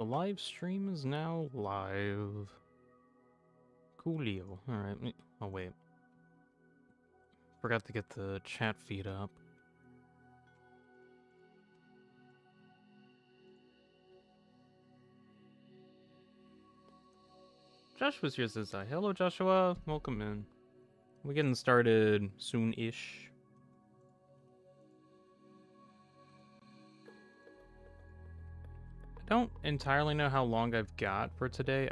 The live stream is now live. Coolio. Alright. Oh, wait. Forgot to get the chat feed up. Joshua's here, says hi. Hello, Joshua. Welcome in. We're getting started soon-ish. I don't entirely know how long I've got for today.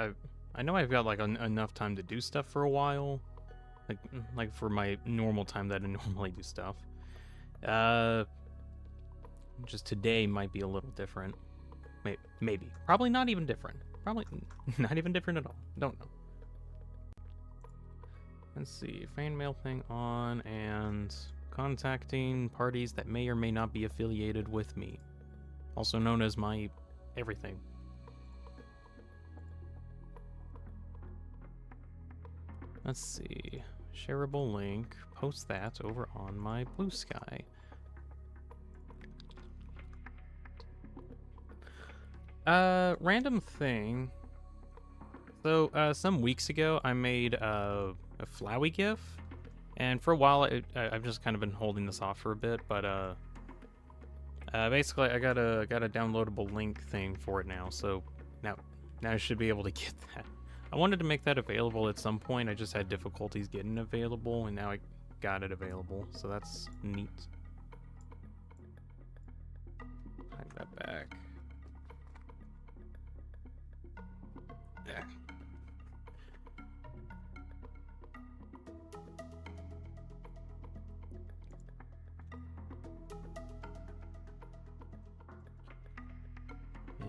I know I've got like enough time to do stuff for a while, like for my normal time that I normally do stuff. Just today might be a little different. Maybe. Probably not even different. Probably not even different at all. Don't know. Let's see. Fan mail thing on and contacting parties that may or may not be affiliated with me. Also known as my everything. Let's see. Shareable link. Post that over on my Blue Sky. Random thing. So, some weeks ago, I made a Flowey GIF, and for a while, I've just kind of been holding this off for a bit, but, basically, I got a downloadable link thing for it now, so now I should be able to get that. I wanted to make that available at some point, I just had difficulties getting it available, and now I got it available, so that's neat. Hide that back. Yeah.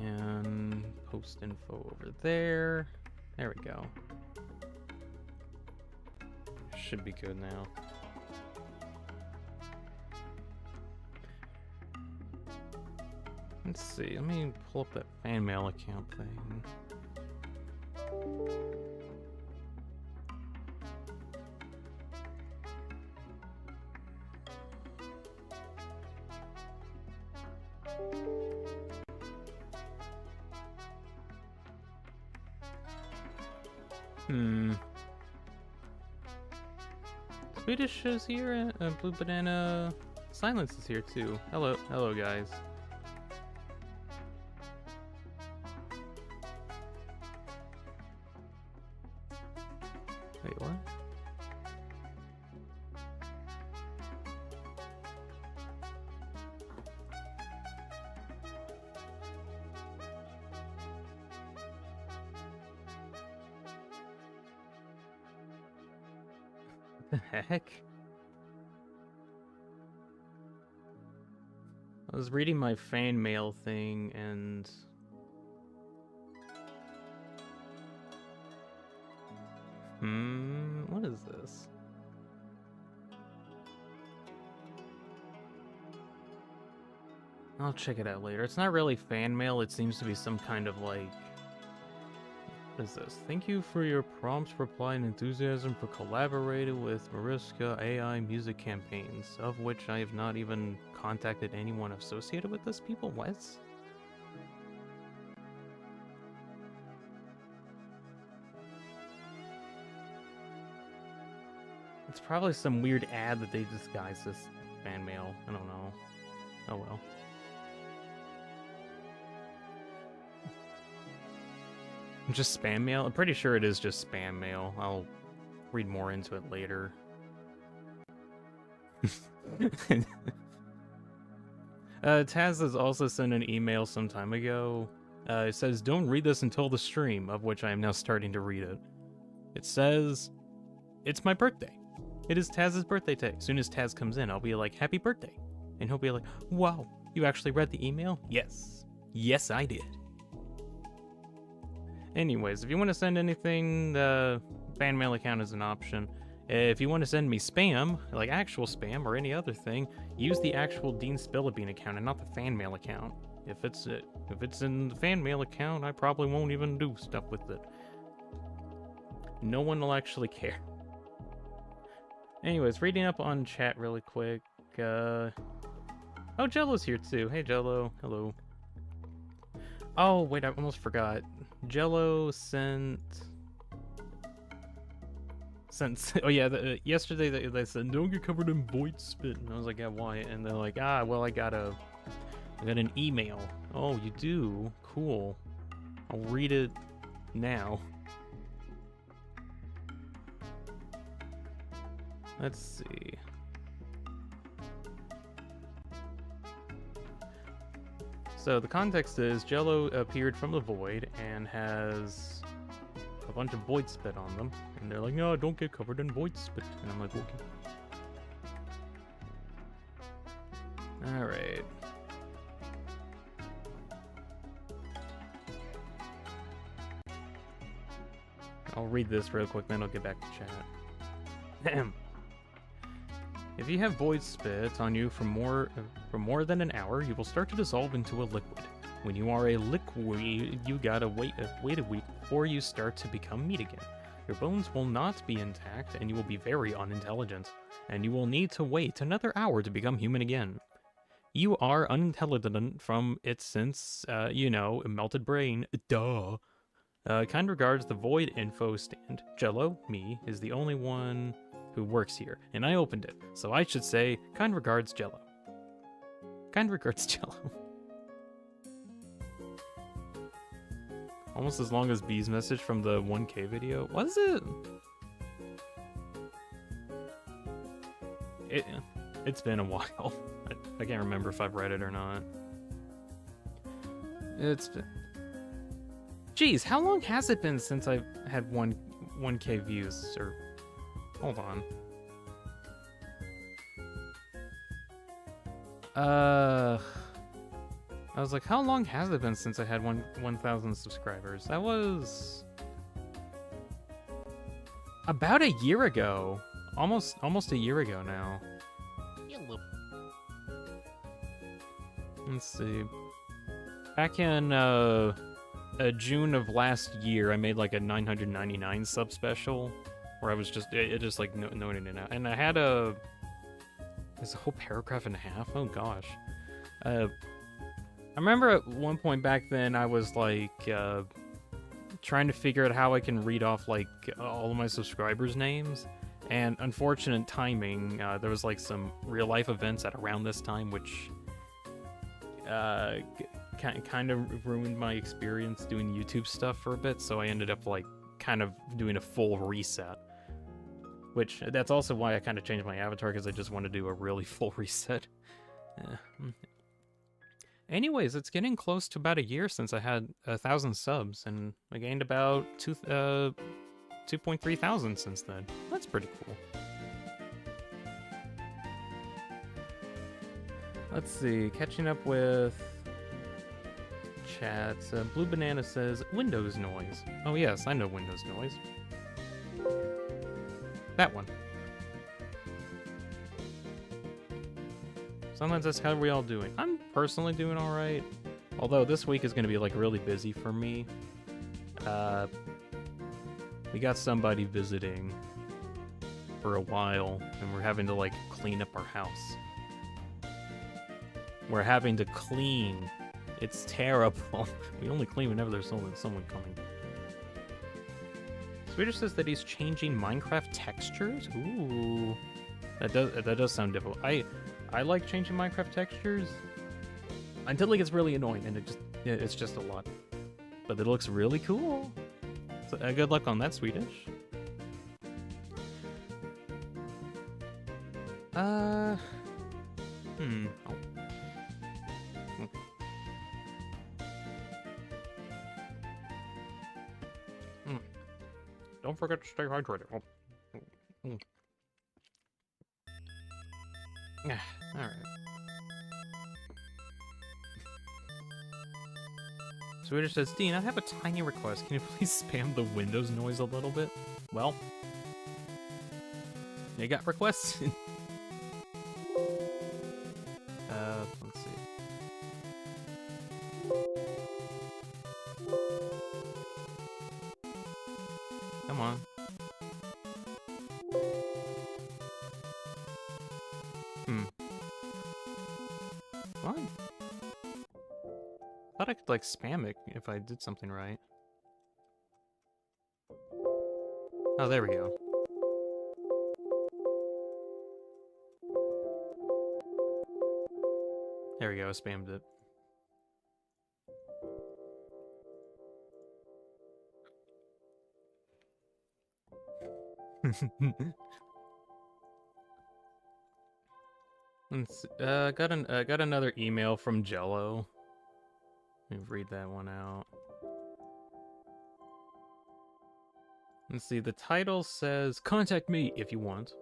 And post info over there. There we go. Should be good now. Let's see, let me pull up that fan mail account thing. Swedish is here, Blue Banana Silence is here too. Hello guys. Wait, what? What the heck? I was reading my fan mail thing and what is this? I'll check it out later. It's not really fan mail, it seems to be some kind of like... What is this? Thank you for your prompt reply and enthusiasm for collaborating with Mariska AI music campaigns, of which I have not even contacted anyone associated with this people? What? It's probably some weird ad that they disguise as fan mail. I don't know. Oh well. Just spam mail? I'm pretty sure it is just spam mail. I'll read more into it later. Taz has also sent an email some time ago. It says, don't read this until the stream, of which I am now starting to read it. It says, it's my birthday. It is Taz's birthday today. As soon as Taz comes in, I'll be like, happy birthday. And he'll be like, wow, you actually read the email? Yes. Yes, I did. Anyways, if you want to send anything, the fan mail account is an option. If you want to send me spam, like actual spam or any other thing, use the actual Deanspillabean account and not the fan mail account. If it's in the fan mail account, I probably won't even do stuff with it. No one will actually care. Anyways, reading up on chat really quick. Oh, Jello's here too. Hey, Jello. Hello. Oh, wait, I almost forgot. Jello sent... oh yeah, yesterday they said, don't get covered in void spit. And I was like, yeah, why? And they're like, well, I got an email. Oh, you do? Cool. I'll read it now. Let's see. So the context is Jello appeared from the void and has a bunch of void spit on them. And they're like, no, don't get covered in void spit. And I'm like, okay. Alright. I'll read this real quick, then I'll get back to chat. If you have void spit on you for more than an hour, you will start to dissolve into a liquid. When you are a liquid, you gotta wait a week before you start to become meat again. Your bones will not be intact, and you will be very unintelligent. And you will need to wait another hour to become human again. You are unintelligent from it since, a melted brain. Duh. Kind regards, the Void info stand. Jello, me, is the only one who works here, and I opened it, so I should say, kind regards, Jello. Kind regards, Jello. Almost as long as B's message from the 1K video. Was it? It's been a while. I can't remember if I've read it or not. It's been... Jeez, how long has it been since I've had 1K views? Or... Hold on. I was like, how long has it been since I had 1,000 subscribers? That was... about a year ago. Almost a year ago now. Let's see. Back in June of last year, I made like a 999 sub special where I was just like noting it out, and I had there's a whole paragraph and a half. Oh gosh. I remember at one point back then I was like trying to figure out how I can read off like all of my subscribers' names, and unfortunate timing, there was like some real life events at around this time which kind of ruined my experience doing YouTube stuff for a bit, so I ended up like kind of doing a full reset. Which, that's also why I kind of changed my avatar, because I just want to do a really full reset. Anyways, it's getting close to about a year since I had 1,000 subs, and I gained about 2.3 thousand since then. That's pretty cool. Let's see, catching up with chats. Blue Banana says, Windows noise. Oh yes, I know Windows noise. That one. Sometimes that's how we all doing. I'm personally doing alright. Although this week is going to be like really busy for me. We got somebody visiting for a while, and we're having to like clean up our house. We're having to clean. It's terrible. We only clean whenever there's someone coming. Swedish says that he's changing Minecraft textures. Ooh, that does sound difficult. I like changing Minecraft textures until it gets really annoying, and it's just a lot. But it looks really cool. So good luck on that, Swedish. Oh. Don't forget to stay hydrated. Yeah, alright. Swedish says, Dean, I have a tiny request. Can you please spam the Windows noise a little bit? Well, you got requests? Let's see. Come on. What? I thought I could, like, spam it if I did something right. Oh, there we go. There we go, I spammed it. Got another email from Jello. Let me read that one out. Let's see, the title says, "Contact me if you want."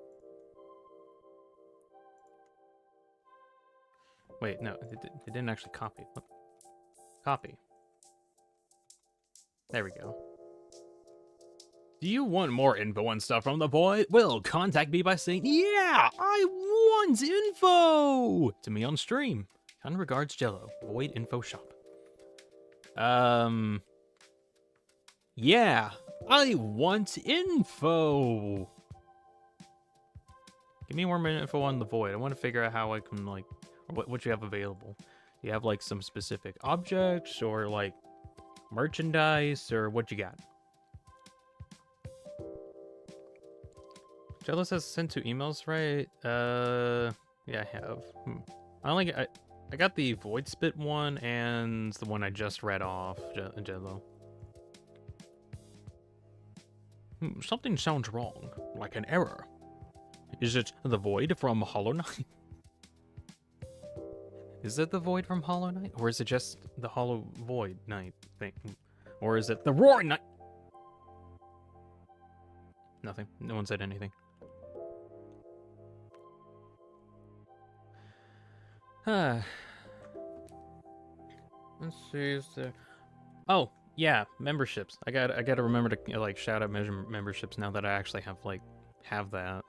Wait, no, it didn't actually copy. What? Copy. There we go. Do you want more info and stuff from the Void? Well, contact me by saying, "Yeah, I want info!" to me on stream. Kind regards, Jello. Void Info Shop. Yeah, I want info! Give me more info on the Void. I want to figure out how I can, like, what you have available. Do you have, like, some specific objects, or, like, merchandise, or what you got? Jello says send 2 emails, right? Yeah, I have. I got the Void Spit one and the one I just read off, Jello. Something sounds wrong, like an error. Is it the Void from Hollow Knight? Is it the Void from Hollow Knight? Or is it just the Hollow Void Knight thing? Or is it the Roaring Knight? Nothing. No one said anything. Let's see, is there... Oh, yeah, memberships. I gotta remember to, like, shout out memberships now that I actually have that.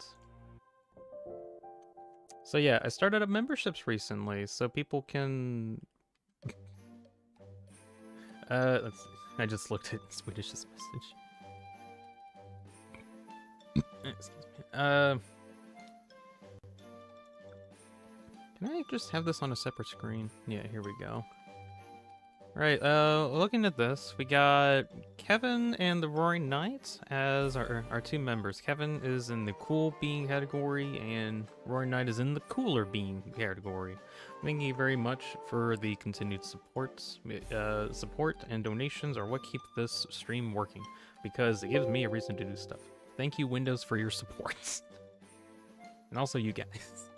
So yeah, I started up memberships recently, so people can... let's see. I just looked at Swedish's message. Excuse me. Can I just have this on a separate screen? Yeah, here we go. Right, looking at this, we got Kevin and the Roaring Knight as our 2 members. Kevin is in the Cool Bean category, and Roaring Knight is in the Cooler Bean category. Thank you very much for the continued support. Support and donations are what keep this stream working, because it gives me a reason to do stuff. Thank you, Windows, for your support. And also you guys.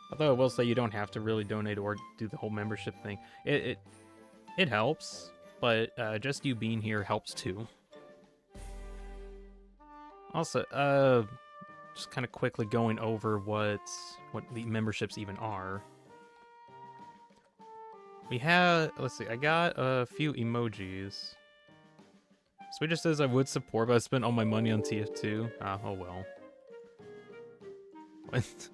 Although I will say you don't have to really donate or do the whole membership thing. It helps, but just you being here helps too. Also, just kind of quickly going over what the memberships even are. We have, let's see, I got a few emojis. Switch says I would support, but I spent all my money on TF2. Oh well. What?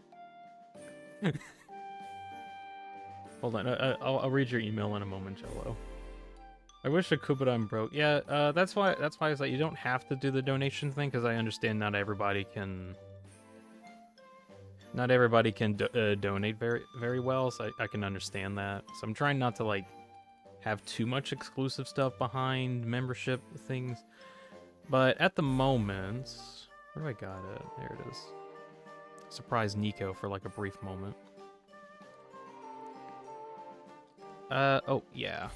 Hold on, I'll read your email in a moment, Jello. I wish I could, but I'm broke. Yeah, that's why it's like you don't have to do the donation thing, because I understand not everybody can donate very well, so I can understand that. So I'm trying not to like have too much exclusive stuff behind membership things. But at the moment, where do I got it? There it is. Surprised Nico for like a brief moment. Oh yeah.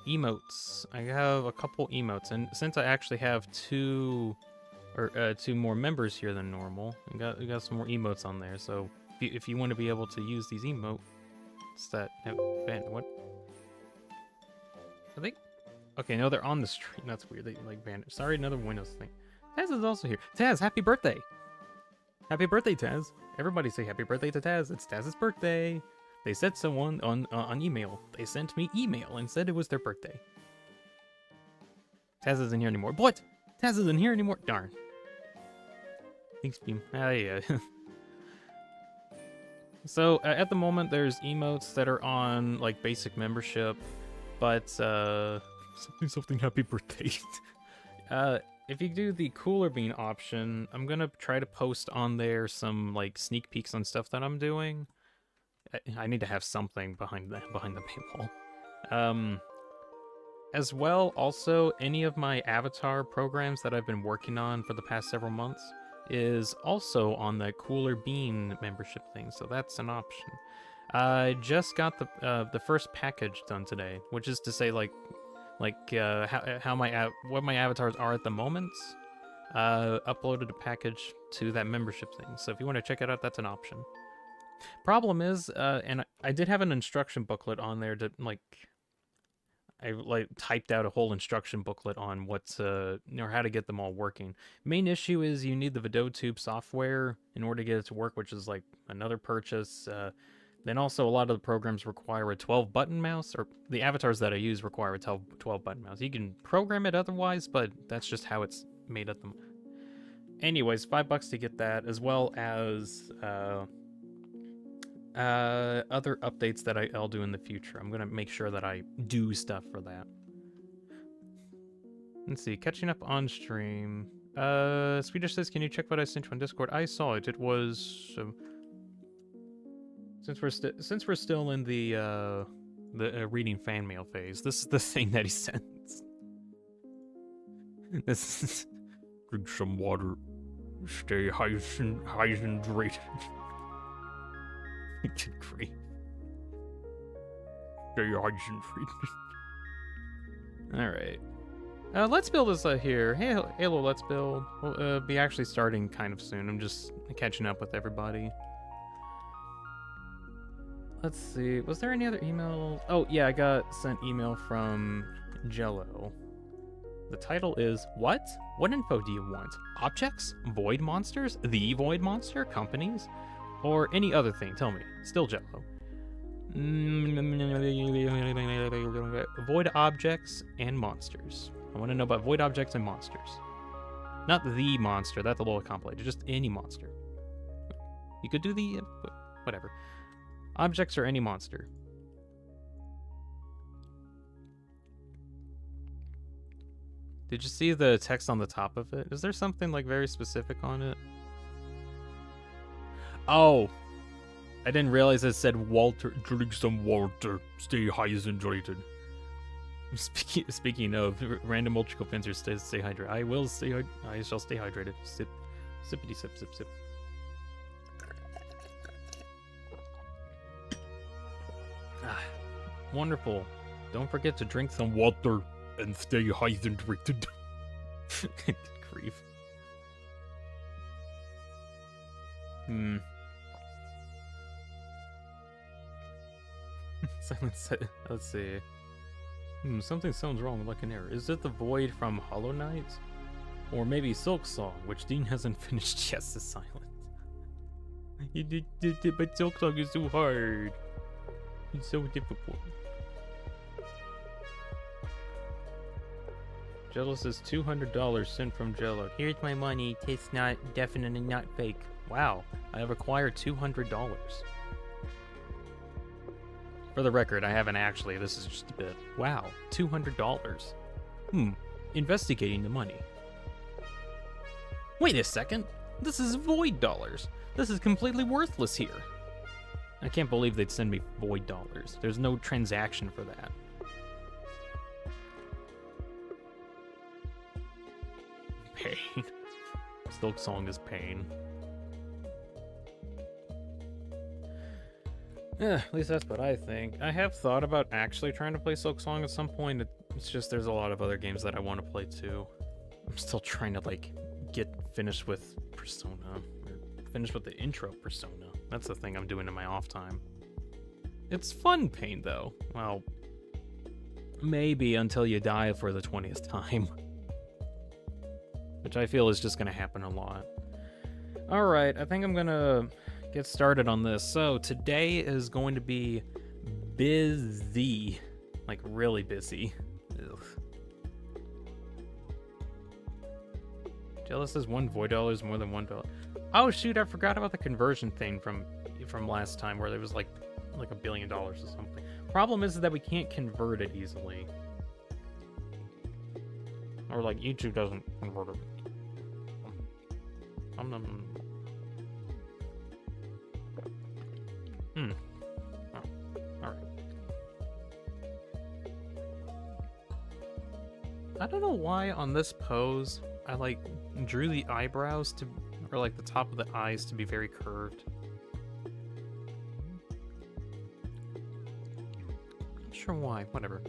Emotes. I have a couple emotes, and since I actually have two more members here than normal, we got some more emotes on there. So if you want to be able to use these emotes, that what? I think. Okay, no, they're on the stream. That's weird. They like vanished. Sorry, another Windows thing. Taz is also here. Taz, happy birthday! Happy birthday, Taz! Everybody say happy birthday to Taz. It's Taz's birthday. They said someone on email. They sent me email and said it was their birthday. Taz isn't here anymore. What? Taz isn't here anymore. Darn. Thanks, Beam. Yeah. So at the moment, there's emotes that are on like basic membership, but something happy birthday. If you do the Cooler Bean option, I'm gonna try to post on there some like sneak peeks on stuff that I'm doing. I need to have something behind the paywall. As well, also, any of my avatar programs that I've been working on for the past several months is also on the Cooler Bean membership thing, so that's an option. I just got the first package done today, which is to say, like how what my avatars are at the moment. Uploaded a package to that membership thing, so if you want to check it out, that's an option. Problem is, and I did have an instruction booklet on there to I typed out a whole instruction booklet on how to get them all working. Main issue is you need the VideoTube software in order to get it to work, which is like another purchase. Then also a lot of the programs require a 12-button mouse, or the avatars that I use require a 12-button mouse. You can program it otherwise, but that's just how it's made at them. Anyways, $5 to get that, as well as other updates that I'll do in the future. I'm gonna make sure that I do stuff for that. Let's see, catching up on stream. Swedish says, can you check what I sent you on Discord? I saw it. It was since we're still in the reading fan mail phase. This is the thing that he sends. This is drink some water, stay hydrated. Good grief. Alright. Let's build this here. Hey, Halo, let's build. We'll be actually starting kind of soon. I'm just catching up with everybody. Let's see. Was there any other emails? Oh, yeah, I got sent email from Jello. The title is, what? What info do you want? Objects? Void monsters? The void monster? Companies? Or any other thing, tell me. Still Jello. Void objects and monsters. I want to know about void objects and monsters. Not the monster, that's a little complicated. Just any monster. You could do the... whatever. Objects or any monster. Did you see the text on the top of it? Is there something like very specific on it? Oh, I didn't realize it said Walter. Drink some water. Stay hydrated. Speaking of, random multiple pinsers, stay hydrated. I shall stay hydrated. Sip, sippity sip, sip, sip. Ah, wonderful. Don't forget to drink some water and stay hydrated. Good grief. Let's see. Something sounds wrong, like an error. Is it the Void from Hollow Knight? Or maybe Silk Song, which Dean hasn't finished yet. The silence. But Silk Song is so hard. It's so difficult. Jello says $200 sent from Jello. Here's my money. It's not definitely not fake. Wow, I have acquired $200. For the record, I haven't actually. This is just a bit. Wow, $200. Investigating the money. Wait a second. This is void dollars. This is completely worthless here. I can't believe they'd send me void dollars. There's no transaction for that. Pain. Silk Song is pain. Yeah, at least that's what I think. I have thought about actually trying to play Silk Song at some point. It's just there's a lot of other games that I want to play too. I'm still trying to get finished with Persona, or finished with the intro Persona. That's the thing I'm doing in my off time. It's fun pain though. Well, maybe until you die for the 20th time. Which I feel is just gonna happen a lot. Alright, I think I'm gonna get started on this. So today is going to be busy, like really busy. Ugh. Jealous says $1 is more than $1. Oh shoot, I forgot about the conversion thing from last time where there was like $1 billion or something. Problem is that we can't convert it easily. Or like YouTube doesn't convert it. I don't know why on this pose I like drew the eyebrows to, or like the top of the eyes to be very curved. Not sure why, whatever.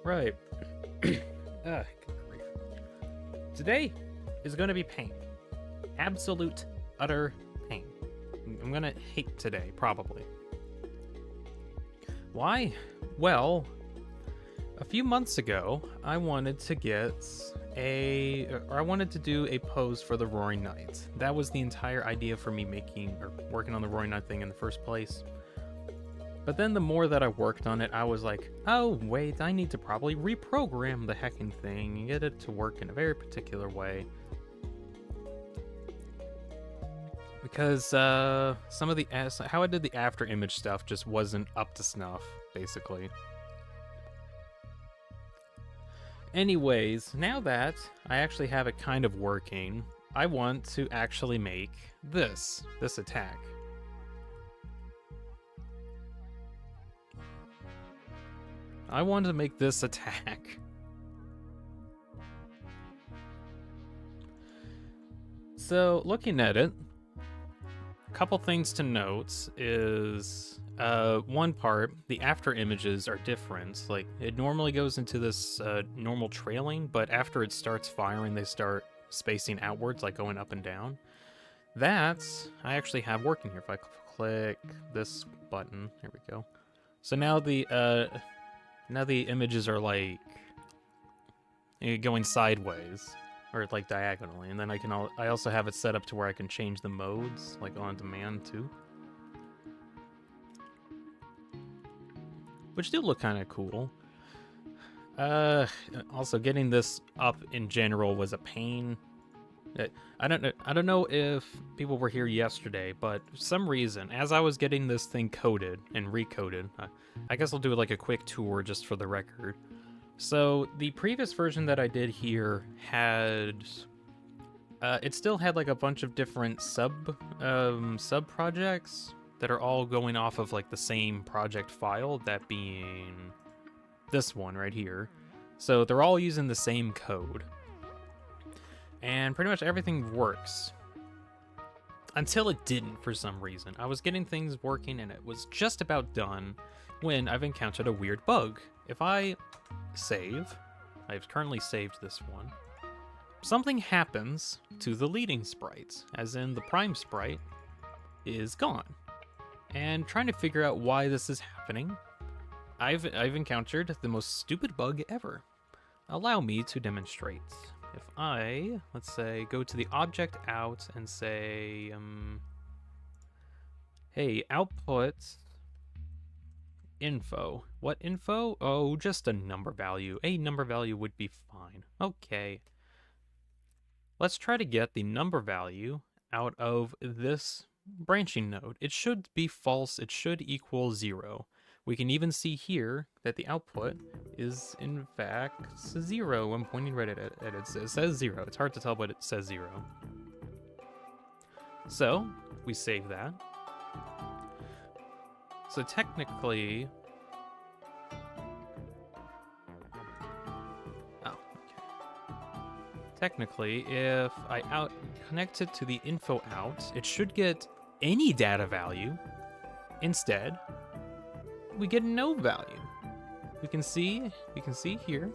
Right. Good grief. Today is going to be pain. Absolute, utter pain. I'm going to hate today, probably. Why? Well, a few months ago, I wanted to do a pose for the Roaring Night. That was the entire idea for me working on the Roaring Night thing in the first place. But then the more that I worked on it, I was like, oh, wait, I need to probably reprogram the heckin' thing and get it to work in a very particular way. Because some of how I did the after image stuff just wasn't up to snuff, basically. Anyways, now that I actually have it kind of working, I want to actually make this attack. I wanted to make this attack. So, looking at it, a couple things to note is, one part, the after images are different. Like, it normally goes into this normal trailing, but after it starts firing, they start spacing outwards, like going up and down. That, I actually have working here. If I click this button, here we go. So now the images are like going sideways, or like diagonally, and then I also have it set up to where I can change the modes, like on demand too, which do look kind of cool. Also, getting this up in general was a pain. I don't know if people were here yesterday, but for some reason, as I was getting this thing coded and recoded, I guess I'll do like a quick tour just for the record. So the previous version that I did here had, it still had like a bunch of different sub projects that are all going off of like the same project file, that being this one right here. So they're all using the same code. And pretty much everything works. Until it didn't for some reason. I was getting things working and it was just about done when I've encountered a weird bug. If I save, I've currently saved this one, something happens to the leading sprite, as in the prime sprite is gone. And trying to figure out why this is happening, I've encountered the most stupid bug ever. Allow me to demonstrate. If I, let's say, go to the object out and say, hey, output info. What info? Oh, just a number value. A number value would be fine. Okay. Let's try to get the number value out of this branching node. It should be false. It should equal 0. We can even see here that the output is in fact 0. I'm pointing right at it. It says 0. It's hard to tell, but it says 0. So we save that. So technically, technically, if I connect it to the info out, it should get any data value. Instead, we get no value. We can see here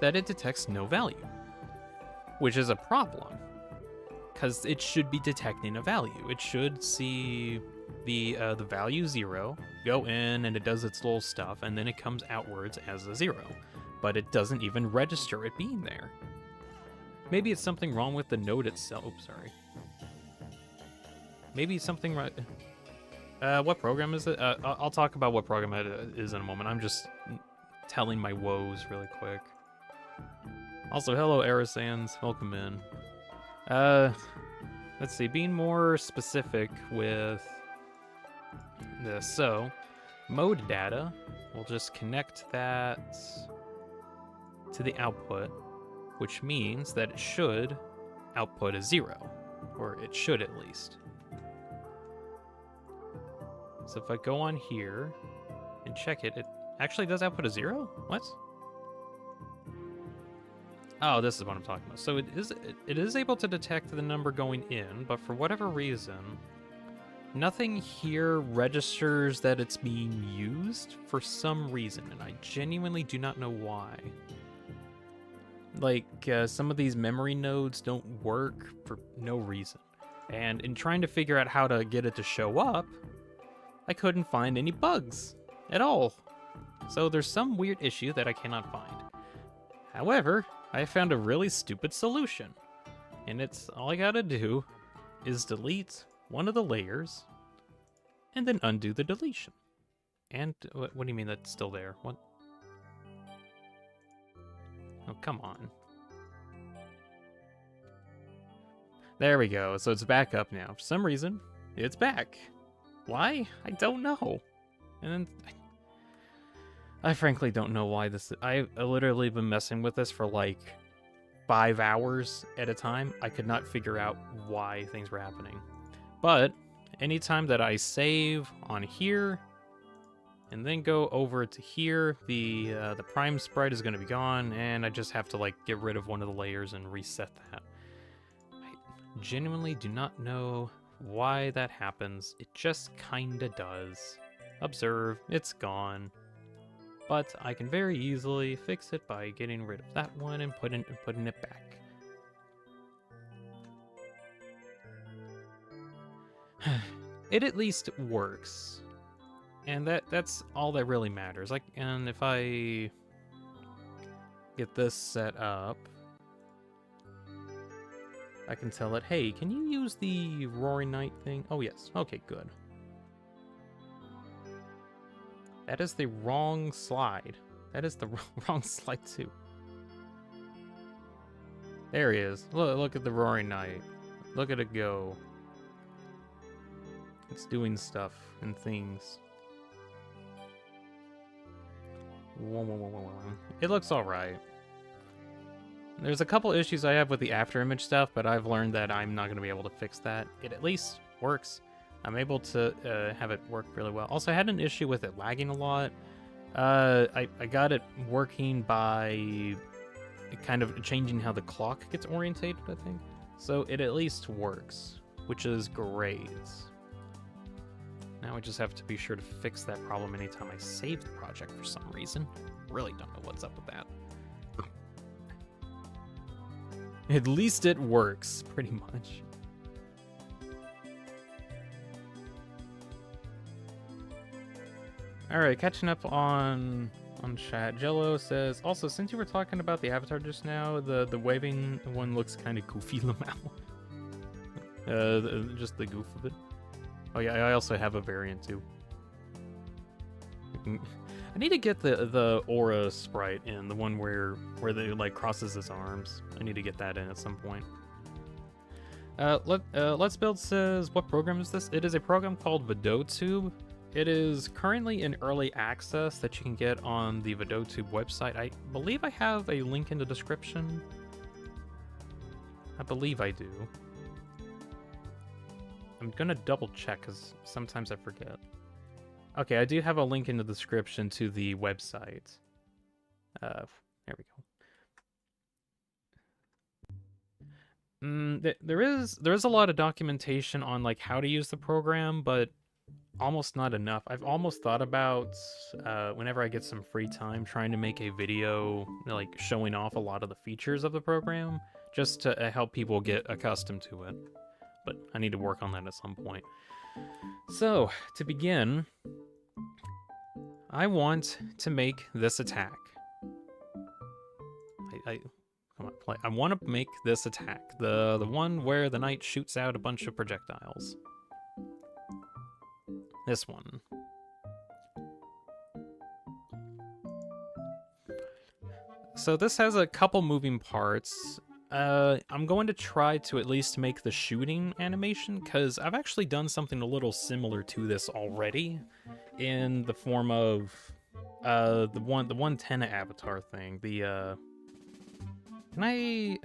that it detects no value, which is a problem because it should be detecting a value. It should see the value 0, go in, and it does its little stuff, and then it comes outwards as a 0, but it doesn't even register it being there. Maybe it's something wrong with the node itself. Oops, sorry. Maybe something right. What program is it? I'll talk about what program it is in a moment. I'm just telling my woes really quick. Also, hello, Arisans. Welcome in. Let's see. Being more specific with this. So, mode data, we'll just connect that to the output, which means that it should output a 0. Or it should at least. So if I go on here and check it, actually does output a 0? What? Oh, this is what I'm talking about. So it is able to detect the number going in, but for whatever reason, nothing here registers that it's being used for some reason, and I genuinely do not know why. Like, some of these memory nodes don't work for no reason. And in trying to figure out how to get it to show up, I couldn't find any bugs at all. So there's some weird issue that I cannot find. However, I found a really stupid solution. And it's all I gotta do is delete one of the layers and then undo the deletion. And what do you mean that's still there? What? Oh, come on. There we go. So it's back up now. For some reason, it's back. Why? I don't know. And then I frankly don't know why this. I've literally been messing with this for like 5 hours at a time. I could not figure out why things were happening. But anytime that I save on here and then go over to here, the prime sprite is going to be gone, and I just have to like get rid of one of the layers and reset that. I genuinely do not know why that happens. It just kinda does. Observe, it's gone. But I can very easily fix it by getting rid of that one and putting it back. It at least works. And that's all that really matters. And if I get this set up, I can tell it, hey, can you use the Roaring Night thing? Oh, yes. Okay, good. That is the wrong slide. That is the wrong slide, too. There he is. Look at the Roaring Night. Look at it go. It's doing stuff and things. It looks alright. There's a couple issues I have with the afterimage stuff, but I've learned that I'm not going to be able to fix that. It at least works. I'm able to have it work really well. Also, I had an issue with it lagging a lot. I got it working by kind of changing how the clock gets orientated, I think. So it at least works, which is great. Now I just have to be sure to fix that problem anytime I save the project for some reason. Really don't know what's up with that. At least it works, pretty much. Alright, catching up on chat. Jello says, also, since you were talking about the avatar just now, the waving one looks kind of goofy, Lamau. Just the goof of it. Oh yeah, I also have a variant too. I need to get the aura sprite in, the one where they like crosses his arms. I need to get that in at some point. Let's Build says, what program is this? It is a program called VideoTube. It is currently in early access that you can get on the VideoTube website. I believe I have a link in the description. I believe I do. I'm gonna double check because sometimes I forget. Okay, I do have a link in the description to the website. There we go. There is a lot of documentation on like how to use the program, but almost not enough. I've almost thought about whenever I get some free time trying to make a video like showing off a lot of the features of the program just to help people get accustomed to it. But I need to work on that at some point. So, to begin, I want to make this attack. Come on, play. I want to make this attack. The one where the knight shoots out a bunch of projectiles. This one. So this has a couple moving parts. I'm going to try to at least make the shooting animation, because I've actually done something a little similar to this already in the form of the 110 avatar thing. I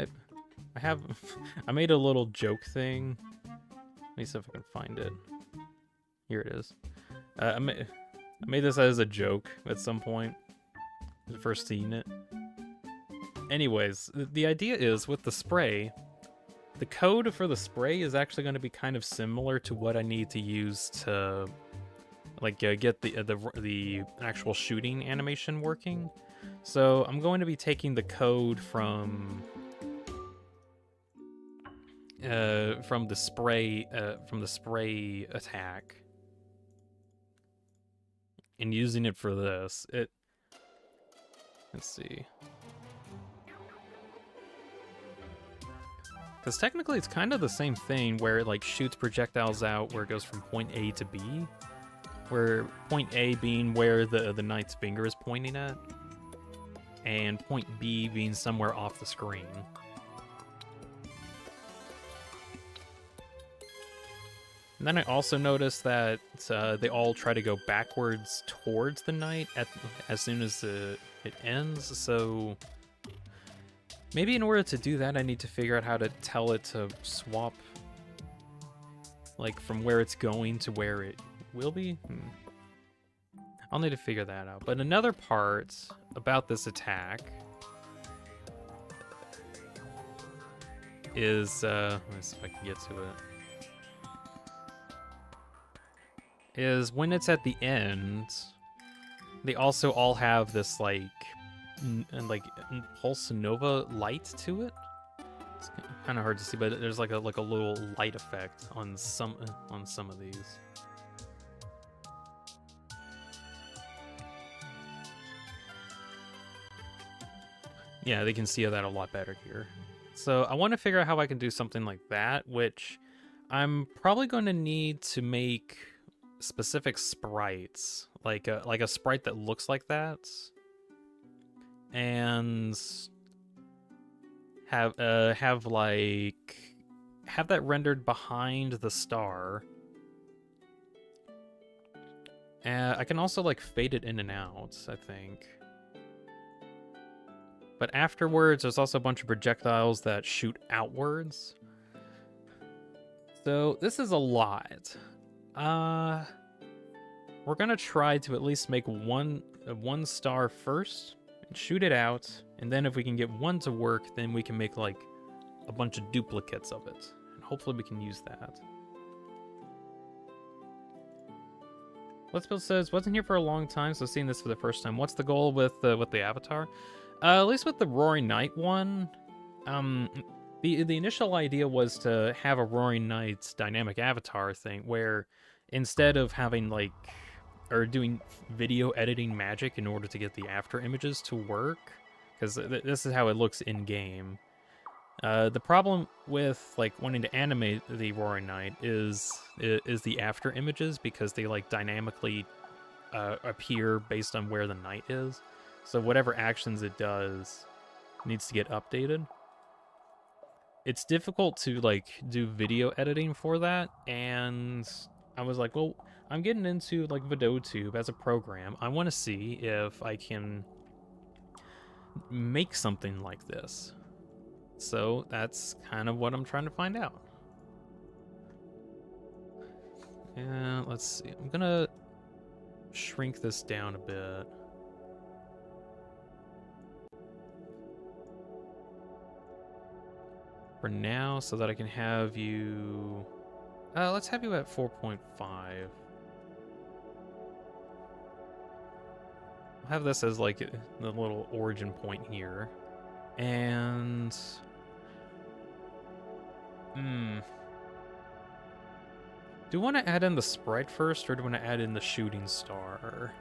made a little joke thing. Let me see if I can find it. Here it is. I made this as a joke at some point. The first seeing it. Anyways, the idea is with the spray, the code for the spray is actually going to be kind of similar to what I need to use to like get the actual shooting animation working. So I'm going to be taking the code from the spray attack and using it for this. Let's see. Because technically it's kind of the same thing where it like shoots projectiles out where it goes from point A to B. Where point A being where the knight's finger is pointing at. And point B being somewhere off the screen. And then I also noticed that they all try to go backwards towards the knight as soon as it ends, so maybe in order to do that I need to figure out how to tell it to swap like from where it's going to where it will be. I'll need to figure that out. But another part about this attack is let me see if I can get to it. Is when it's at the end, they also all have this like pulse nova light to it. It's kind of hard to see, but there's like a little light effect on some of these. Yeah, they can see that a lot better here. So I want to figure out how I can do something like that, which I'm probably going to need to make specific sprites, like a sprite that looks like that, and have that rendered behind the star. I can also like fade it in and out, I think. But afterwards, there's also a bunch of projectiles that shoot outwards. So this is a lot. We're gonna try to at least make one star first and shoot it out, and then if we can get one to work, then we can make like a bunch of duplicates of it, and hopefully we can use that. Let's Bill says wasn't here for a long time, so seeing this for the first time. What's the goal with the avatar? At least with the Roaring Knight one, the initial idea was to have a Roaring Knight's dynamic avatar thing where instead of having like or doing video editing magic in order to get the after images to work, because this is how it looks in game. The problem with like wanting to animate the Roaring Knight is the after images, because they like dynamically appear based on where the knight is. So whatever actions it does needs to get updated. It's difficult to like do video editing for that, and I was like, well, I'm getting into like VideoTube as a program. I want to see if I can make something like this. So that's kind of what I'm trying to find out. And let's see. I'm gonna shrink this down a bit. For now, so that I can have you... let's have you at 4.5. I'll have this as like the little origin point here. And... Do you want to add in the sprite first, or do you want to add in the shooting star?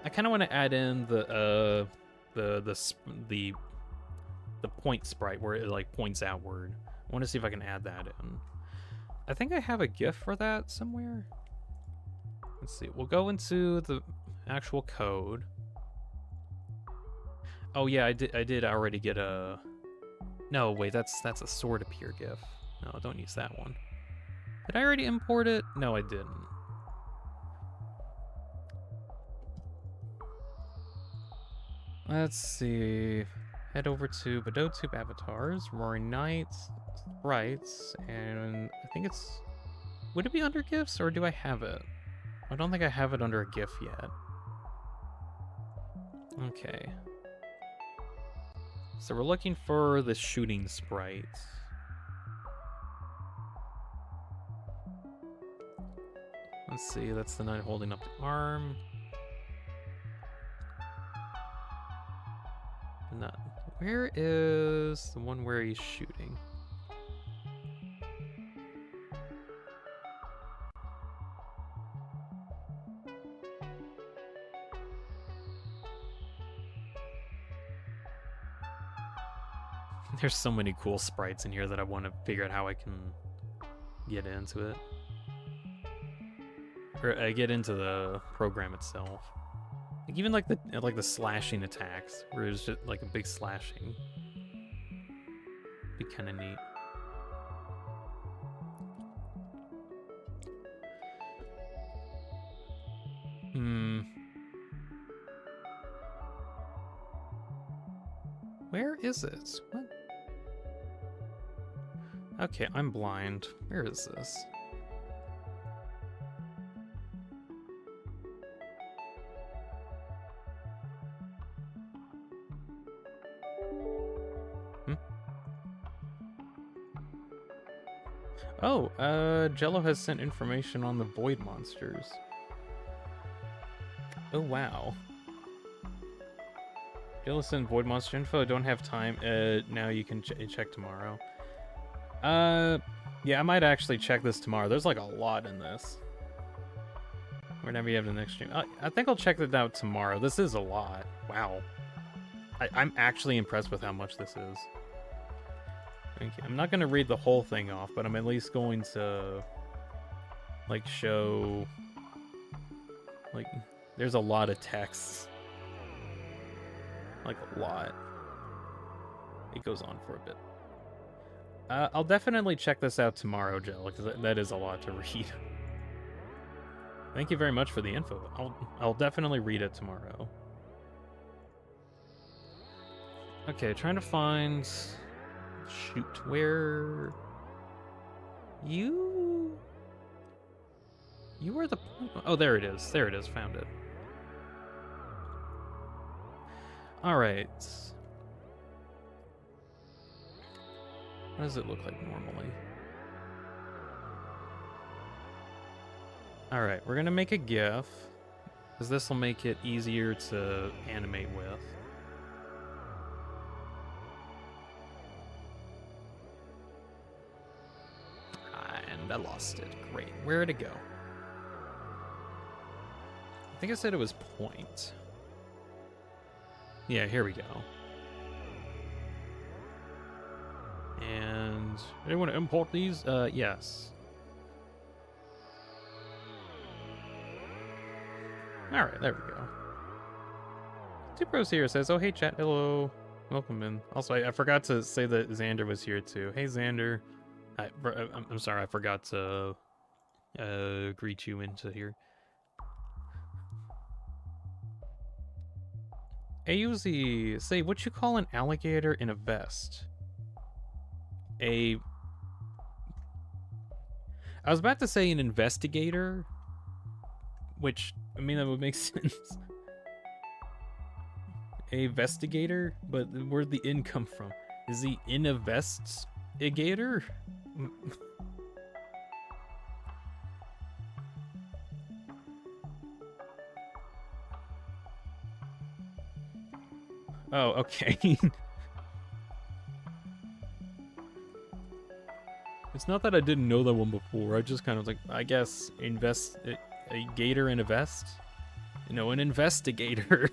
I kind of want to add in the point sprite where it like points outward. I want to see if I can add that in. I think I have a GIF for that somewhere. Let's see. We'll go into the actual code. Oh yeah, I did already get a... No, wait, that's a sword appear GIF. No, don't use that one. Did I already import it? No, I didn't. Let's see. Head over to VideoTube avatars, Roaring Knights, sprites, and I think it's... Would it be under GIFs, or do I have it? I don't think I have it under a GIF yet. Okay. So we're looking for the shooting sprite. Let's see, that's the knight holding up the arm. Not. Where is the one where he's shooting? There's so many cool sprites in here that I want to figure out how I can get into it. Or get into the program itself. Like even like the slashing attacks, where it's just like a big slashing. Be kind of neat. Where is it? What? Okay, I'm blind. Where is this? Oh, Jello has sent information on the void monsters. Oh, wow. Jello sent void monster info. Don't have time. Now you can check tomorrow. Yeah, I might actually check this tomorrow. There's like a lot in this. Whenever you have the next stream. I think I'll check that out tomorrow. This is a lot. Wow. I'm actually impressed with how much this is. Okay, I'm not going to read the whole thing off, but I'm at least going to, like, show, like, there's a lot of text. Like, a lot. It goes on for a bit. I'll definitely check this out tomorrow, Jill, because that is a lot to read. Thank you very much for the info. I'll definitely read it tomorrow. Okay, trying to find... Shoot, where... You are the... Oh, there it is. There it is. Found it. Alright. What does it look like normally? Alright, we're gonna make a GIF, because this will make it easier to animate with. And I lost it. Great. Where'd it go? I think I said it was point. Yeah, here we go. And I want to import these? Yes. Alright, there we go. Two Pros here says, oh, hey, chat, hello. Welcome in. Also, I forgot to say that Xander was here, too. Hey, Xander. I'm sorry, I forgot to greet you into here. AUZ, say, what you call an alligator in a vest? I was about to say an investigator, which, I mean, that would make sense. A vestigator? But where'd the in come from? Is he in a vestigator? Oh, okay. It's not that I didn't know that one before. I just kind of like, I guess, a gator in a vest? You know, an investigator.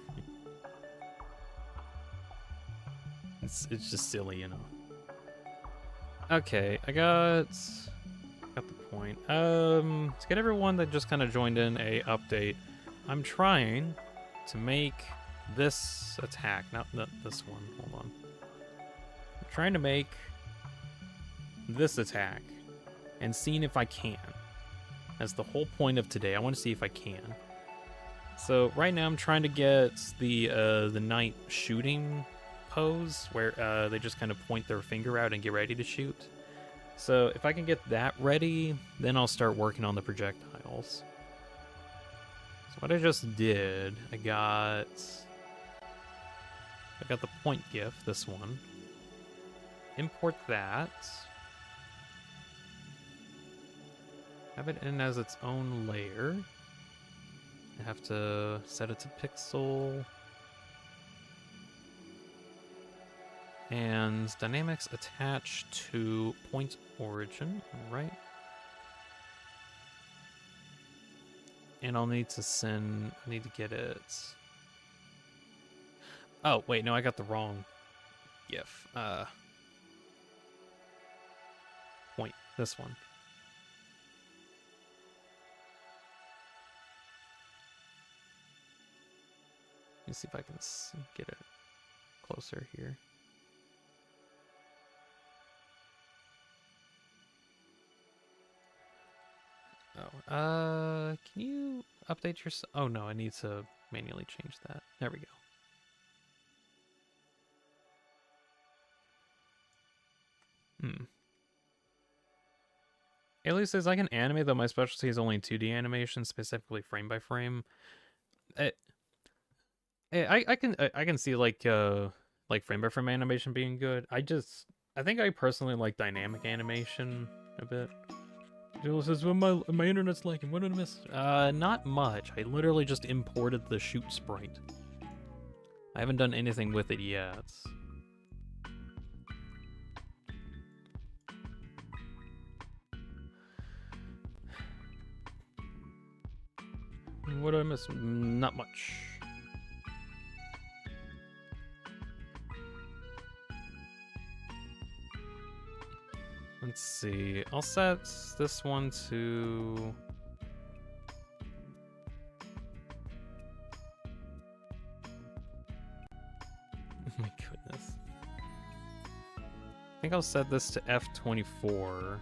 It's just silly, you know. Okay, I got the point. To get everyone that just kind of joined in a update, I'm trying to make this attack, not this one. Hold on. I'm trying to make this attack and seeing if I can. That's the whole point of today. I want to see if I can. So right now I'm trying to get the knight shooting pose where they just kind of point their finger out and get ready to shoot. So if I can get that ready, then I'll start working on the projectiles. So what I just did, I got the point GIF, this one. Import that. Have it in as its own layer. I have to set it to pixel. And dynamics attach to point origin, right? And I'll need to I need to get it. Oh, wait, no, I got the wrong GIF. Point, this one. Let me see if I can get it closer here. Oh, can you update your... Oh, no, I need to manually change that. There we go. Haley says, I can animate, though my specialty is only 2D animation, specifically frame by frame. I can see like frame by frame animation being good. I think I personally like dynamic animation a bit. Jill says, well, my internet's lagging. What did I miss? Not much. I literally just imported the shoot sprite. I haven't done anything with it yet. What did I miss? Not much. Let's see. I'll set this one to... Oh my goodness. I think I'll set this to F24.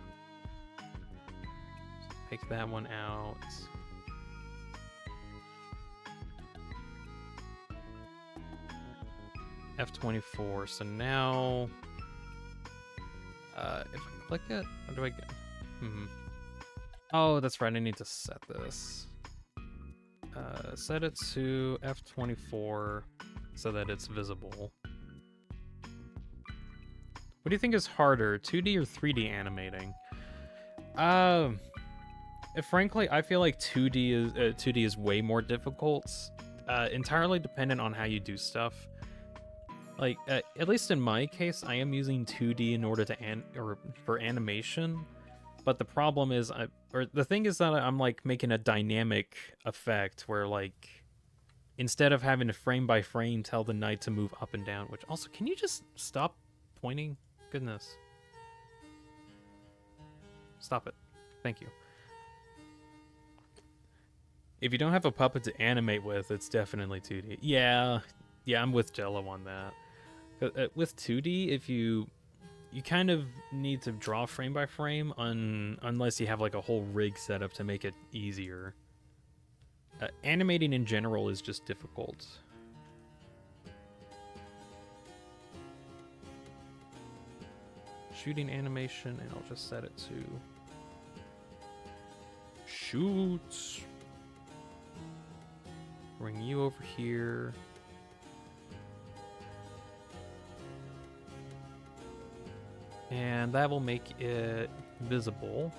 Take that one out. F24. So now... if I click it, how do I get? Oh, that's right. I need to set this. Set it to F24 so that it's visible. What do you think is harder, 2D or 3D animating? Frankly, I feel like 2D is way more difficult. Entirely dependent on how you do stuff. Like, at least in my case, I am using 2D in order to for animation, but the problem is, the thing is that I'm like making a dynamic effect where like, instead of having to frame by frame tell the knight to move up and down, which also, can you just stop pointing? Goodness. Stop it. Thank you. If you don't have a puppet to animate with, it's definitely 2D. Yeah, I'm with Jello on that. With 2D, if you kind of need to draw frame by frame unless you have like a whole rig set up to make it easier. Animating in general is just difficult. Shooting animation, and I'll just set it to shoot. Bring you over here. And that will make it visible.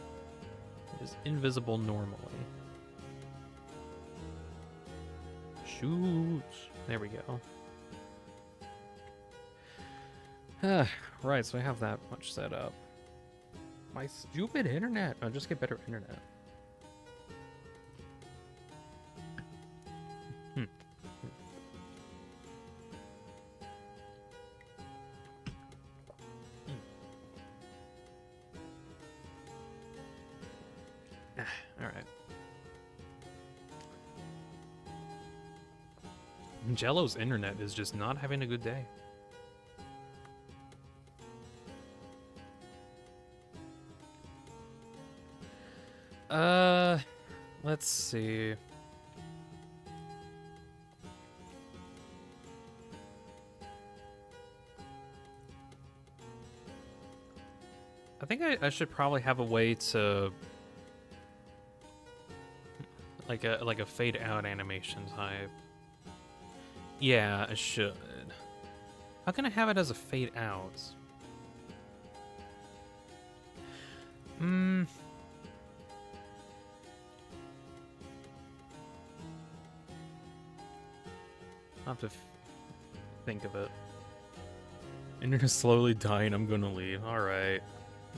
It is invisible normally. Shoot. There we go. Right, so I have that much set up. My stupid internet. I'll just get better internet. Alright. Jello's internet is just not having a good day. Let's see. I think I should probably have a way to like a fade out animation type. Yeah, I should. How can I have it as a fade out? I'll have to think of it. Internet slowly dying. I'm gonna leave. All right.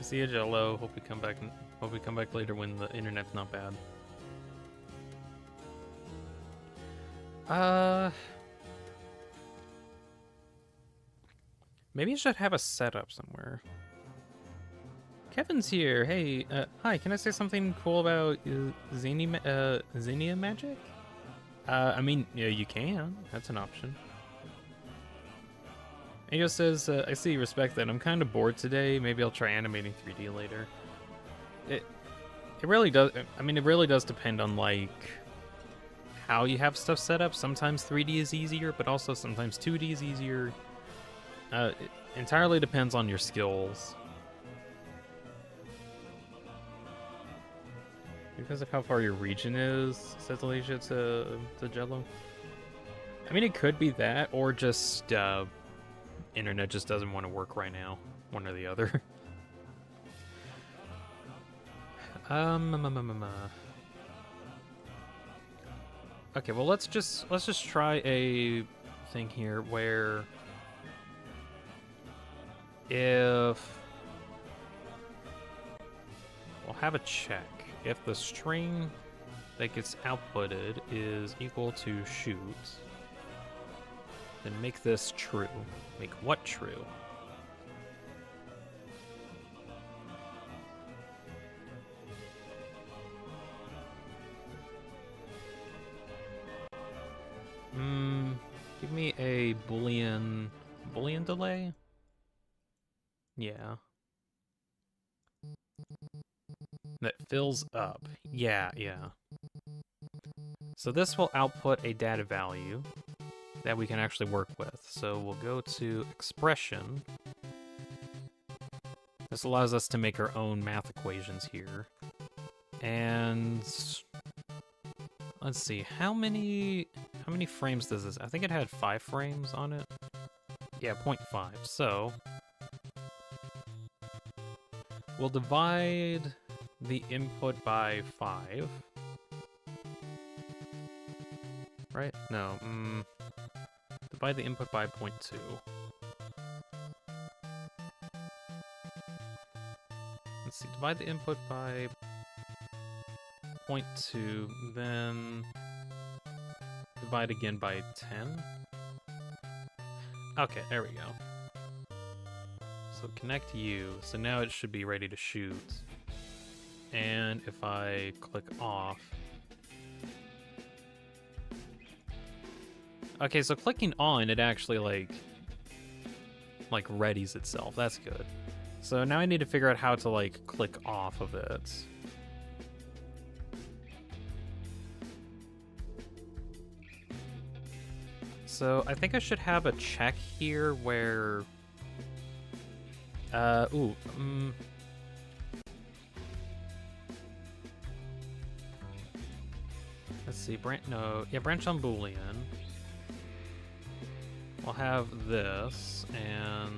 See you, Jello. Hope we come back. Hope we come back later when the internet's not bad. Maybe I should have a setup somewhere. Kevin's here. Hey, hi. Can I say something cool about Xenia magic? I mean, yeah, you can. That's an option. Ango says, I see you respect that. I'm kind of bored today. Maybe I'll try animating 3D later. It really does. I mean, it really does depend on, like, how you have stuff set up. Sometimes 3D is easier, but also sometimes 2D is easier. It entirely depends on your skills. Because of how far your region is, says Alicia to Jello. I mean, it could be that, or just internet just doesn't want to work right now. One or the other. Okay, well let's just try a thing here where if we'll have a check. If the string that gets outputted is equal to shoot, then make this true. Make what true? Give me a Boolean delay? Yeah. That fills up. Yeah. So this will output a data value that we can actually work with. So we'll go to expression. This allows us to make our own math equations here. And let's see, how many frames does this? I think it had 5 frames on it. Yeah, 0.5. So we'll divide the input by 5. Right? No. Divide the input by 0.2. Let's see. Divide the input by 0.2, then divide again by 10. Okay, there we go. So connect you. So now it should be ready to shoot. And if I click off... Okay, so clicking on, it actually, like readies itself. That's good. So now I need to figure out how to, like, click off of it. So I think I should have a check here where... Let's see, branch on Boolean. We'll have this, and...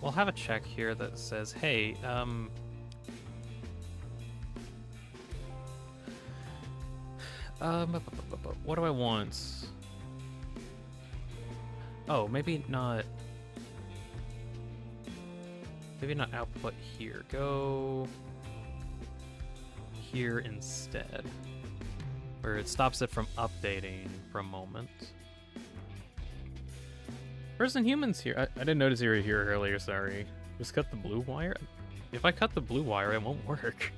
We'll have a check here that says, hey, what do I want? Oh, maybe not output here. Go here instead, where it stops it from updating for a moment. Person Humans here. I didn't notice you were here earlier, sorry. Just cut the blue wire? If I cut the blue wire, it won't work.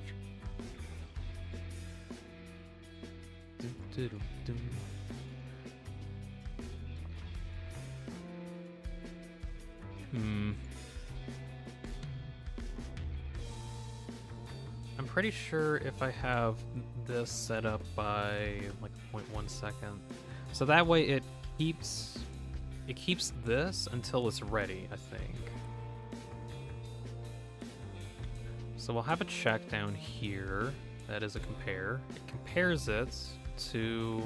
I'm pretty sure if I have this set up by like 0.1 second, so that way it keeps this until it's ready, I think. So we'll have a check down here. That is a compare. It compares it to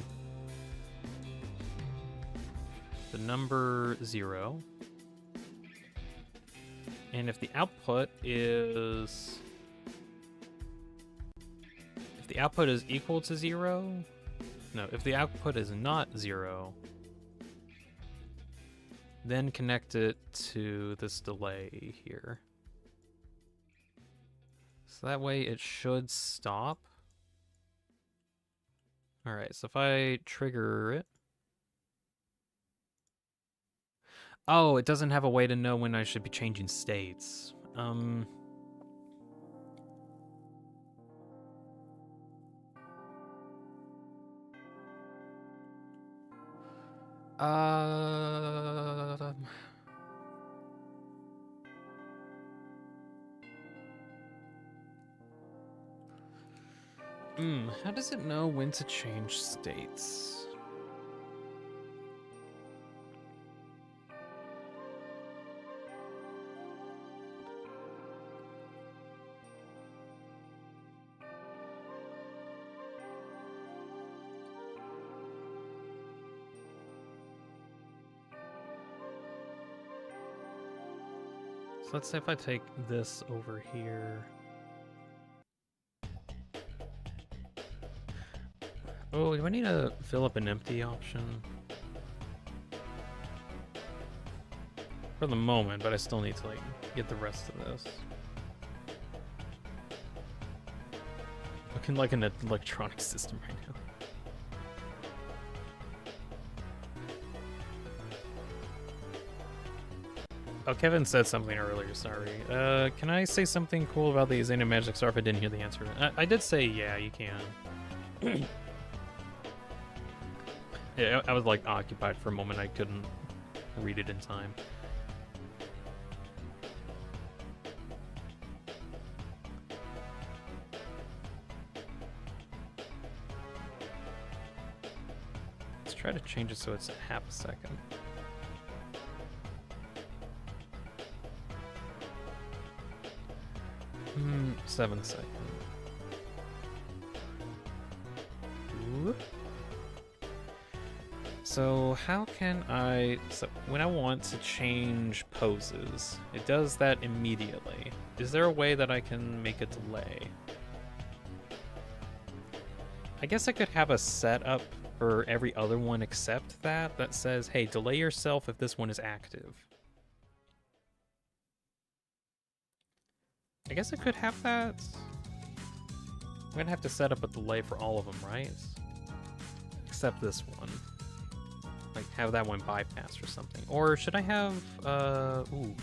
the number 0. And if the output is... If the output is equal to 0... No, if the output is not 0, then connect it to this delay here. So that way it should stop. Alright, so if I trigger it... Oh, it doesn't have a way to know when I should be changing states. How does it know when to change states? So let's say if I take this over here. Oh, do I need to fill up an empty option? For the moment, but I still need to like get the rest of this. Looking like an electronic system right now. Oh, Kevin said something earlier, sorry. Can I say something cool about the Xeno Magic Star if I didn't hear the answer? I did say yeah, you can. Yeah, I was like occupied for a moment, I couldn't read it in time. Let's try to change it so it's half a second. 7 seconds. Ooh. So how can I... So when I want to change poses, it does that immediately. Is there a way that I can make a delay? I guess I could have a setup for every other one except that says, hey, delay yourself if this one is active. I guess I could have that. I'm gonna have to set up a delay for all of them, right? Except this one. Like, have that one bypassed or something. Or should I have, ooh.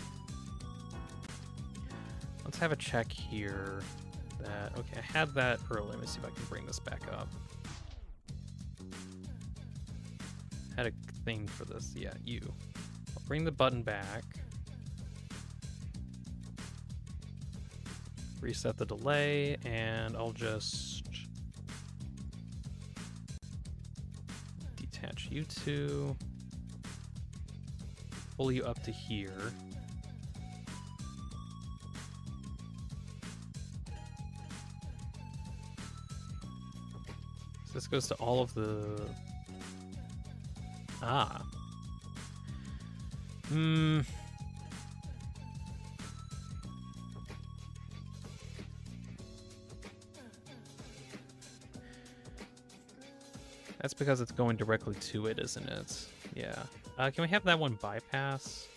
Let's have a check here that, okay, I had that earlier. Let me see if I can bring this back up. Had a thing for this, yeah, you. I'll bring the button back. Reset the delay, and I'll just detach you two, pull you up to here. So this goes to all of the... Ah. That's because it's going directly to it, isn't it? Yeah. Can we have that one bypass?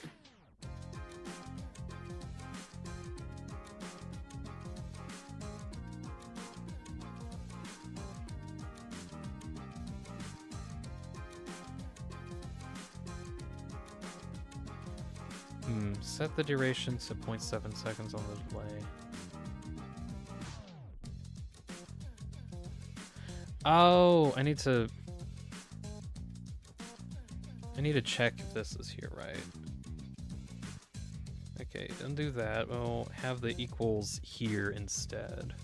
Set the duration to 0.7 seconds on the delay. Oh, I need to check if this is here, right? Okay, don't do that. We'll have the equals here instead.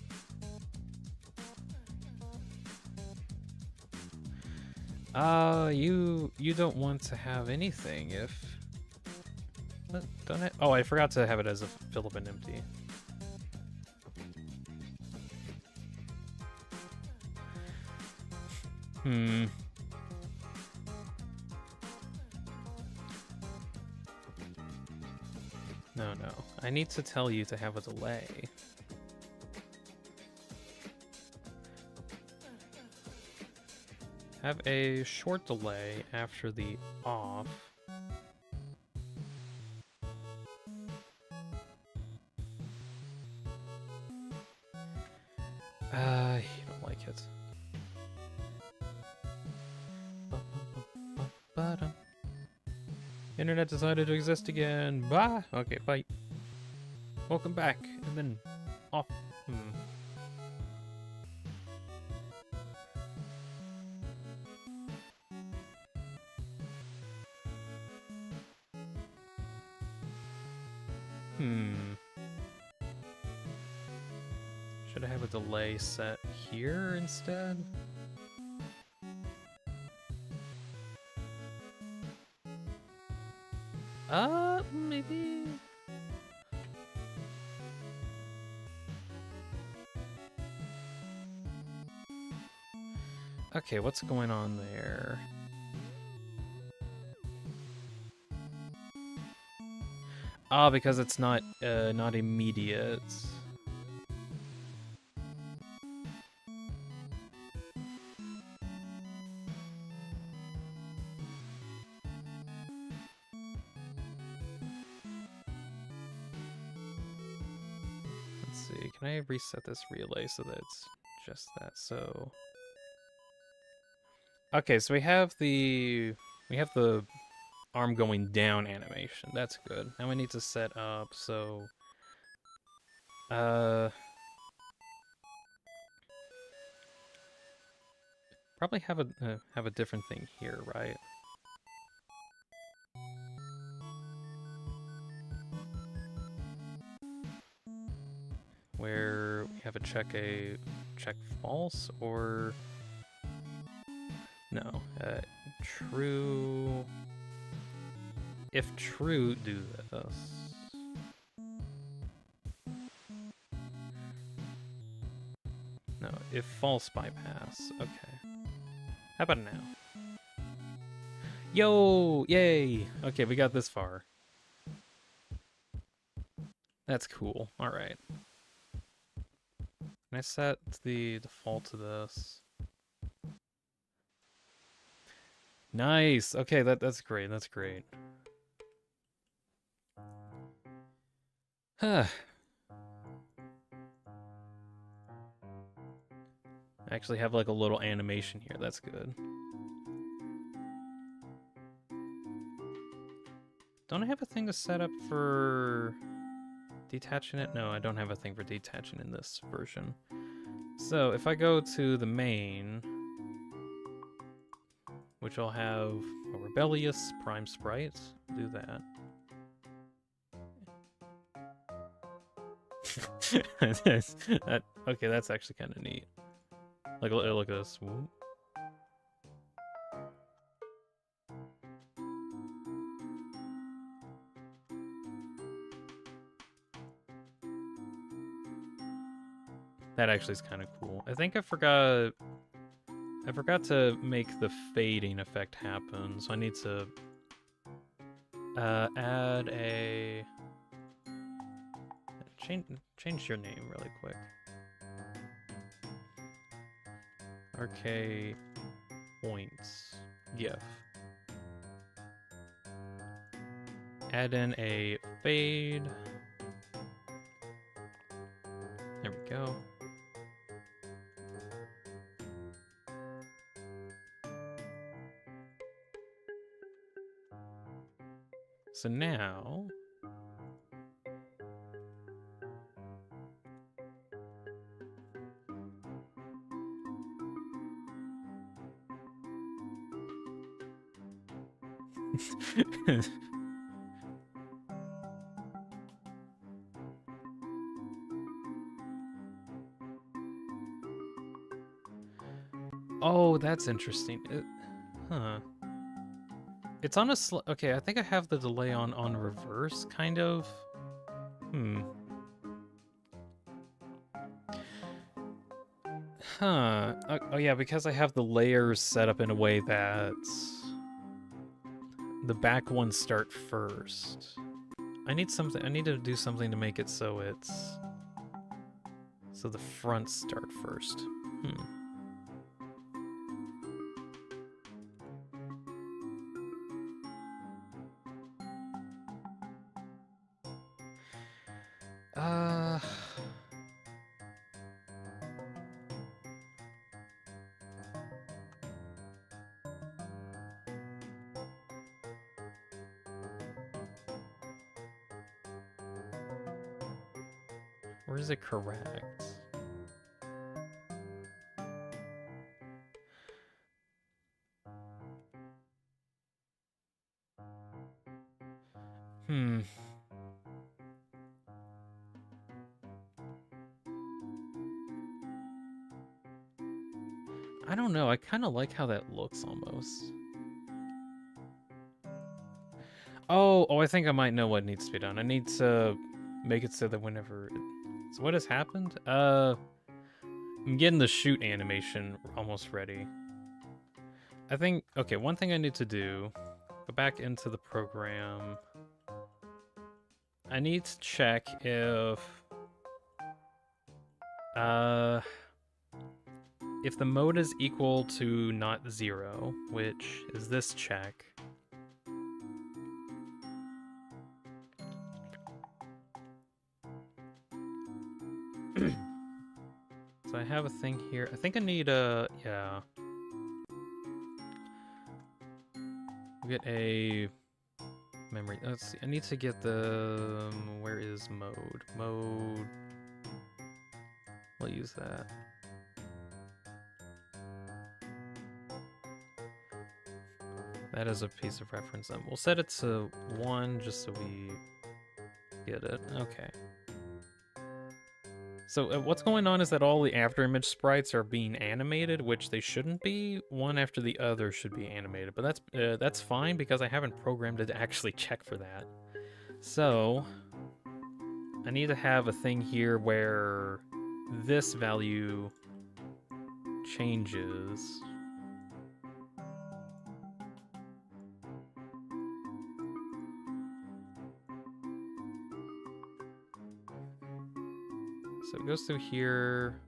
You don't want to have anything if... Don't I? Oh, I forgot to have it as a fill up and empty. No, I need to tell you to have a delay. Have a short delay after the off. You don't like it. Internet decided to exist again. Bye. Okay, bye. Welcome back. And then off. Should I have a delay set here instead? Maybe. Okay, what's going on there? Because it's not immediate. Can I reset this relay so that it's just that? So, okay, so we have the arm going down animation. That's good. Now we need to set up so probably have a different thing here, right? Where we have a check false or no, true. If true, do this. No, if false, bypass. Okay. How about now? Yo, yay! Okay, we got this far. That's cool. All right. Can I set the default to this? Nice. Okay, that's great. That's great. Huh. I actually have like a little animation here. That's good. Don't I have a thing to set up for detaching it? No, I don't have a thing for detaching in this version. So if I go to the main, which will have a rebellious prime sprite, do that. Okay, that's actually kind of neat. Like, look at this. Whoop. That actually is kind of cool. I think I forgot to make the fading effect happen, so I need to add a change your name really quick. RK points GIF. Add in a fade. There we go. So now oh, that's interesting. Huh. It's on a okay, I think I have the delay on reverse, kind of. Huh. Oh yeah, because I have the layers set up in a way that the back ones start first. I need to do something to make it so the fronts start first. Or is it correct? I don't know. I kind of like how that looks almost. Oh, I think I might know what needs to be done. I need to make it so that whenever... So what has happened? I'm getting the shoot animation almost ready. I think... Okay, one thing I need to do... Go back into the program. I need to check if the mode is equal to not 0, which is this check. So I have a thing here. I think I need a... Yeah. Get a... memory. Let's see. I need to get the... Where is mode? Mode... We'll use that. That is a piece of reference. We'll set it to 1 just so we get it. Okay. So what's going on is that all the afterimage sprites are being animated, which they shouldn't be. One after the other should be animated, but that's fine because I haven't programmed it to actually check for that. So I need to have a thing here where this value changes. So it goes through here.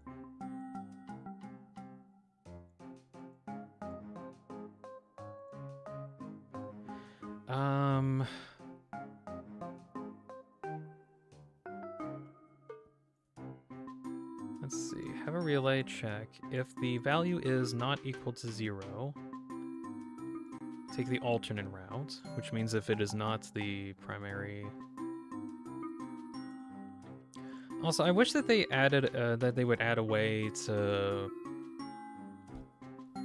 Let's see, have a relay check. If the value is not equal to 0, take the alternate route, which means if it is not the primary... Also, I wish that they added that they would add a way to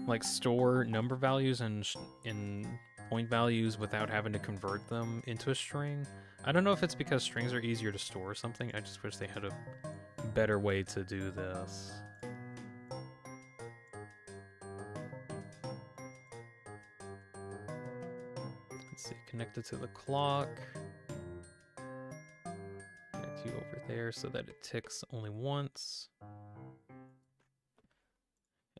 like store number values and in point values without having to convert them into a string. I don't know if it's because strings are easier to store or something. I just wish they had a better way to do this. Let's see, connect it to the clock. You over there so that it ticks only once.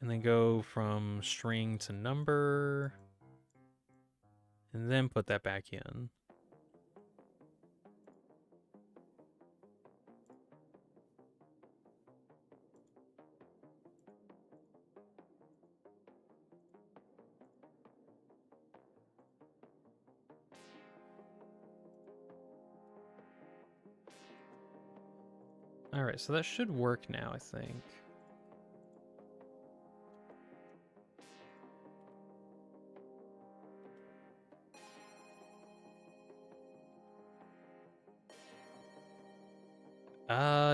And then go from string to number. And then put that back in. Alright, so that should work now, I think.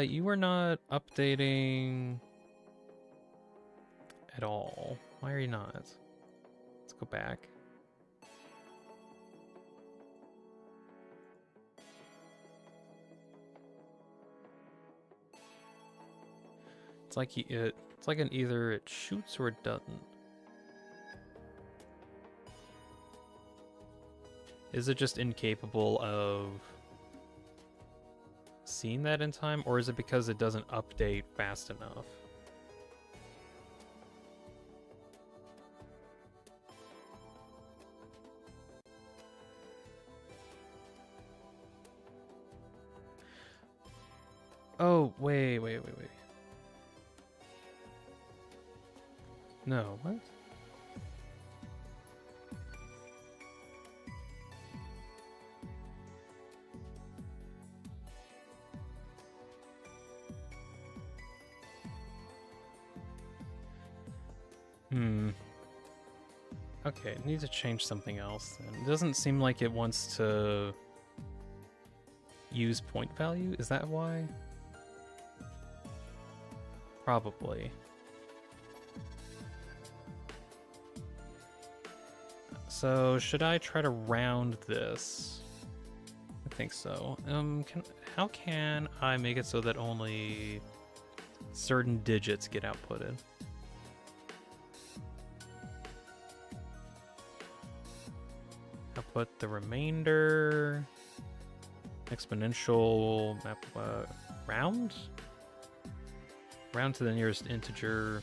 You were not updating at all. Why are you not? Let's go back. It's like an either it shoots or it doesn't. Is it just incapable of seeing that in time, or is it because it doesn't update fast enough? Oh, wait. No, what? Okay, it needs to change something else then. It doesn't seem like it wants to use point value. Is that why? Probably. So, should I try to round this? I think so. How can I make it so that only certain digits get outputted? Output the remainder. Exponential map round? Round to the nearest integer.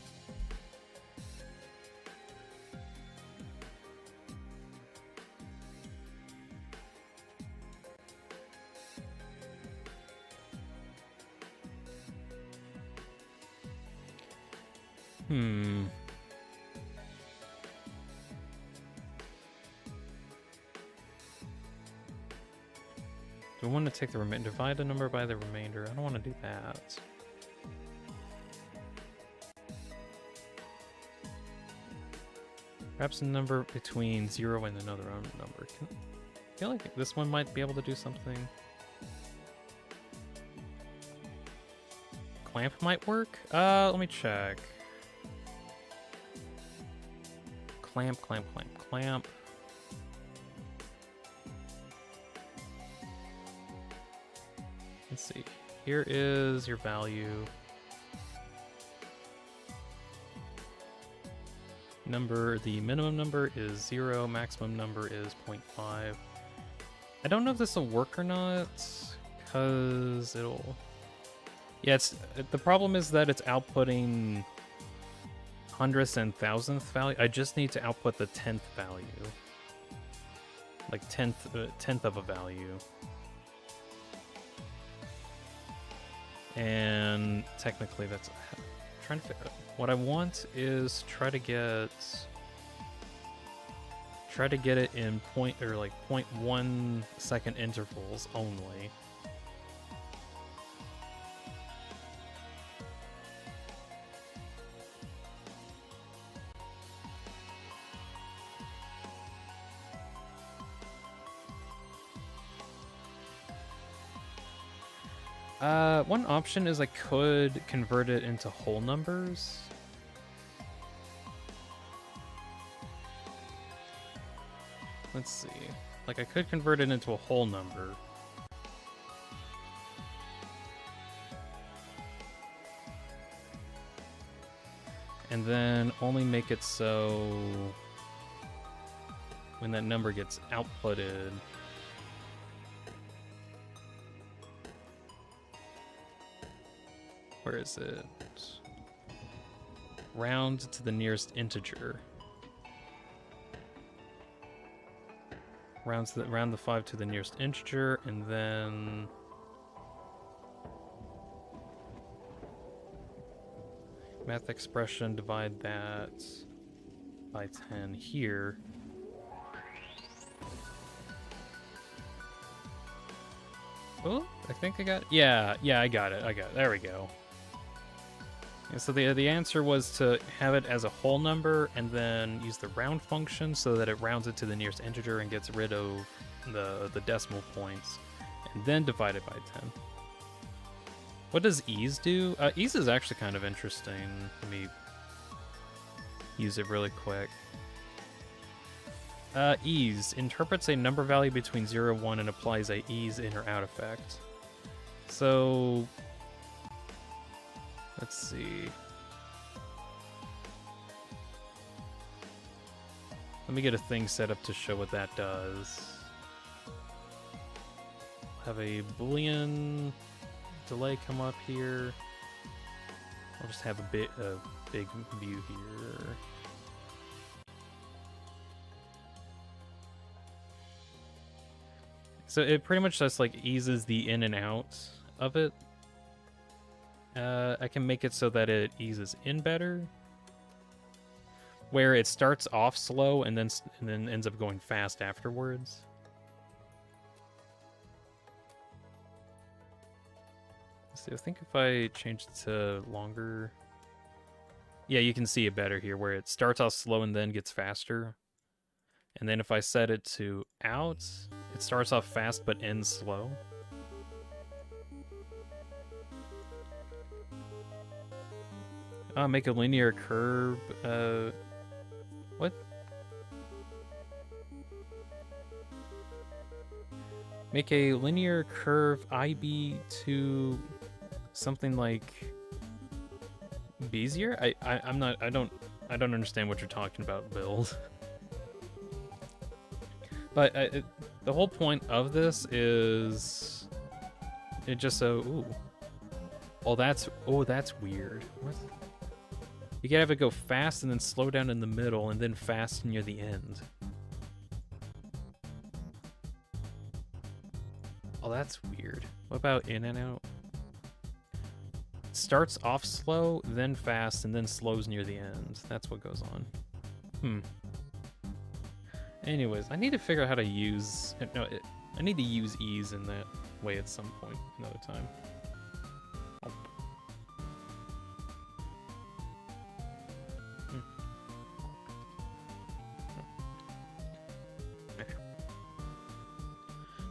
Do I want to take the remainder, divide a number by the remainder? I don't want to do that. Perhaps a number between 0 and another number. I feel like this one might be able to do something. Clamp might work? Let me check. Clamp. Let's see. Here is your value. The minimum number is 0, maximum number is 0.5. I don't know if this will work or not, because it'll... Yeah, the problem is that it's outputting hundredths and thousandth value. I just need to output the 10th value. Like tenth of a value. And technically that's... trying to figure out. What I want is try to get it in 0.1 second intervals only. One option is I could convert it into whole numbers. Let's see. Like, I could convert it into a whole number. And then only make it so when that number gets outputted, where is it? Round to the nearest integer. Round the 5 to the nearest integer, and then math expression, divide that by 10 here. Oh, I think I got it. Yeah, I got it. There we go. And so the answer was to have it as a whole number and then use the round function so that it rounds it to the nearest integer and gets rid of the decimal points, and then divide it by 10. What does ease do? Ease is actually kind of interesting. Let me use it really quick. Ease interprets a number value between 0 and 1 and applies a ease in or out effect. So let's see. Let me get a thing set up to show what that does. Have a Boolean delay come up here. I'll just have a big view here. So it pretty much just like eases the in and out of it. I can make it so that it eases in better, where it starts off slow and then ends up going fast afterwards. So I think if I change it to longer, yeah, you can see it better here, where it starts off slow and then gets faster. And then if I set it to out, it starts off fast but ends slow. Make a linear curve. What? Make a linear curve IB to something like Bezier? I don't understand what you're talking about, build. But the whole point of this is it just so that's weird. What? You gotta have it go fast and then slow down in the middle and then fast near the end. Oh, that's weird. What about in and out? Starts off slow, then fast, and then slows near the end. That's what goes on. Anyways, I need to figure out how to use... No, I need to use ease in that way at some point another time.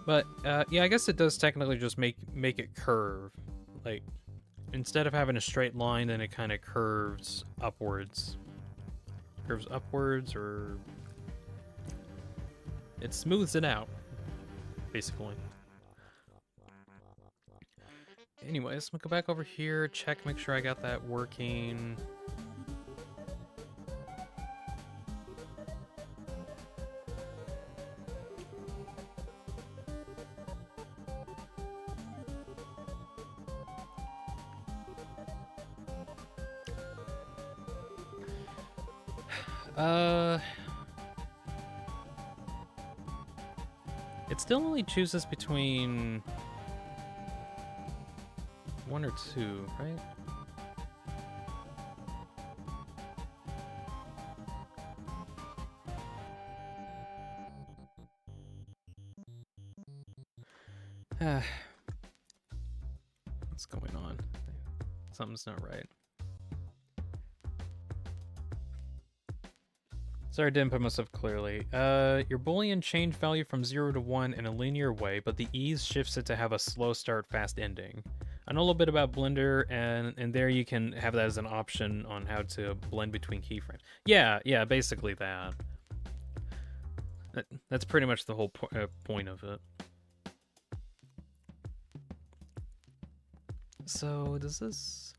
But, yeah, I guess it does technically just make it curve. Like, instead of having a straight line, then it kind of curves upwards. Curves upwards, or... It smooths it out, basically. Anyways, we'll go back over here, check, make sure I got that working. It still only chooses between one or two, right? What's going on? Something's not right. Sorry, I didn't put myself clearly. Your Boolean changed value from 0 to 1 in a linear way, but the ease shifts it to have a slow start, fast ending. I know a little bit about Blender, and there you can have that as an option on how to blend between keyframes. Yeah, basically that. That's pretty much the whole point of it. So, does this...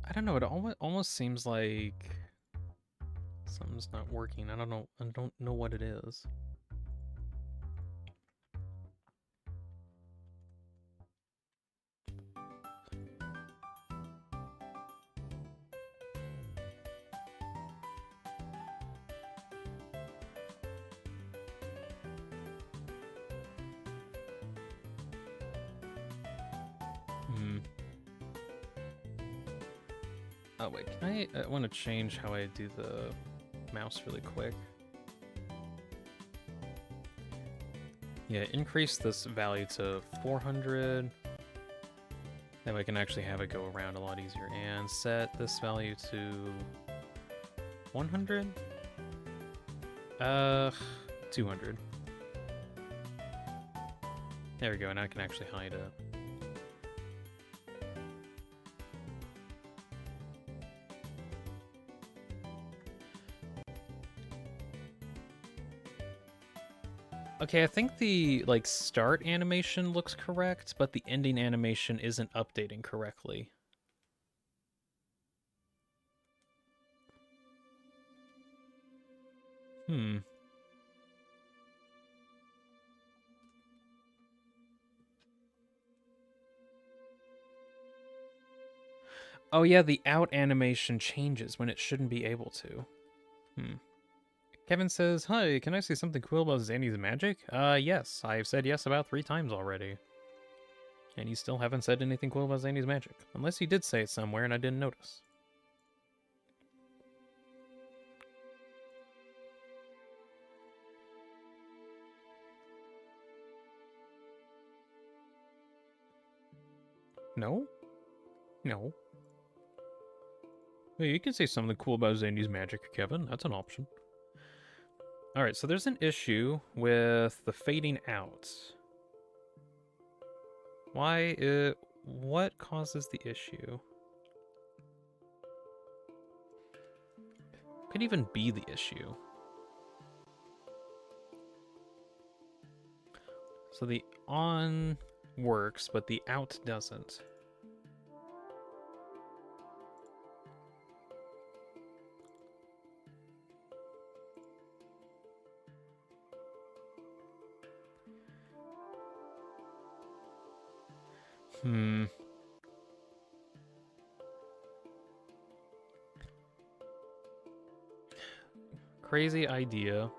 I don't know, it almost seems like something's not working. I don't know what it is. Oh wait, can I want to change how I do the mouse really quick. Yeah, increase this value to 400. That way I can actually have it go around a lot easier. And set this value to 100? 200. There we go, now I can actually hide it. Okay, I think the, like, start animation looks correct, but the ending animation isn't updating correctly. Oh yeah, the out animation changes when it shouldn't be able to. Kevin says, "Hi, can I say something cool about Zanny's magic?" Yes. I've said yes about 3 times already. And you still haven't said anything cool about Zanny's magic. Unless you did say it somewhere and I didn't notice. No? No. Hey, you can say something cool about Zandy's magic, Kevin. That's an option. Alright, so there's an issue with the fading out. What causes the issue? Could even be the issue. So the on works, but the out doesn't. Crazy idea.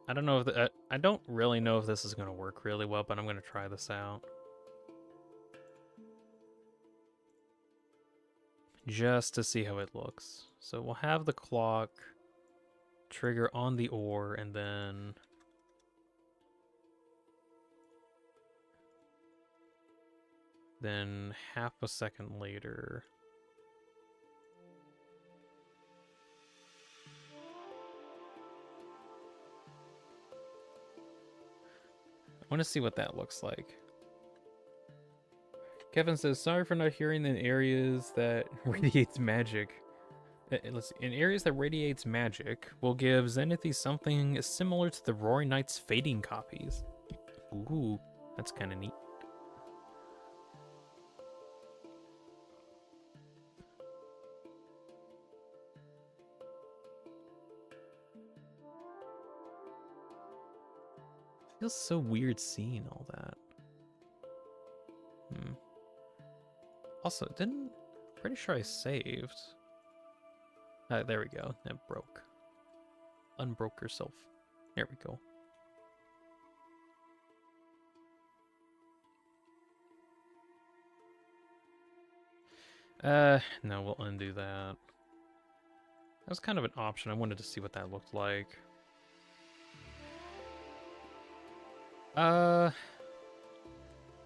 I don't know if I don't really know if this is going to work really well, but I'm going to try this out. Just to see how it looks. So we'll have the clock trigger on the ore and then half a second later. I want to see what that looks like. Kevin says, sorry for not hearing in areas that radiates magic. Let's see. In areas that radiates magic, we'll give Zenithy something similar to the Roaring Knight's fading copies. Ooh, that's kind of neat. Feels so weird seeing all that. Also, pretty sure I saved. There we go. It broke. Unbroke yourself. There we go. No, we'll undo that. That was kind of an option. I wanted to see what that looked like.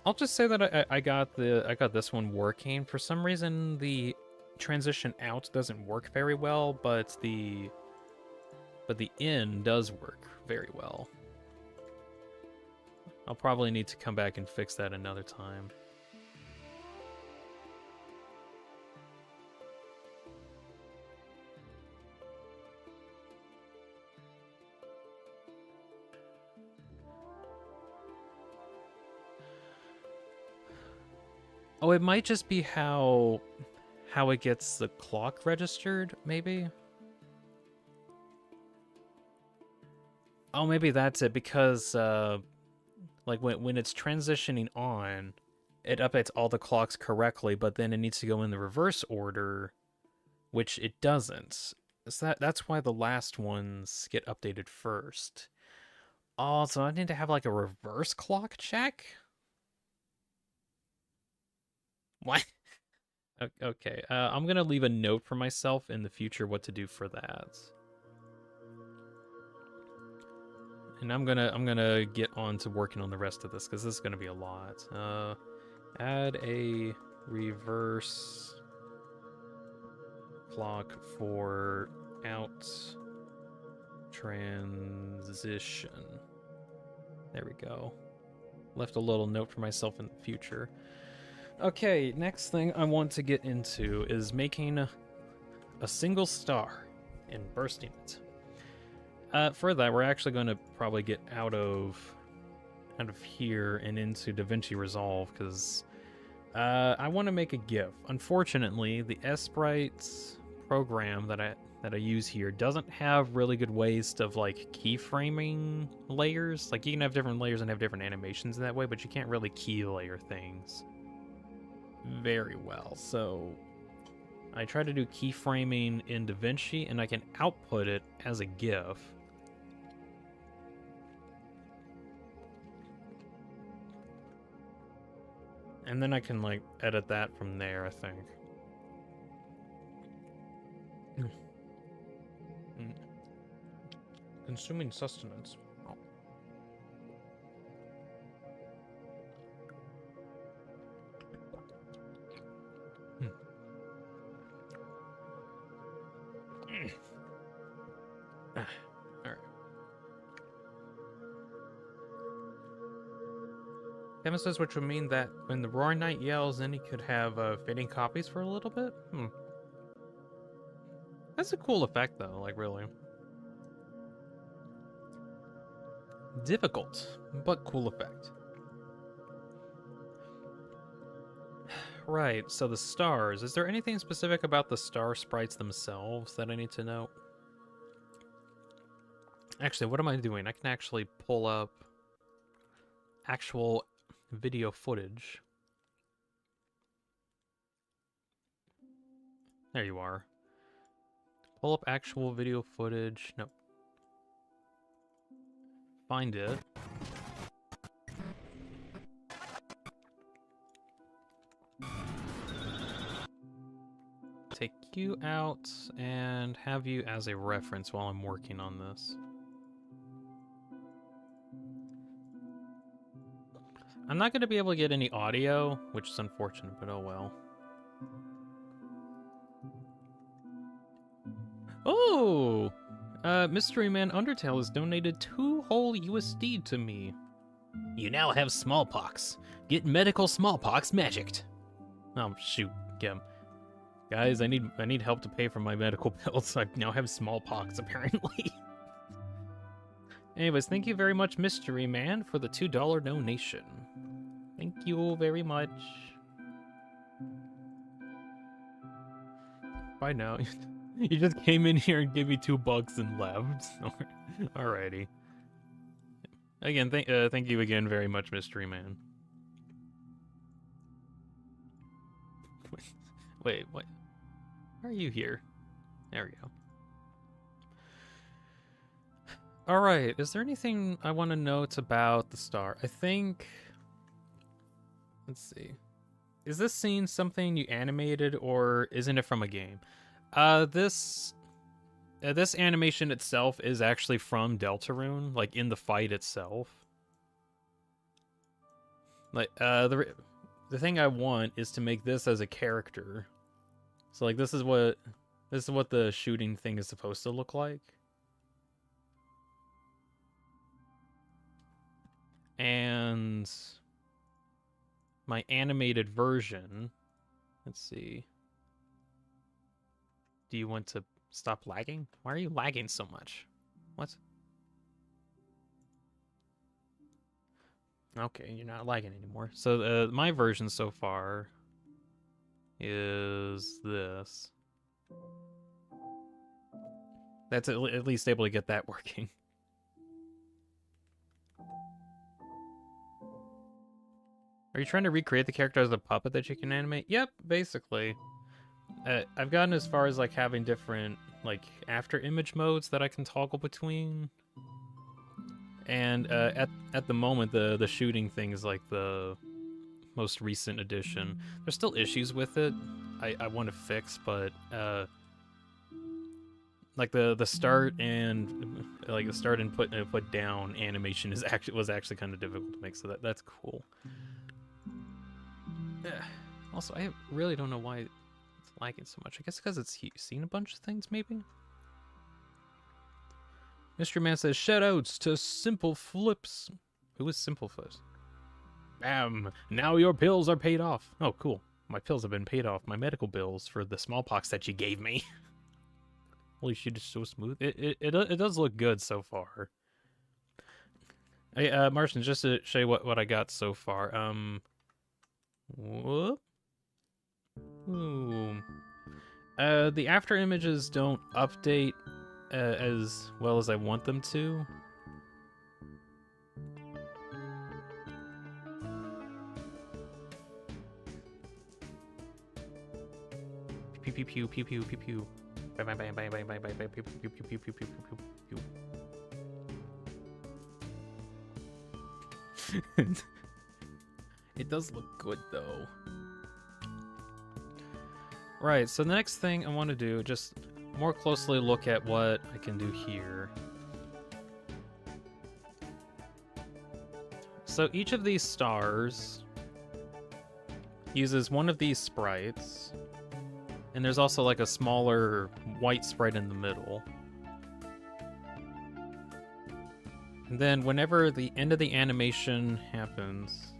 I'll just say that I got this one working. For some reason, the transition out doesn't work very well, but the in does work very well. I'll probably need to come back and fix that another time. Oh, it might just be how it gets the clock registered, maybe? Oh, maybe that's it, because like when it's transitioning on, it updates all the clocks correctly, but then it needs to go in the reverse order, which it doesn't. So that's why the last ones get updated first. Oh, so I need to have like a reverse clock check? What? Okay, I'm gonna leave a note for myself in the future what to do for that. And I'm gonna get on to working on the rest of this, because this is gonna be a lot. Add a reverse clock for out transition. There we go. Left a little note for myself in the future. Okay, next thing I want to get into is making a single star and bursting it. For that, we're actually going to probably get out of here and into DaVinci Resolve, because I want to make a GIF. Unfortunately, the Sprite program that that I use here doesn't have really good ways of like keyframing layers. Like you can have different layers and have different animations in that way, but you can't really key layer things very well. So I try to do keyframing in DaVinci, and I can output it as a GIF. And then I can like edit that from there, I think. Consuming sustenance. Oh. All right. Kevin says, which would mean that when the Roaring Knight yells, then he could have fading copies for a little bit? That's a cool effect, though, like, really. Difficult, but cool effect. Right, so the stars. Is there anything specific about the star sprites themselves that I need to know? Actually, what am I doing? I can actually pull up actual video footage. There you are. Pull up actual video footage. Nope. Find it. Take you out and have you as a reference while I'm working on this. I'm not going to be able to get any audio, which is unfortunate, but oh well. Oh! Mystery Man Undertale has donated 2 whole USD to me. You now have smallpox. Get medical smallpox magicked. Oh, shoot. Yeah. Guys, I need help to pay for my medical bills. I now have smallpox, apparently. Anyways, thank you very much, Mystery Man, for the $2 donation. Thank you very much. Bye now. You just came in here and gave me $2 and left. Alrighty. Again, thank you again very much, Mystery Man. Wait, what? Why are you here? There we go. Alright, is there anything I want to note about the star? I think... Let's see. Is this scene something you animated, or isn't it from a game? This animation itself is actually from Deltarune, like in the fight itself. Like, the thing I want is to make this as a character. So like this is what the shooting thing is supposed to look like. And my animated version, let's see. Do you want to stop lagging? Why are you lagging so much? What? Okay, you're not lagging anymore. So my version so far is this. That's at least able to get that working. Are you trying to recreate the character as a puppet that you can animate? Yep, basically. I've gotten as far as like having different like after image modes that I can toggle between. And at the moment, the shooting thing is like the most recent addition. There's still issues with it I want to fix, but like the start and like the start and put down animation was actually kind of difficult to make, so that's cool. Also, I really don't know why it's lagging so much. I guess because it's seen a bunch of things, maybe? Mystery Man says, shoutouts to Simple Flips. Who is Simple Flips? Bam! Now your pills are paid off. Oh, cool. My pills have been paid off. My medical bills for the smallpox that you gave me. Holy shit, it's so smooth. It does look good so far. Hey, Martian, just to show you what I got so far. Whoop. Ooh. The after images don't update as well as I want them to. Pew pew pew pew pew pew pew. Bang bang bang bang bang bang bang bang pew pew pew pew pew pew pew pew. It does look good though. Right, so the next thing I want to do, just more closely look at what I can do here. So each of these stars uses one of these sprites, and there's also like a smaller white sprite in the middle. And then whenever the end of the animation happens...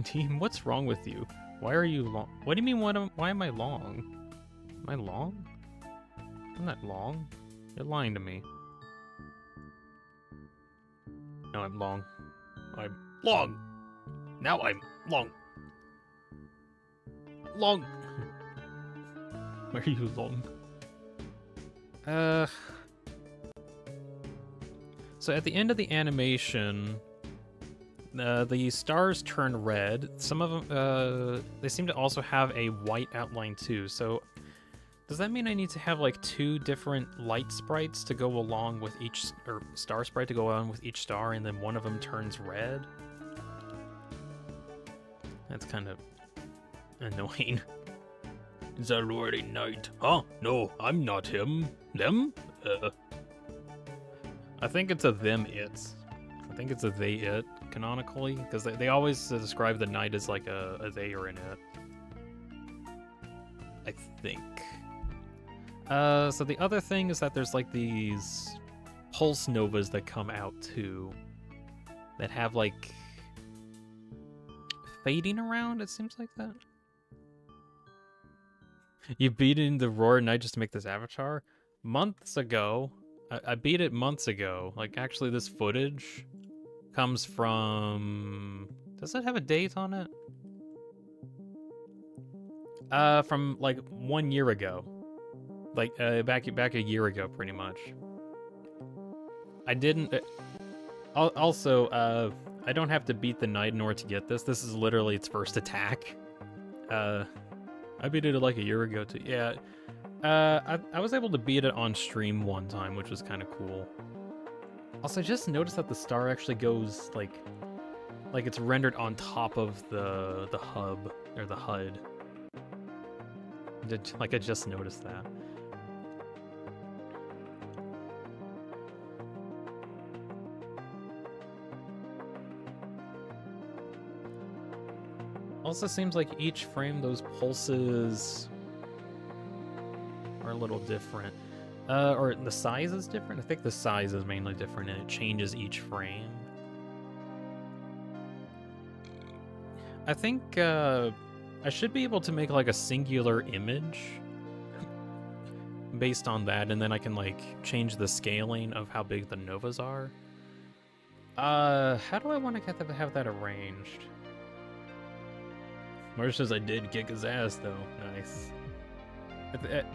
Team, what's wrong with you? Why are you long? What do you mean, why am I long? Am I long? I'm not long. You're lying to me. No, I'm long. I'm long! Now I'm long. Long! Why are you long? So at the end of the animation, the stars turn red. Some of them, they seem to also have a white outline too. So does that mean I need to have like two different light sprites to go along with each, or star sprite to go along with each star, and then one of them turns red? That's kind of annoying. It's already night. Huh? No, I'm not him. Them? I think it's a them it's. I think it's a they it, canonically, because they always describe the night as like a they or an it. I think. So the other thing is that there's like these pulse novas that come out too, that have like fading around, it seems like that. You beat in the Roar Night just to make this avatar? Months ago. I beat it months ago. Like, actually, this footage comes from... Does it have a date on it? From, like, 1 year ago. Like, back a year ago, pretty much. I didn't... Also, I don't have to beat the night in order to get this. This is literally its first attack. I beat it like a year ago, too. Yeah. I was able to beat it on stream one time, which was kind of cool. Also, I just noticed that the star actually goes, like it's rendered on top of the hub, or the HUD. Like, I just noticed that. Also seems like each frame, those pulses are a little different. Or the size is different? I think the size is mainly different, and it changes each frame. I think I should be able to make like a singular image based on that, and then I can like change the scaling of how big the novas are. How do I want to have that arranged? Marsh says I did kick his ass though. Nice.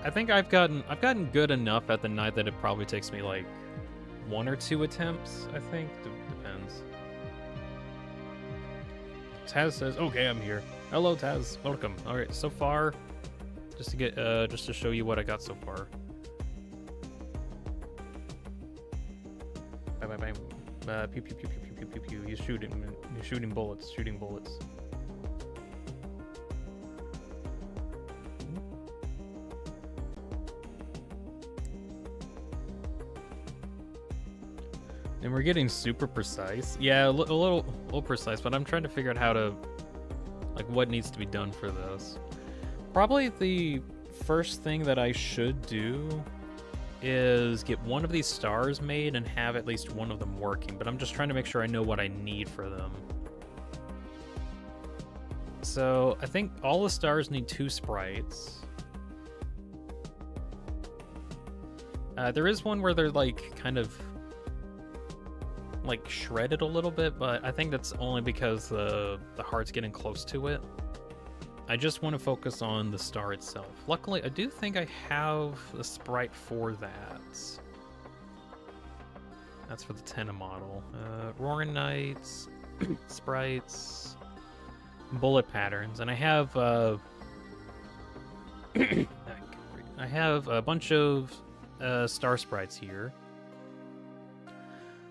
I think I've gotten good enough at the night that it probably takes me like 1 or 2 attempts. I think depends. Taz says, "Okay, I'm here." Hello, Taz. Welcome. All right, so far, just to show you what I got so far. Bang, bang, bang. Pew pew pew pew pew pew pew. You're shooting bullets. Shooting bullets. And we're getting super precise. Yeah, a little precise, but I'm trying to figure out how to, like, what needs to be done for this. Probably the first thing that I should do is get one of these stars made and have at least one of them working, but I'm just trying to make sure I know what I need for them. So I think all the stars need 2 sprites. There is one where they're like kind of like shredded a little bit, but I think that's only because the heart's getting close to it. I just want to focus on the star itself. Luckily, I do think I have a sprite for that. That's for the Tenna model. Roaring Knights, sprites, bullet patterns, and I have I have a bunch of star sprites here.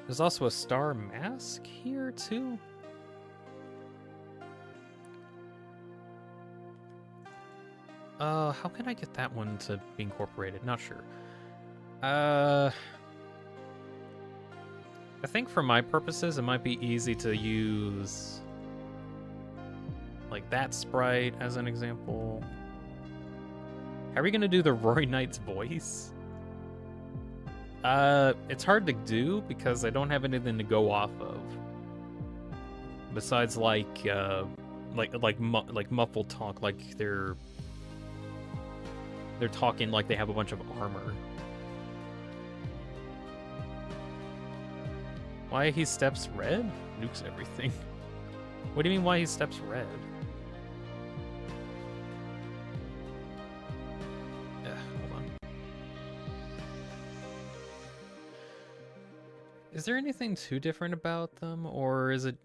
There's also a star mask here too. How can I get that one to be incorporated? Not sure. I think for my purposes, it might be easy to use like that sprite as an example. How are we gonna do the Rory Knight's voice? It's hard to do because I don't have anything to go off of. Besides like muffled talk, like they're talking like they have a bunch of armor. Why he steps red? Nukes everything. What do you mean why he steps red? Hold on. Is there anything too different about them, or is it...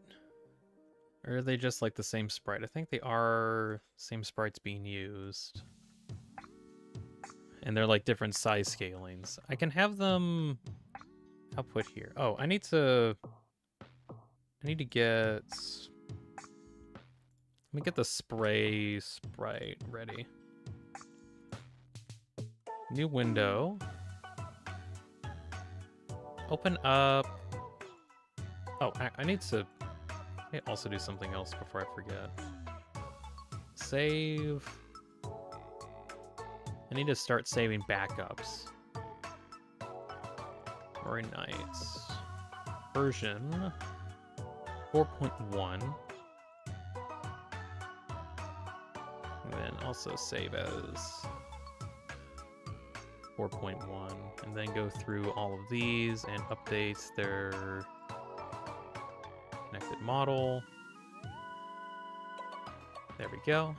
Or are they just like the same sprite? I think they are same sprites being used. And they're like different size scalings. I can have them output here. Oh, I need to get... Let me get the spray sprite ready. New window. Open up. Oh, I need to also do something else before I forget. Save. I need to start saving backups. Very nice. Version 4.1. And then also save as 4.1. And then go through all of these and update their connected model. There we go.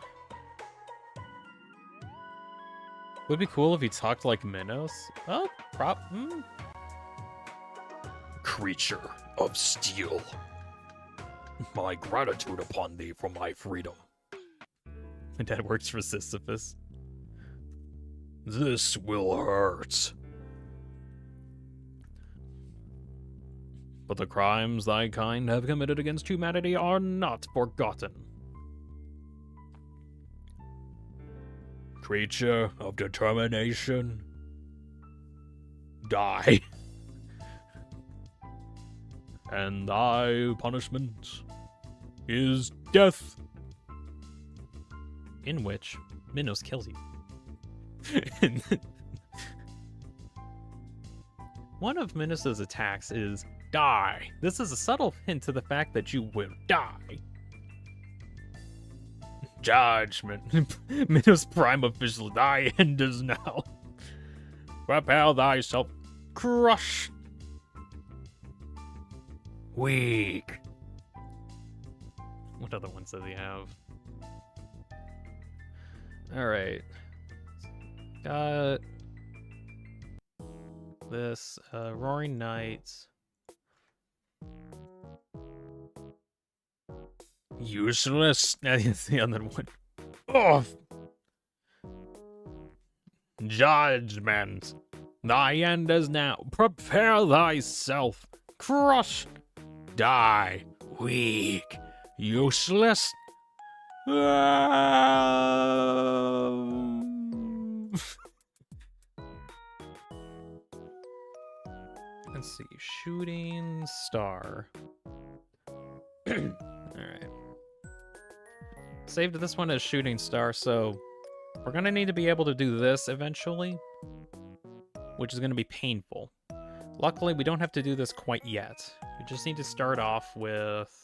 Would be cool if he talked like Minos. Oh, Creature of steel, my gratitude upon thee for my freedom. My dad works for Sisyphus. This will hurt. But the crimes thy kind have committed against humanity are not forgotten. Creature of determination, die. And thy punishment is death. In which Minos kills you. One of Minos' attacks is die. This is a subtle hint to the fact that you will die. Judgment. Minos Prime official, thy end is now. Prepare thyself. Crush. Weak. What other ones does he have? Alright. Got this Roaring Knights. Useless. That's the other one. Oh. Judgment. Thy end is now. Prepare thyself. Crush. Die. Weak. Useless. Let's see. Shooting star. Alright. Saved this one as shooting star, so we're gonna need to be able to do this eventually, which is gonna be painful. Luckily, we don't have to do this quite yet. We just need to start off with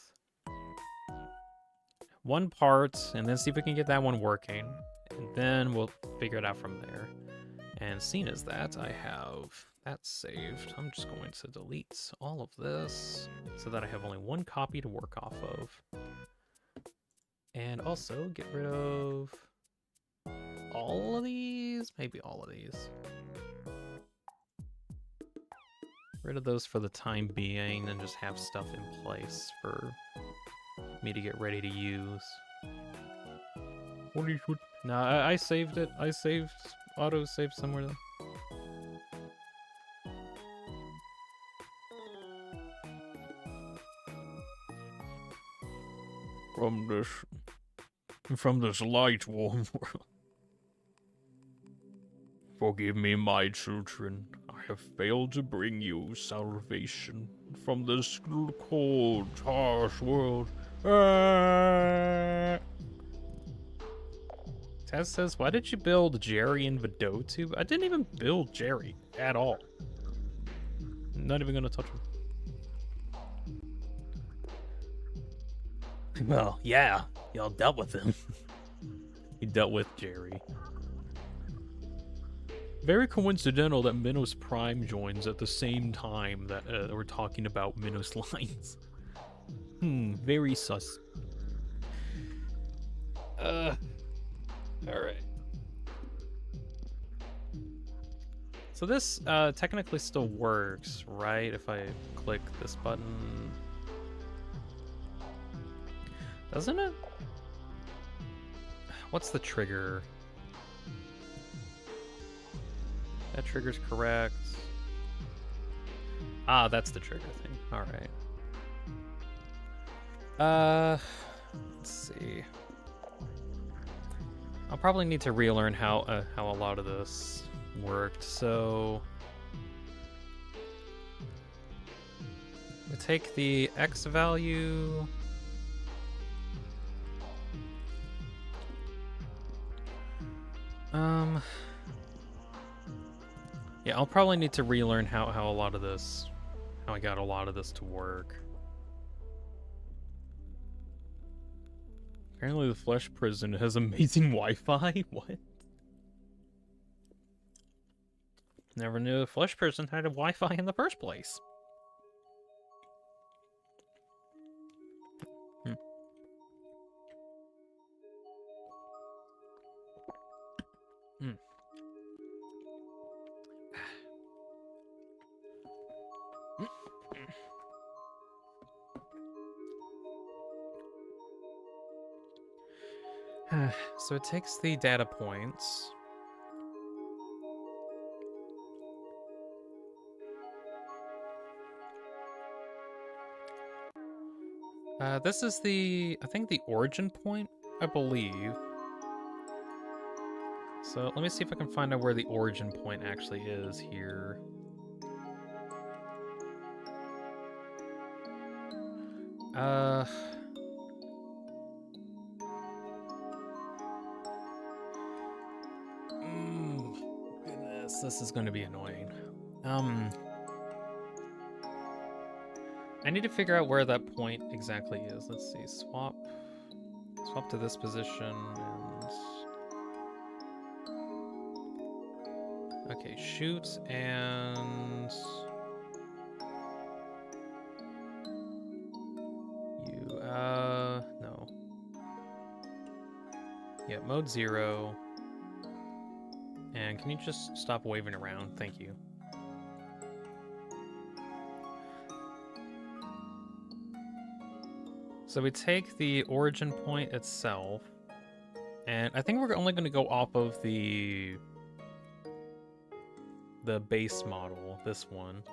one part, and then see if we can get that one working, and then we'll figure it out from there. And seeing as that, I have that saved. I'm just going to delete all of this so that I have only one copy to work off of. And also get rid of all of these, maybe all of these. Rid of those for the time being and just have stuff in place for me to get ready to use. What? No, I saved it. I saved auto save somewhere though. From this light, warm world. Forgive me, my children. I have failed to bring you salvation from this cold, harsh world. Taz says, why did you build Jerry and Vidotu? I didn't even build Jerry at all. Not even gonna touch him. Well, yeah, y'all dealt with him. You dealt with Jerry. Very coincidental that Minos Prime joins at the same time that we're talking about Minos Lines. Very sus. Alright. So this technically still works, right? If I click this button. Doesn't it? What's the trigger? That trigger's correct. Ah, that's the trigger thing. Alright. Let's see. I'll probably need to relearn how a lot of this worked. So we take the X value. Yeah, I'll probably need to relearn how a lot of this, how I got a lot of this to work. Apparently the Flesh Prison has amazing Wi-Fi? What? Never knew the Flesh Prison had a Wi-Fi in the first place. So it takes the data points. This is the, I think the origin point, I believe. So let me see if I can find out where the origin point actually is here. Goodness, this is going to be annoying. I need to figure out where that point exactly is. Let's see, swap to this position, and okay, shoot, and you, no. Yeah, mode 0. And can you just stop waving around? Thank you. So we take the origin point itself, and I think we're only going to go off of the base model, this one.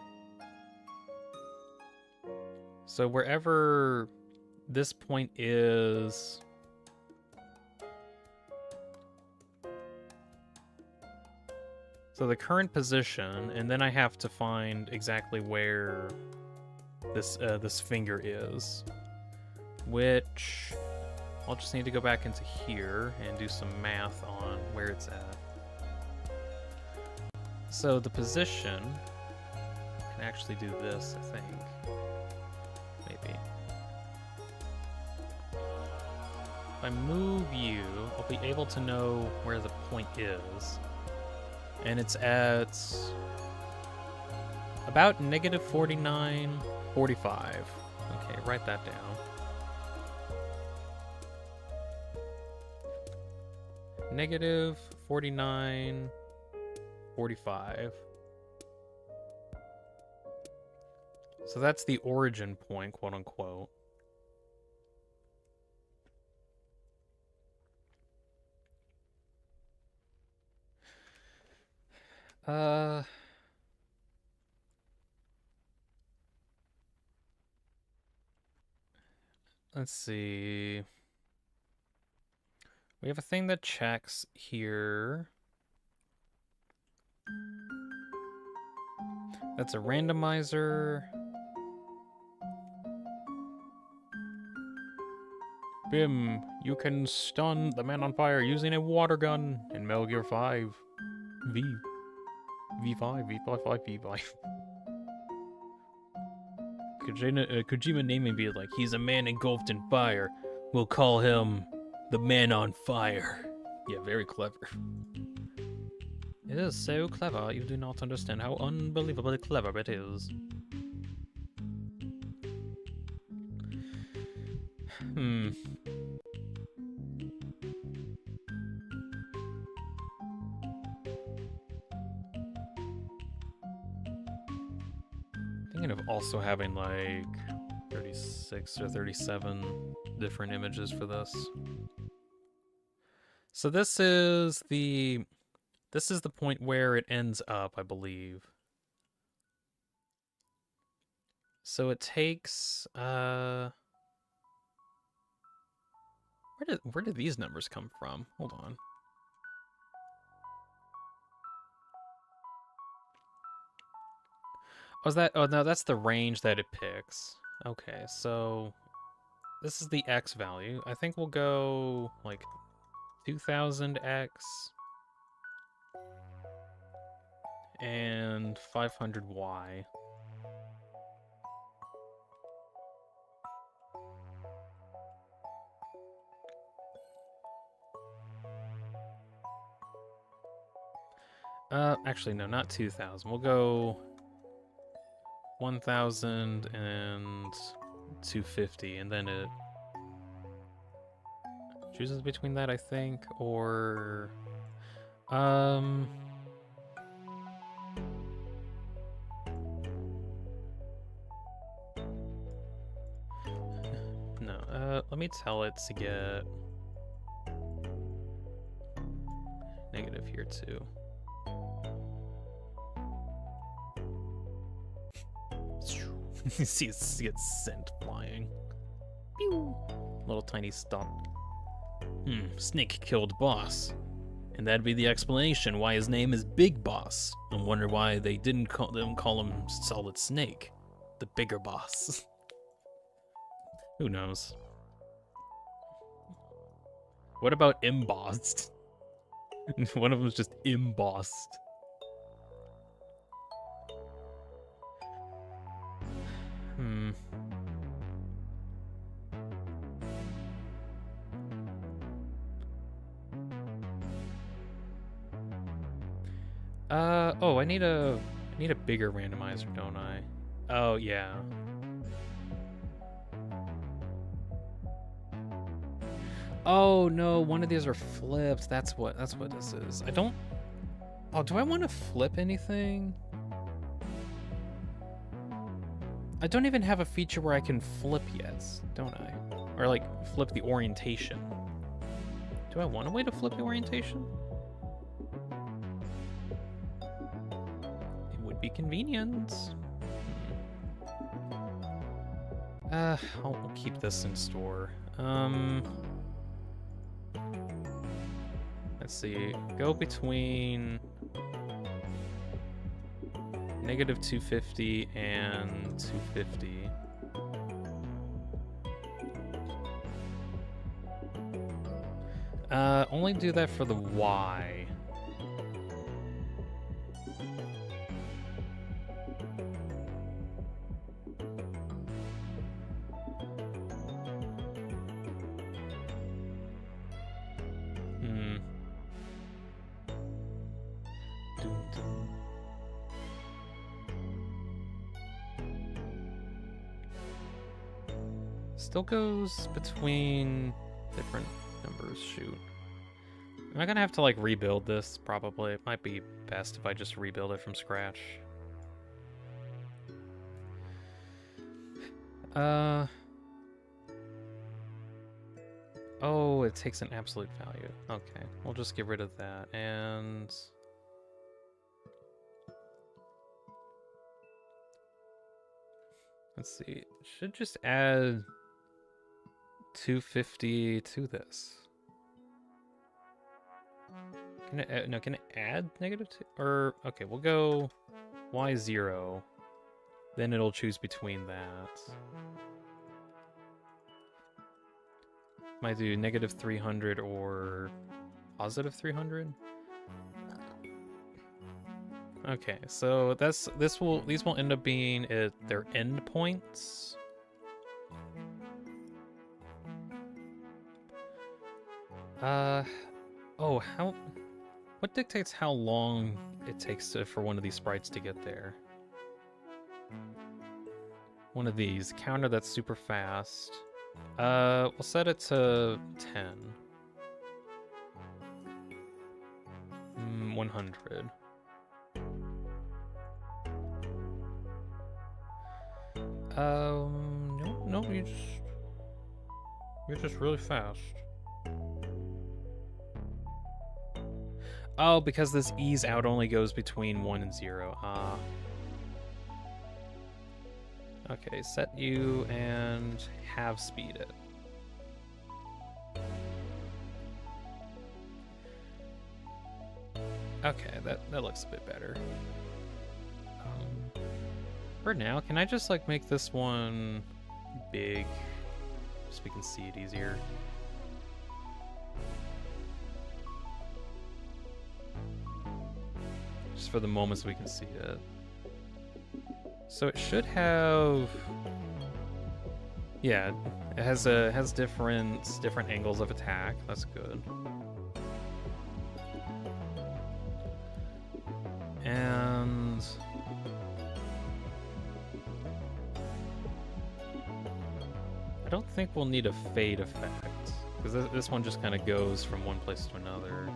So wherever this point is, so the current position, and then I have to find exactly where this finger is, which I'll just need to go back into here and do some math on where it's at. So the position, I can actually do this, I think. Maybe. If I move you, I'll be able to know where the point is. And it's at about negative 49, 45. Okay, write that down. negative 49, 45. So that's the origin point, quote unquote. Let's see. We have a thing that checks here. That's a randomizer. Bim, you can stun the man on fire using a water gun in Metal Gear 5. V5, V5. Kojima naming be like, he's a man engulfed in fire. We'll call him the man on fire. Yeah, very clever. It is so clever, you do not understand how unbelievably clever it is. Thinking of also having like 36 or 37 different images for this. So this is the point where it ends up, I believe. So it takes where did these numbers come from? Hold on. Oh no, that's the range that it picks. Okay, so this is the X value. I think we'll go like 2000X and 500Y. Actually no, not 2000. We'll go 1000 and 250, and then it chooses between that, I think, or no, let me tell it to get negative here too. You see it gets sent flying. Pew! Little tiny stump. Snake killed boss. And that'd be the explanation why his name is Big Boss. I wonder why they didn't call him Solid Snake. The bigger boss. Who knows? What about embossed? One of them is just embossed. Oh, I need a bigger randomizer, don't I? Oh, yeah. Oh no, one of these are flipped. That's what this is. I don't. Oh, do I want to flip anything? I don't even have a feature where I can flip yet, don't I? Or like flip the orientation. Do I want a way to flip the orientation? It would be convenient. I'll keep this in store. Let's see. Go between negative 250 and 250. Only do that for the Y. Still goes between different numbers, shoot. Am I gonna have to like rebuild this? Probably. It might be best if I just rebuild it from scratch. Oh, it takes an absolute value. Okay, we'll just get rid of that. And let's see. Should just add 250 to this. Can it, no, can it add -2? Or, okay, we'll go Y0. Then it'll choose between that. Might do -300 or +300. Okay, so these will end up being at their endpoints. Oh, what dictates how long it takes for one of these sprites to get there? One of these, counter that's super fast. We'll set it to 10. 100. No, you're just really fast. Oh, because this ease out only goes between 1 and 0. Ah. Okay, set you and half speed it. Okay, that looks a bit better. For now, can I just like make this one big so we can see it easier? Just for the moments we can see it. So it should have, yeah, it has different angles of attack. That's good. And I don't think we'll need a fade effect because this one just kind of goes from one place to another.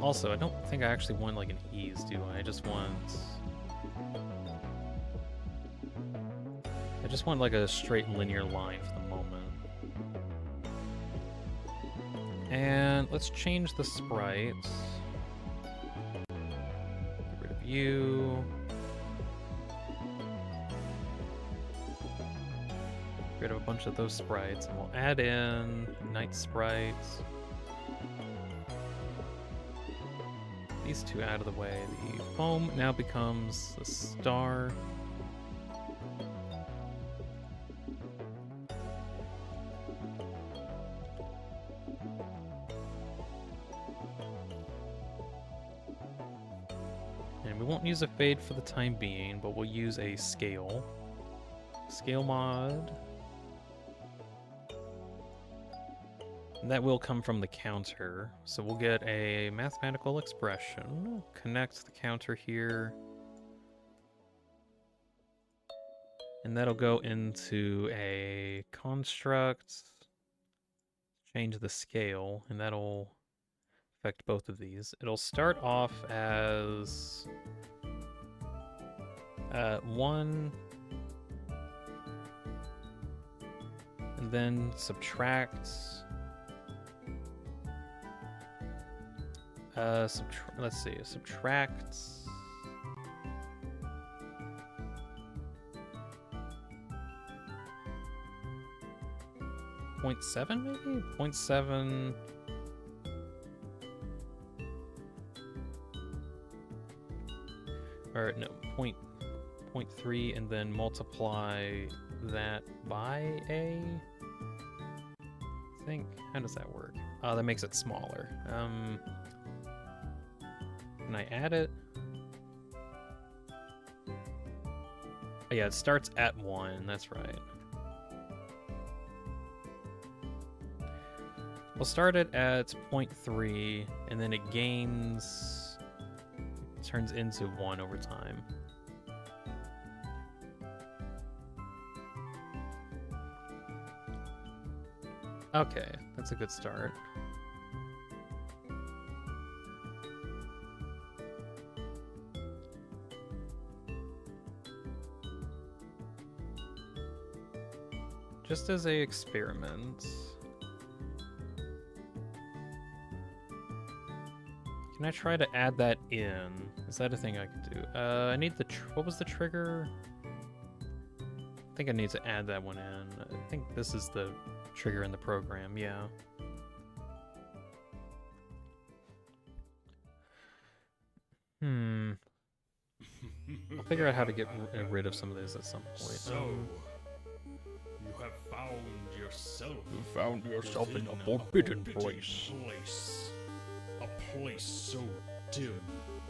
Also, I don't think I actually want like an ease, do I? I just want like a straight linear line for the moment. And let's change the sprites. Get rid of you. Get rid of a bunch of those sprites, and we'll add in night sprites. These two out of the way. The foam now becomes the star. And we won't use a fade for the time being, but we'll use a scale. Scale mod. And that will come from the counter. So we'll get a mathematical expression, connect the counter here, and that'll go into a construct, change the scale, and that'll affect both of these. It'll start off as 1, and then subtract. Let's see, subtract 0.7 maybe? 0.7. Or no, 0.3, and then multiply that by a, I think. How does that work? Oh, that makes it smaller. Can I add it? Oh, yeah, it starts at 1, that's right. We'll start it at 0.3, and then it turns into 1 over time. Okay, that's a good start. just as a experiment. Can I try to add that in? Is that a thing I can do? I need the, what was the trigger? I think I need to add that one in. I think this is the trigger in the program, yeah. I'll figure out how to get rid of some of these at some point. So, you have found yourself. You found yourself in a within forbidden forbidden place. A place so dim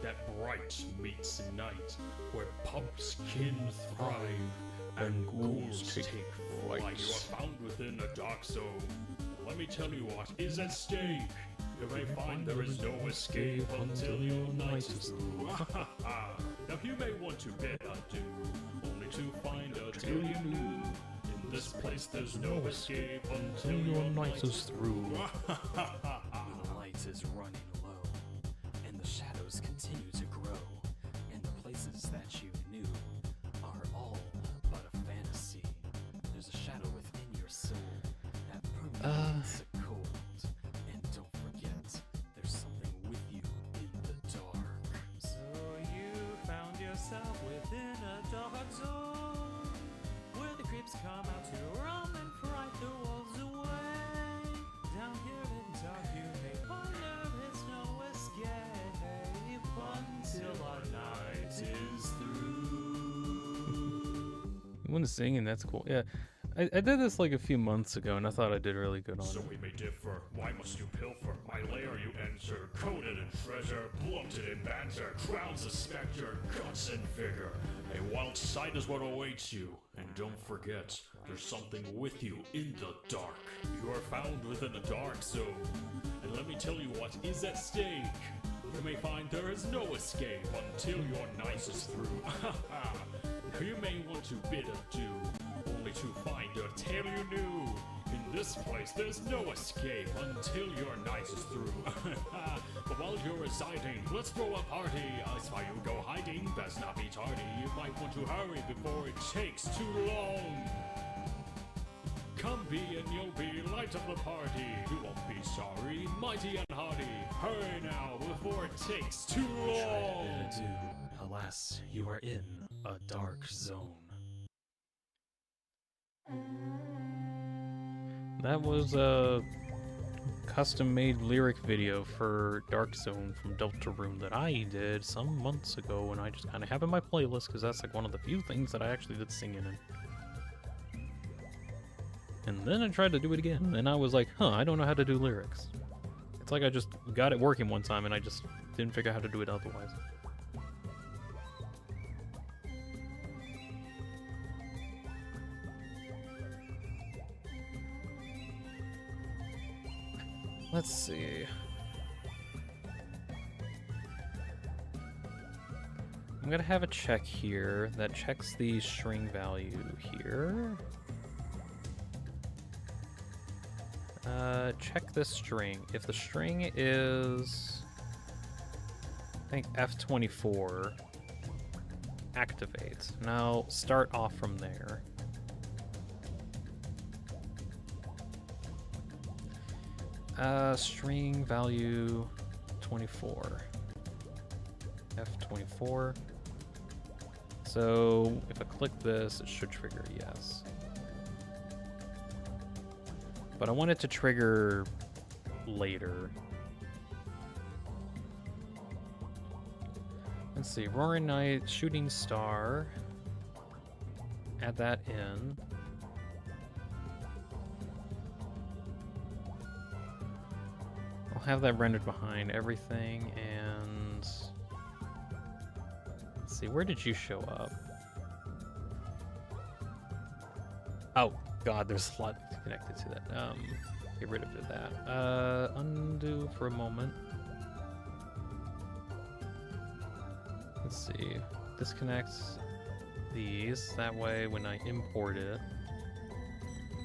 that bright meets night, where pumpkin thrive and ghouls take flight. You are found within a dark zone. Let me tell you what is at stake. You may find there is no escape until your night is through. Now you may want to bid adieu, only to find a tale you knew. In this place there's no escape until your night is through. The light is running low, and the shadows continue to grow, and the places that you knew are all but a fantasy. There's a shadow within your soul that permeates the cold, and don't forget, there's something with you in the dark. So you found yourself within a dark zone, where the creeps come out to roam and fright the wolves away. Down here in dark you may wonder there's no escape until our night is through. When singing, that's cool. Yeah, I did this like a few months ago, and I thought I did really good on So it. we may differ, why must you pilfer? My lair you enter, coated in treasure, blunted in banter, crowns a spectre, guts and vigor. A wild sight is what awaits you, and don't forget, there's something with you in the dark. You are found within a dark zone, and let me tell you what is at stake. You may find there is no escape until your night is through. Now you may want to bid adieu, only to find a tale you knew. In this place, there's no escape until your night is through. But while you're residing, let's throw a party. I saw you go hiding, best not be tardy. You might want to hurry before it takes too long. Come be and you'll be light of the party. You won't be sorry, mighty and hardy. Hurry now before it takes too Try to long. bid adieu. Alas, you are in a dark zone. That was a custom-made lyric video for Dark Zone from Deltarune that I did some months ago, and I just kind of have in my playlist because that's like one of the few things that I actually did singing in. And then I tried to do it again, and I was like, huh, I don't know how to do lyrics. It's like I just got it working one time, and I just didn't figure out how to do it otherwise. Let's see. I'm gonna have a check here that checks the string value here. Check this string. If the string is, I think F24, activate. Now start off from there. String value 24. F24. So if I click this, it should trigger yes. But I want it to trigger later. Let's see, Roaring Night, Shooting Star. Add that in. I'll have that rendered behind everything, and let's see, where did you show up? Oh god, there's a lot connected to that. Get rid of that. Undo for a moment. Let's see. Disconnect these. That way when I import it,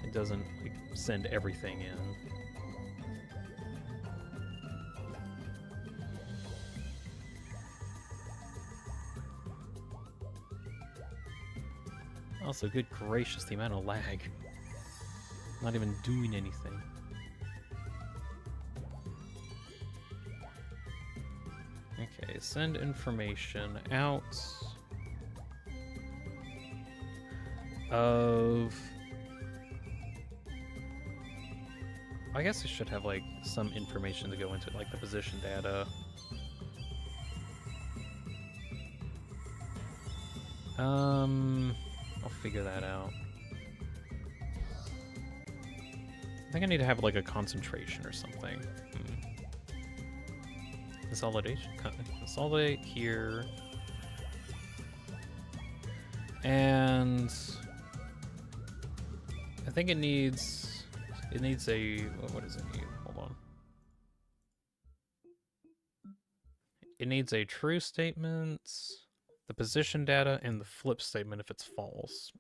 it doesn't like send everything in. Also, good gracious, the amount of lag. Not even doing anything. Okay, send information out of... I guess I should have, like, some information to go into, like, the position data. I'll figure that out. I think I need to have, like, a concentration or something. Consolidation? Consolidate here. And... I think it needs a... What does it need? Hold on. It needs a true statement, the position data, and the flip statement if it's false.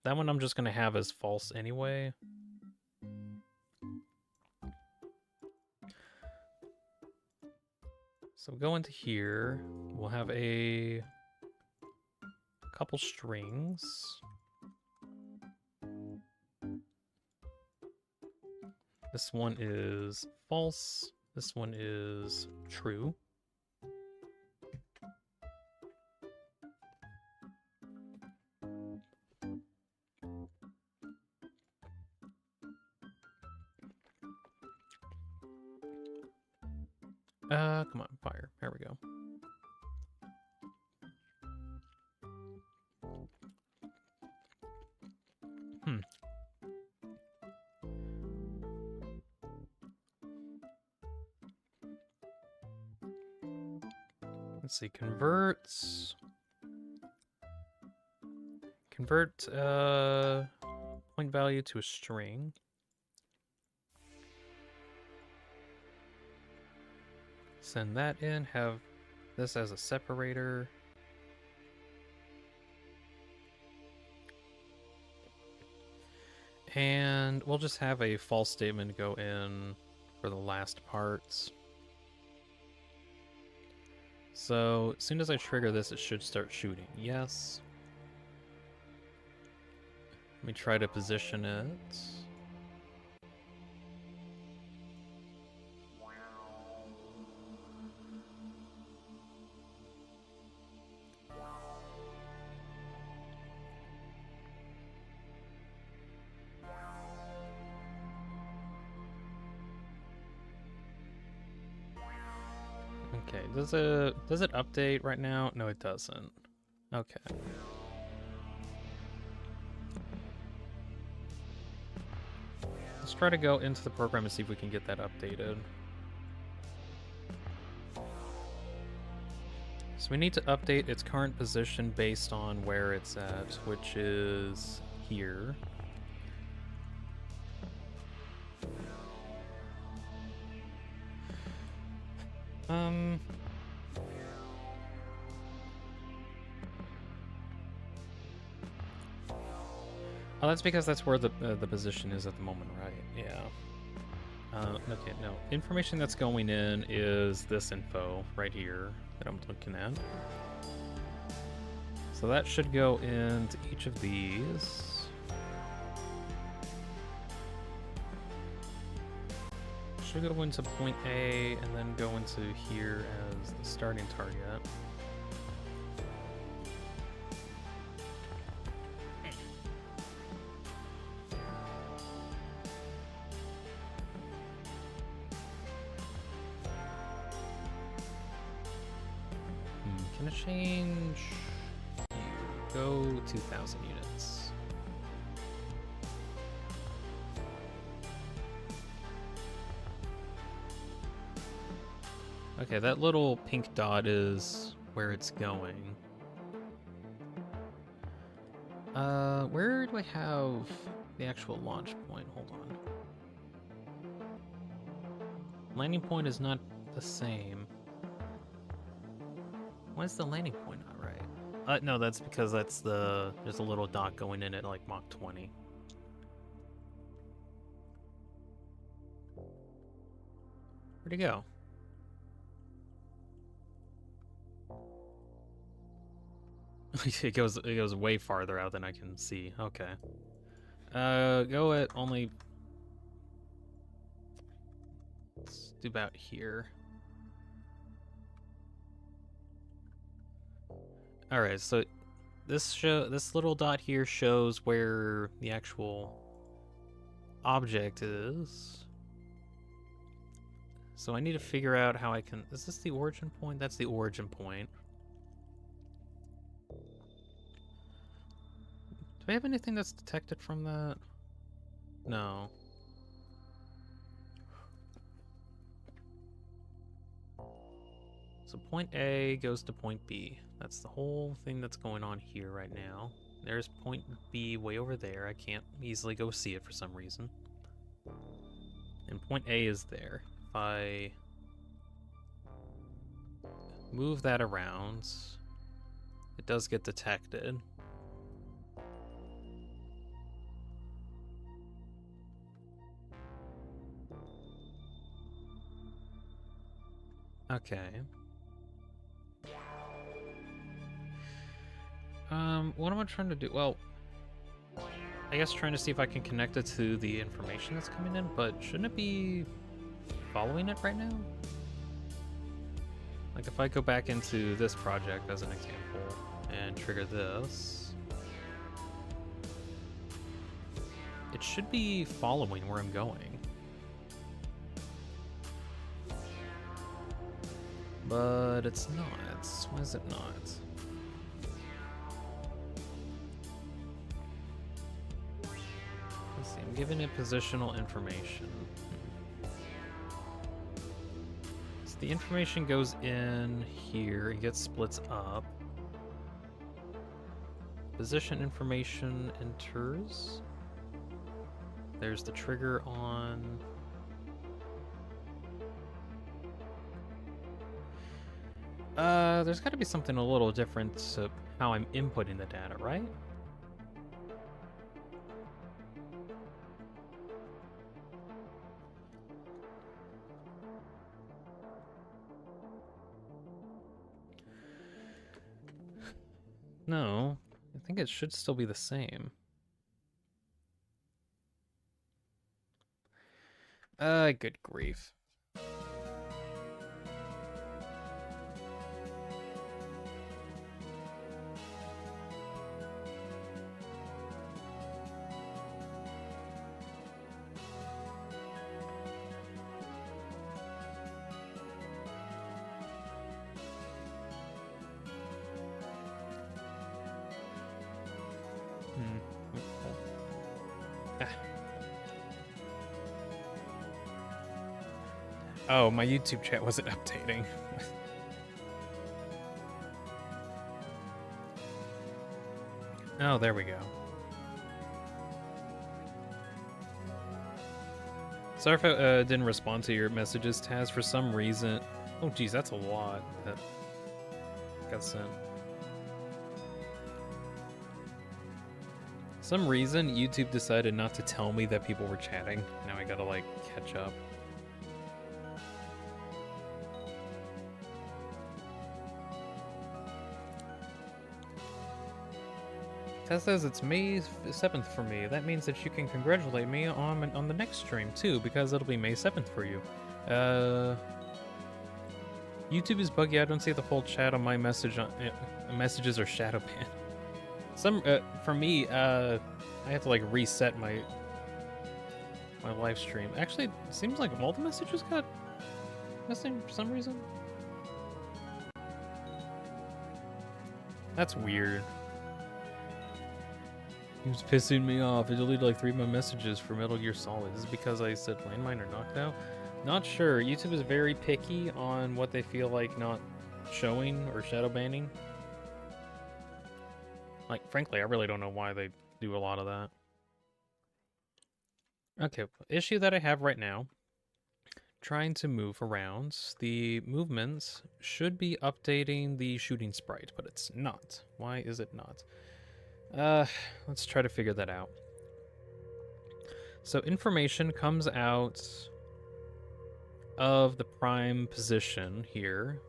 That one I'm just going to have as false anyway. So go into here. We'll have a couple strings. This one is false. This one is true. Come on, fire. There we go. Let's see, convert point value to a string. Send that in, have this as a separator. And we'll just have a false statement go in for the last parts. So as soon as I trigger this, it should start shooting. Yes. Let me try to position it. Okay, does it update right now? No, it doesn't. Okay. Let's try to go into the program and see if we can get that updated. So we need to update its current position based on where it's at, which is here. Oh, that's because that's where the position is at the moment, right? Yeah. Okay, no. Information that's going in is this info right here that I'm looking at. So that should go into each of these. Should go into point A and then go into here as the starting target. Can I change? Go 2,000 units. Okay, that little pink dot is where it's going. Where do I have the actual launch point? Hold on. Landing point is not the same. Why is the landing point not right? No, that's because there's a little dot going in at like Mach 20. Where'd he go? it goes way farther out than I can see. Okay. Go at only... Let's do about here. Alright, so this little dot here shows where the actual object is. So I need to figure out how I can... Is this the origin point? That's the origin point. Do I have anything that's detected from that? No. So point A goes to point B. That's the whole thing that's going on here right now. There's point B way over there. I can't easily go see it for some reason. And point A is there. If I move that around, it does get detected. Okay. What am I trying to do? Well, I guess trying to see if I can connect it to the information that's coming in, but shouldn't it be following it right now? Like if I go back into this project as an example and trigger this, it should be following where I'm going. But it's not. Why is it not? Let's see, I'm giving it positional information. So the information goes in here, it gets splits up. Position information enters. There's the trigger on. There's got to be something a little different to how I'm inputting the data, right? No, I think it should still be the same. Good grief. Oh, my YouTube chat wasn't updating. Oh, there we go. Sorry if I didn't respond to your messages, Taz. For some reason... Oh, geez, that's a lot that got sent. Some reason, YouTube decided not to tell me that people were chatting. Now I gotta, like, catch up. Tess says it's May 7th for me. That means that you can congratulate me on the next stream too, because it'll be May 7th for you. YouTube is buggy. I don't see the full chat on my message. Messages are shadow banned. For me, I have to like reset my live stream. Actually, it seems like all the messages got missing for some reason. That's weird. He was pissing me off. It deleted like 3 of my messages for Metal Gear Solid. Is it because I said landmine or knocked out? Not sure. YouTube is very picky on what they feel like not showing or shadow banning. Like, frankly, I really don't know why they do a lot of that. Okay, issue that I have right now. Trying to move around. The movements should be updating the shooting sprite, but it's not. Why is it not? Let's try to figure that out. So information comes out of the prime position here.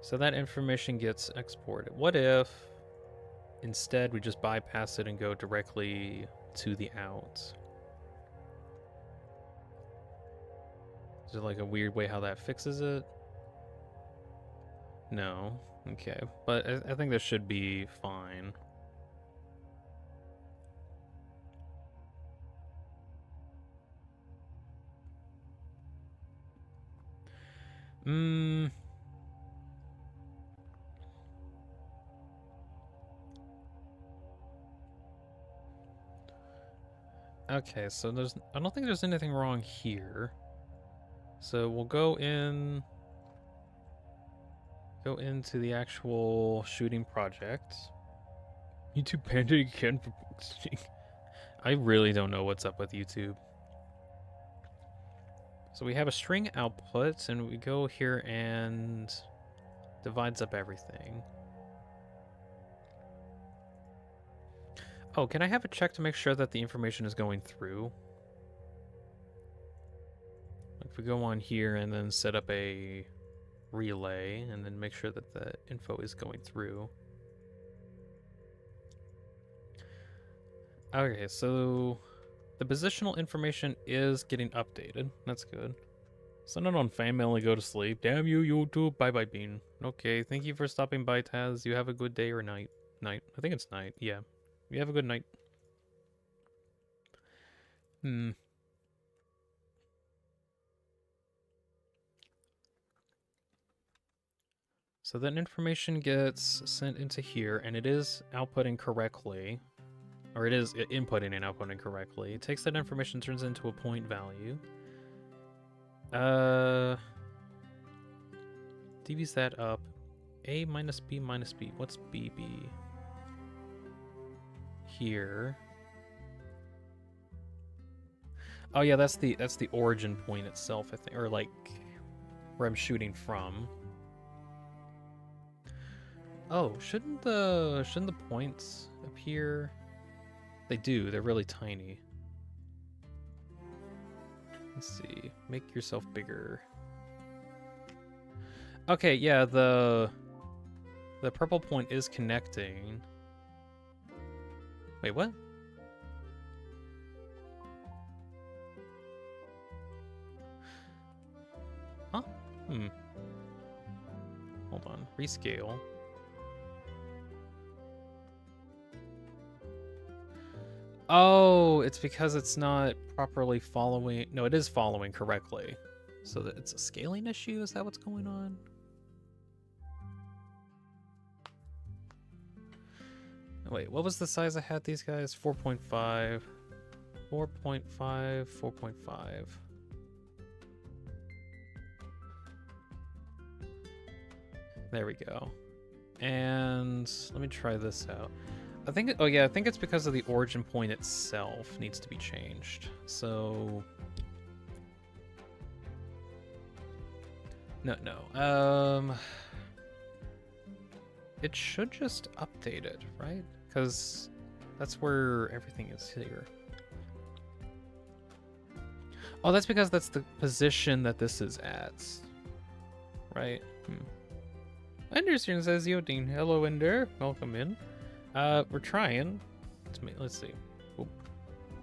So that information gets exported. What if instead we just bypass it and go directly to the out. Is there like a weird way how that fixes it? No. Okay. But I think this should be fine. Okay, so I don't think there's anything wrong here. So we'll go into the actual shooting project. YouTube Panda again for I really don't know what's up with YouTube. So we have a string output, and we go here and divides up everything. Oh, can I have a check to make sure that the information is going through? If we go on here and then set up a relay and then make sure that the info is going through. Okay, so the positional information is getting updated. That's good. Send it on fan mail and go to sleep. Damn you, YouTube. Bye-bye, Bean. Okay, thank you for stopping by, Taz. You have a good day or night. Night. I think it's night. Yeah. You have a good night. So that information gets sent into here, and it is outputting correctly. Or it is inputting and outputting correctly. It takes that information, turns it into a point value. DVs that up. A minus B minus B. What's BB? Here. Oh yeah, that's the origin point itself, I think, or like where I'm shooting from. Oh, shouldn't the points appear? They do. They're really tiny. Let's see. Make yourself bigger. Okay, yeah, the purple point is connecting. Wait, what? Huh? Hold on. Rescale. Oh, it's because it's not properly following. No, it is following correctly. So that it's a scaling issue? Is that what's going on? Wait, what was the size I had these guys? 4.5. 4.5, 4.5. There we go. And let me try this out. I think, oh yeah, I think it's because of the origin point itself needs to be changed. So, no. It should just update it, right? Because that's where everything is here. Oh, that's because that's the position that this is at, right? Anderson says, "Yo, Dean. Hello, Ender. Welcome in." We're trying. Let's see.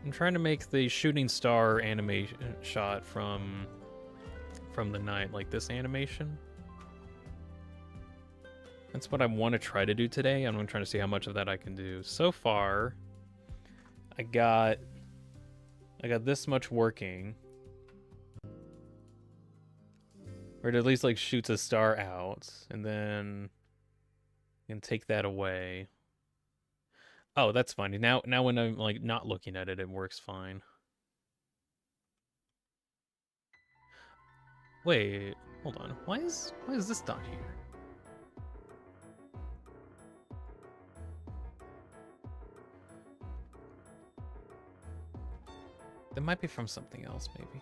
I'm trying to make the shooting star animation shot from the night, like this animation. That's what I want to try to do today. I'm trying to see how much of that I can do. So far, I got this much working. Or it at least like shoots a star out, and then you can take that away. Oh, that's fine. Now when I'm like not looking at it, it works fine. Wait, hold on. Why is this not here? That might be from something else, maybe.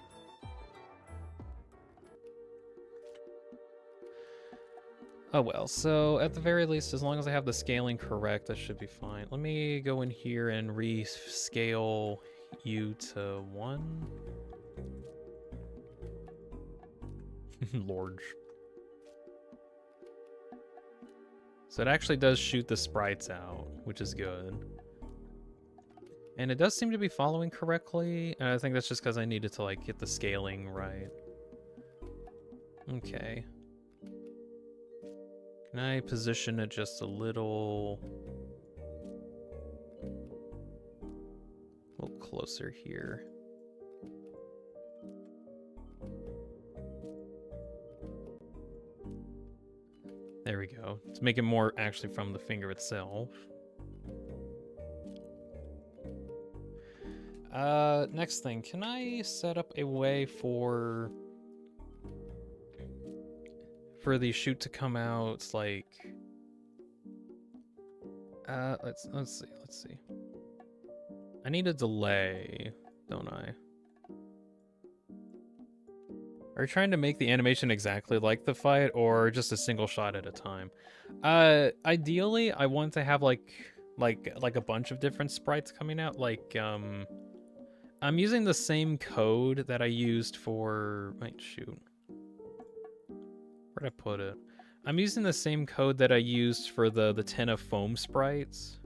Oh well, so at the very least, as long as I have the scaling correct, that should be fine. Let me go in here and rescale you to 1. Large. So it actually does shoot the sprites out, which is good. And it does seem to be following correctly. And I think that's just because I needed to like get the scaling right. Okay. Can I position it just a little closer here? There we go. To make it more actually from the finger itself. Next thing, can I set up a way for the shoot to come out like let's see. I need a delay, don't I? Are you trying to make the animation exactly like the fight or just a single shot at a time? Ideally I want to have like a bunch of different sprites coming out. Like I'm using the same code that I used for shoot. Where'd I put it? I'm using the same code that I used for the Ten of Foam sprites.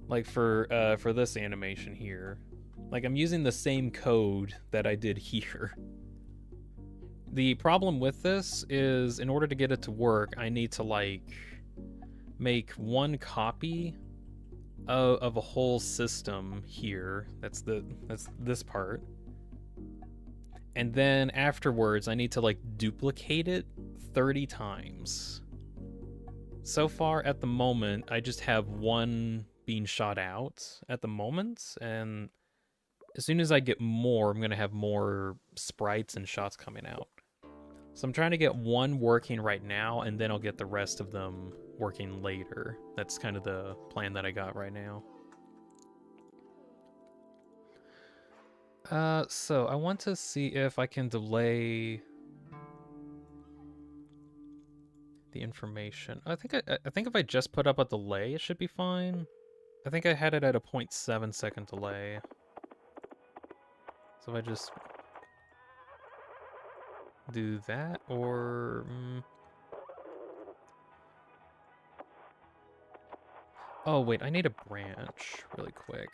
Like for this animation here. Like I'm using the same code that I did here. The problem with this is in order to get it to work, I need to like make one copy of a whole system here. That's this part. And then afterwards, I need to like duplicate it 30 times. So far at the moment, I just have one being shot out at the moment, and as soon as I get more, I'm gonna have more sprites and shots coming out. So I'm trying to get one working right now, and then I'll get the rest of them working later. That's kind of the plan that I got right now. So I want to see if I can delay the information. I think if I just put up a delay, it should be fine. I think I had it at a 0.7 second delay. So if I just do that, or oh wait, I need a branch really quick.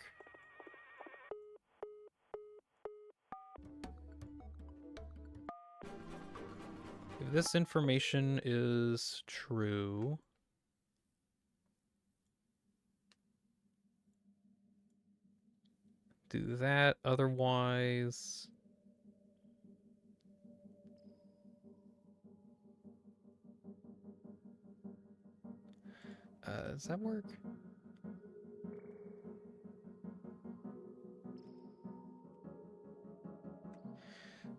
If this information is true, do that. Otherwise, does that work?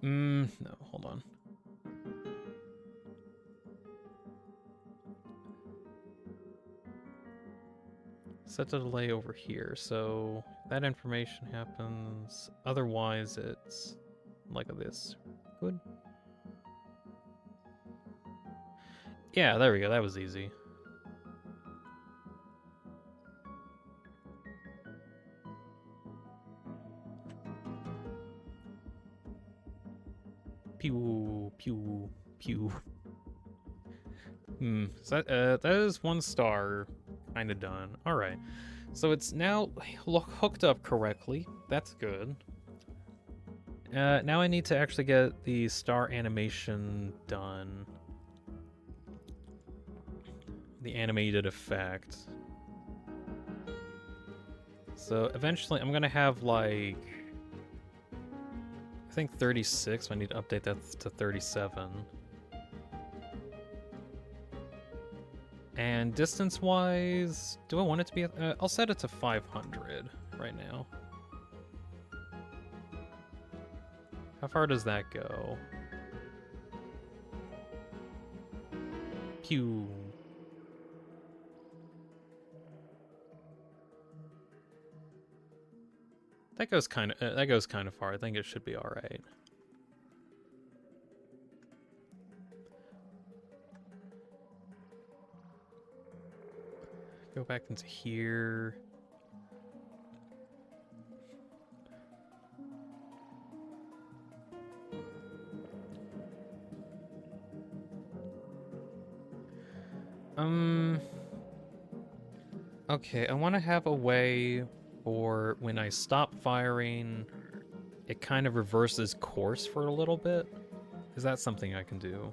No, hold on. Set the delay over here, so that information happens. Otherwise, it's like this. Good. Yeah, there we go. That was easy. Pew, pew, pew. So that is 1 star. Kinda done. Alright. So it's now hooked up correctly. That's good. Now I need to actually get the star animation done. The animated effect. So eventually I'm gonna have like, I think 36. So I need to update that to 37. And distance-wise, do I want it to be? I'll set it to 500 right now. How far does that go? Pew. That goes kind of far. I think it should be all right. Go back into here. Okay, I want to have a way for when I stop firing, it kind of reverses course for a little bit. Is that something I can do?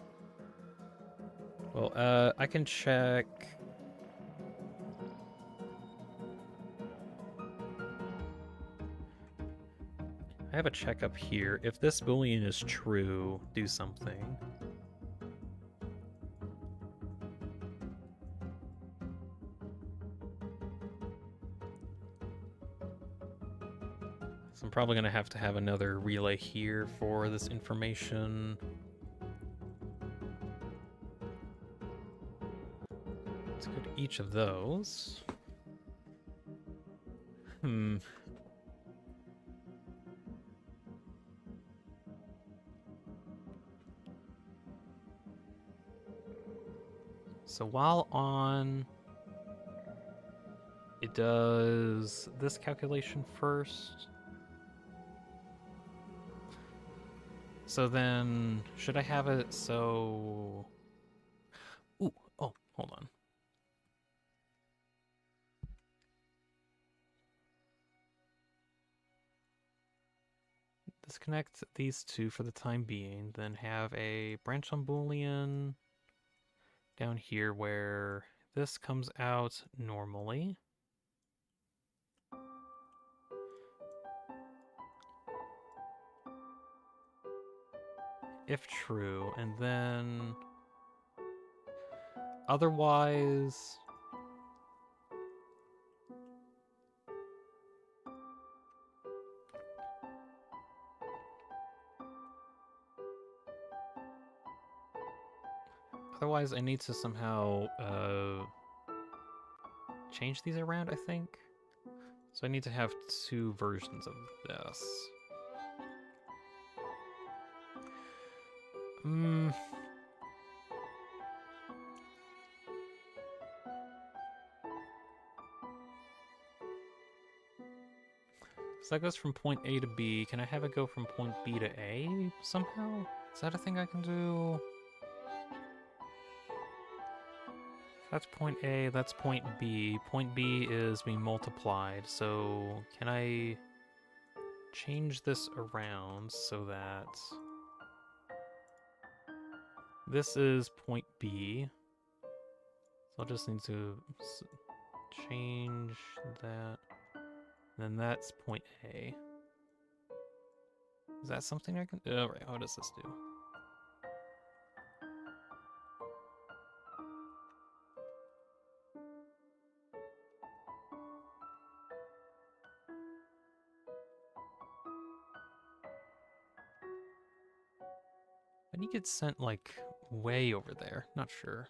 Well, I can check. I have a check up here. If this Boolean is true, do something. So I'm probably going to have another relay here for this information. Let's go to each of those. So while on, it does this calculation first. So then, should I have it so... Ooh, oh, hold on. Disconnect these two for the time being, then have a branch on Boolean down here where this comes out normally. If true, and then otherwise I need to somehow change these around, I think. So I need to have two versions of this. So that goes from point A to B. Can I have it go from point B to A somehow? Is that a thing I can do? That's point A, that's point B. Point B is being multiplied, so can I change this around so that this is point B? So I'll just need to change that. Then that's point A. Is that something I can do? Oh, right, what does this do? And he gets sent, like, way over there. Not sure.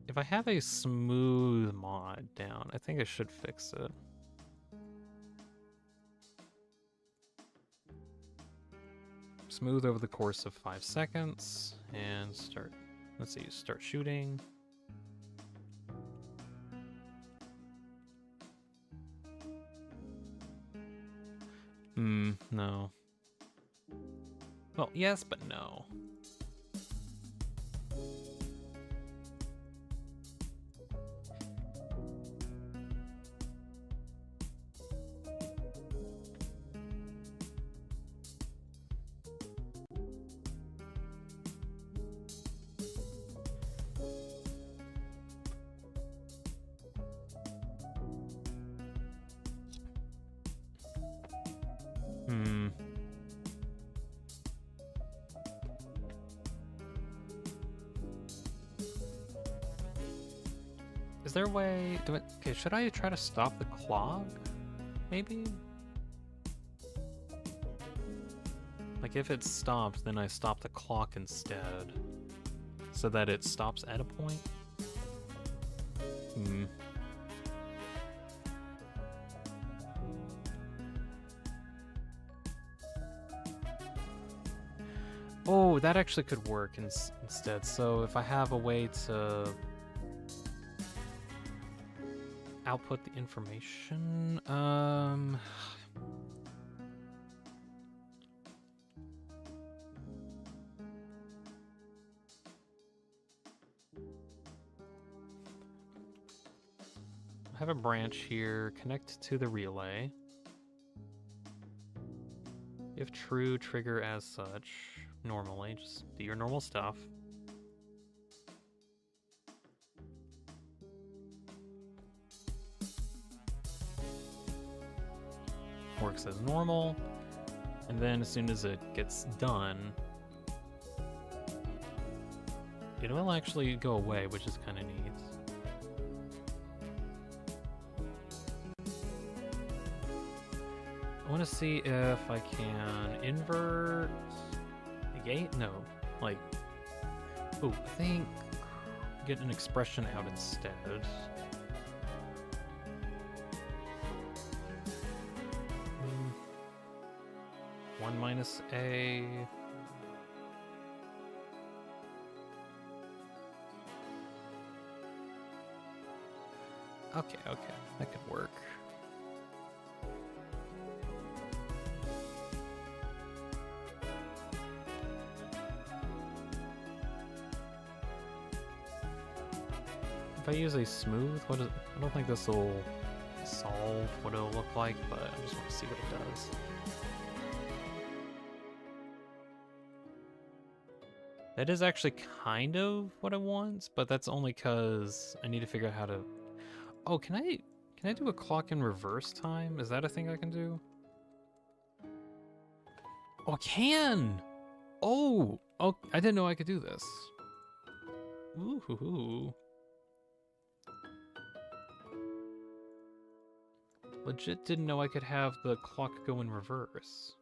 If I have a smooth mod down, I think I should fix it. Smooth over the course of 5 seconds, and start, let's see, start shooting. No. Well, yes, but no. Is there a way? Okay, should I try to stop the clock? Maybe? Like if it stops, then I stop the clock instead. So that it stops at a point? Oh, that actually could work instead. So if I have a way to output the information, have a branch here. Connect to the relay. If true, trigger as such. Normally, just do your normal stuff. Works as normal. And then as soon as it gets done, it will actually go away, which is kind of neat. I want to see if I can invert the gate. No, like, oh, I think get an expression out instead. 1 minus A. Okay, that could work. If I use a smooth, what is? I don't think this will solve what it'll look like, but I just want to see what it does. That is actually kind of what I want, but that's only because I need to figure out how to. Oh, can I do a clock in reverse time? Is that a thing I can do? Oh, I can! Oh, I didn't know I could do this. Ooh. Legit didn't know I could have the clock go in reverse.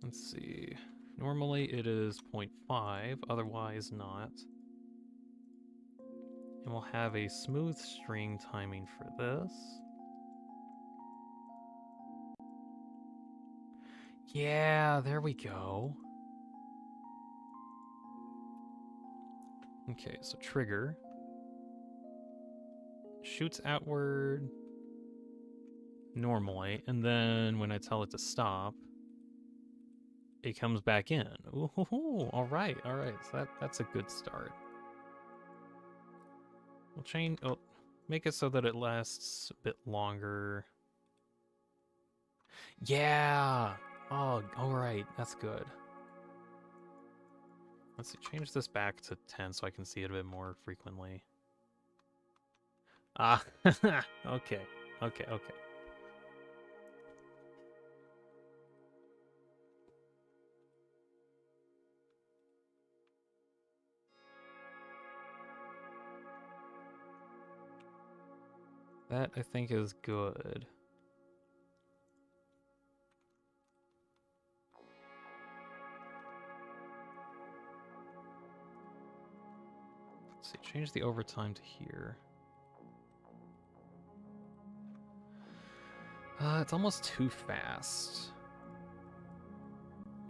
Let's see. Normally it is 0.5, otherwise not. And we'll have a smooth string timing for this. Yeah, there we go. Okay, so trigger. Shoots outward normally, and then when I tell it to stop, it comes back in. Ooh, all right. So that's a good start. We'll change. Oh, make it so that it lasts a bit longer. Yeah. Oh, all right. That's good. Let's see. Change this back to 10 so I can see it a bit more frequently. Ah. Okay. That, I think, is good. Let's see, change the overtime to here. It's almost too fast.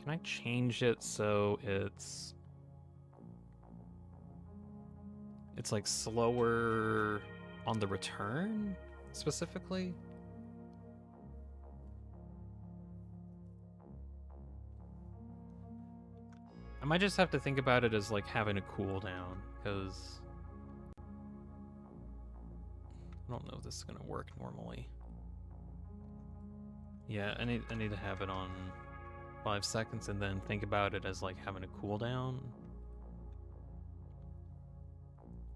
Can I change it so it's like slower on the return, specifically? I might just have to think about it as like having a cooldown, because I don't know if this is gonna work normally. Yeah, I need to have it on 5 seconds and then think about it as like having a cooldown.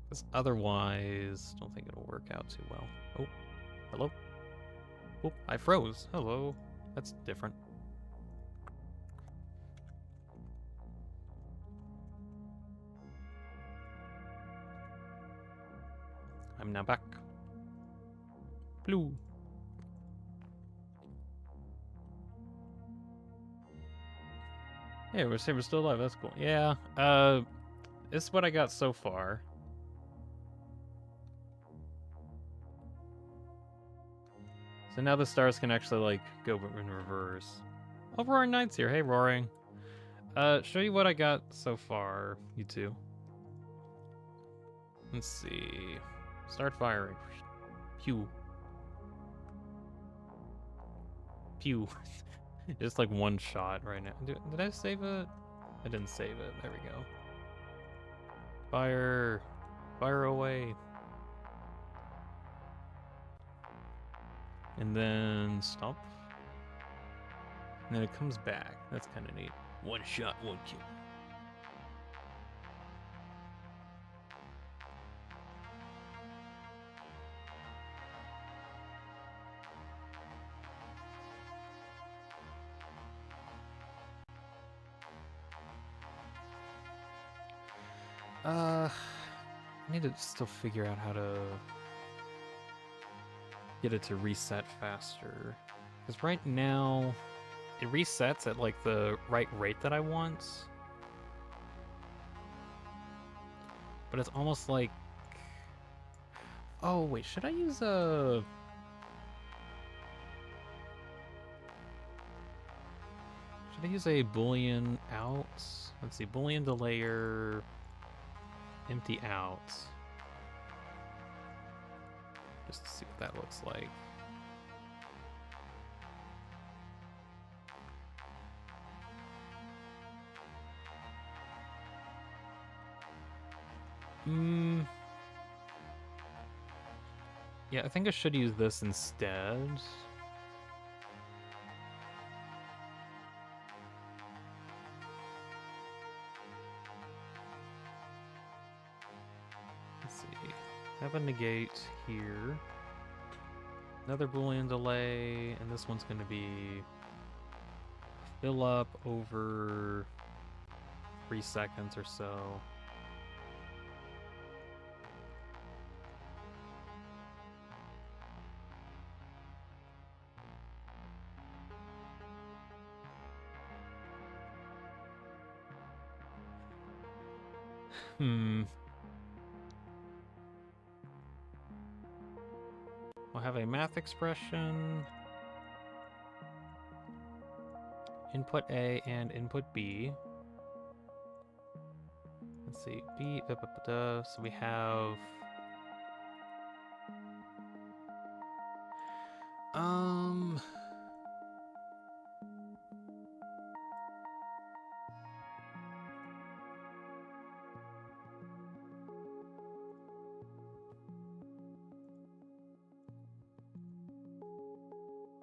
Because otherwise, don't think it'll work out too well. Oh, hello? Oh, I froze. Hello. That's different. I'm now back. Blue. Yeah, we're still alive. That's cool. Yeah. This is what I got so far. So now the stars can actually, like, go in reverse. Oh, Roaring Knight's here. Hey, Roaring. Show you what I got so far, you two. Let's see. Start firing. Pew. Pew. Just like one shot right now. Did I save it? I didn't save it. There we go. Fire. Fire away. And then stop. And then it comes back. That's kind of neat. One shot, one kill. I need to still figure out how to get it to reset faster. Because right now, it resets at like the right rate that I want. But it's almost like... Oh, wait, should I use a... Should I use a Boolean out? Let's see, Boolean delayer... empty out. Just to see what that looks like. Yeah, I think I should use this instead. Let's see. Have a negate here. Another Boolean delay, and this one's going to be fill up over 3 seconds or so. We'll have a math expression, input A and input B. Let's see, B, so we have,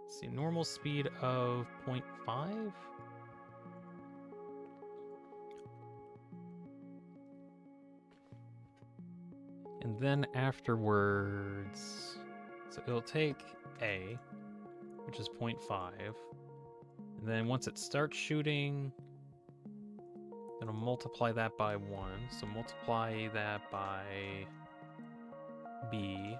let's see, normal speed of 0.5. And then afterwards, so it'll take A, which is 0.5. And then once it starts shooting, it'll multiply that by 1. So multiply that by B.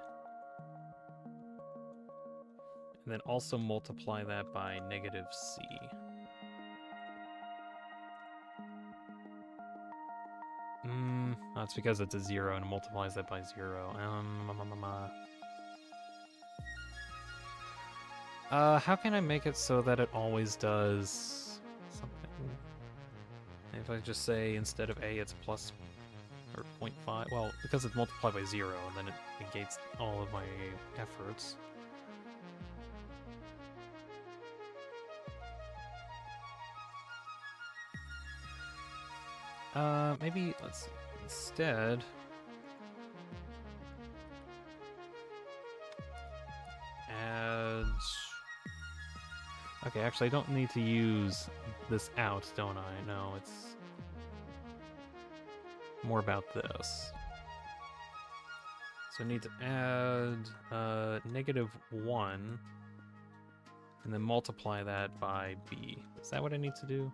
And then also multiply that by negative C. That's because it's a 0 and it multiplies that by 0. How can I make it so that it always does something? If I just say instead of A it's plus or 0.5, well, because it's multiplied by 0, then it negates all of my efforts. Maybe, let's see, instead... add... Okay, actually I don't need to use this out, don't I? No, it's more about this. So I need to add negative 1 and then multiply that by B. Is that what I need to do?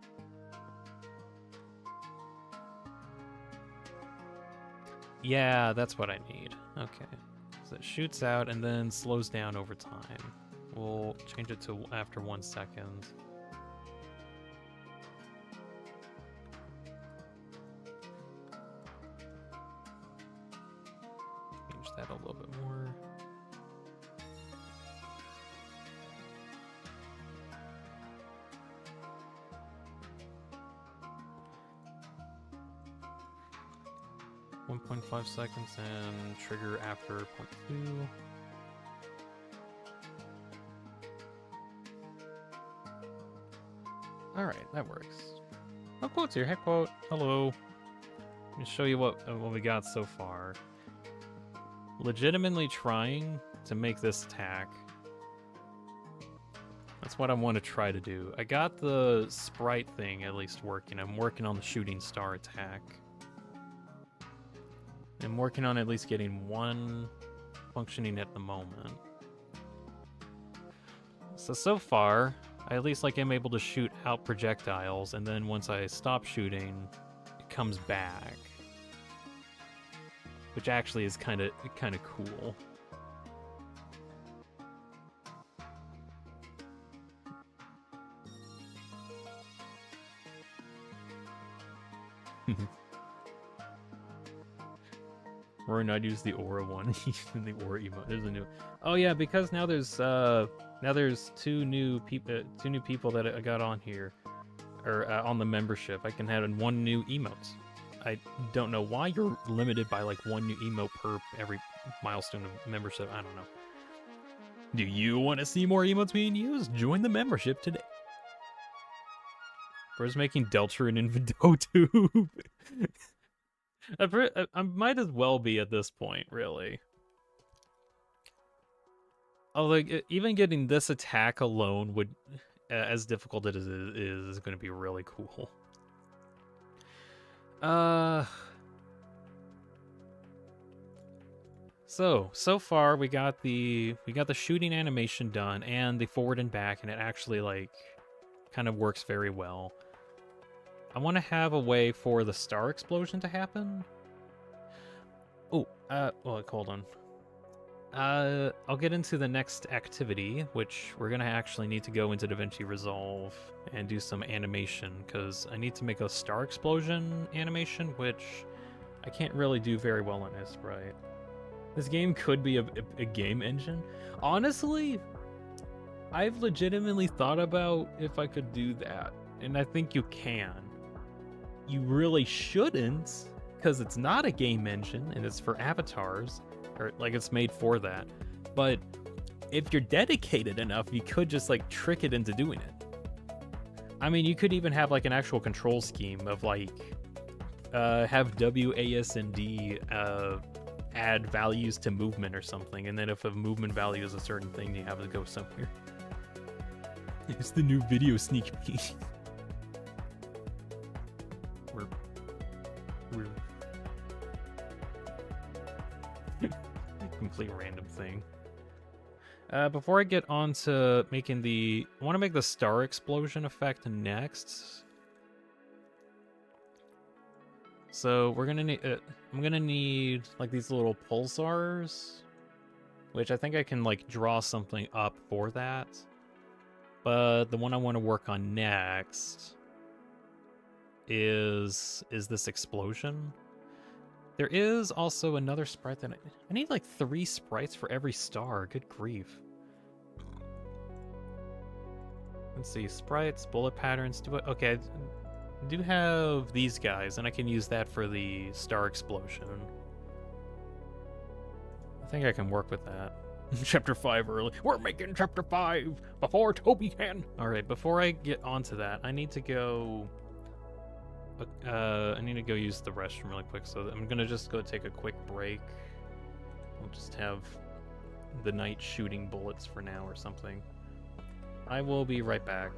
Yeah, that's what I need. Okay. So it shoots out and then slows down over time. We'll change it to after 1 second. Change that a little bit more. .5 seconds and trigger after 0.2. Alright, that works. Oh, quote's here. Heck quote. Hello. Let me show you what we got so far. Legitimately trying to make this attack. That's what I want to try to do. I got the sprite thing at least working. I'm working on the shooting star attack. I'm working on at least getting one functioning at the moment. So far, I at least like am able to shoot out projectiles, and then once I stop shooting, it comes back. Which actually is kind of cool. Or not use the aura one, even the aura emote. There's a new. Oh yeah, because now there's two new people that I got on here, or on the membership. I can have one new emote. I don't know why you're limited by like one new emote per every milestone of membership. I don't know. Do you want to see more emotes being used? Join the membership today. Bro's making Deltrin and Vidotube. I might as well be at this point, really. Although even getting this attack alone would, as difficult as it is going to be really cool. So far we got the shooting animation done and the forward and back, and it actually like kind of works very well. I want to have a way for the star explosion to happen. Oh, well, hold on. I'll get into the next activity, which we're gonna actually need to go into DaVinci Resolve and do some animation, because I need to make a star explosion animation, which I can't really do very well on this, right? This game could be a game engine. Honestly, I've legitimately thought about if I could do that, and I think you can. You really shouldn't, because it's not a game engine, and it's for avatars, or like it's made for that. But if you're dedicated enough, you could just like trick it into doing it. I mean, you could even have like an actual control scheme of like have WASD add values to movement or something, and then if a movement value is a certain thing, you have to go somewhere. It's the new video sneak peek. We're complete random thing. Before I get on to making I want to make the star explosion effect next. So we're gonna need, I'm gonna need like these little pulsars, which I think I can like draw something up for that. But the one I want to work on next is this explosion. There is also another sprite that I need like 3 sprites for every star. Good grief. Let's see, sprites, bullet patterns. Okay, I do have these guys, and I can use that for the star explosion. I think I can work with that. Chapter 5 early. We're making Chapter 5 before Toby can. All right, before I get onto that, I need to go use the restroom really quick, so I'm gonna just go take a quick break. We'll just have the night shooting bullets for now or something. I will be right back.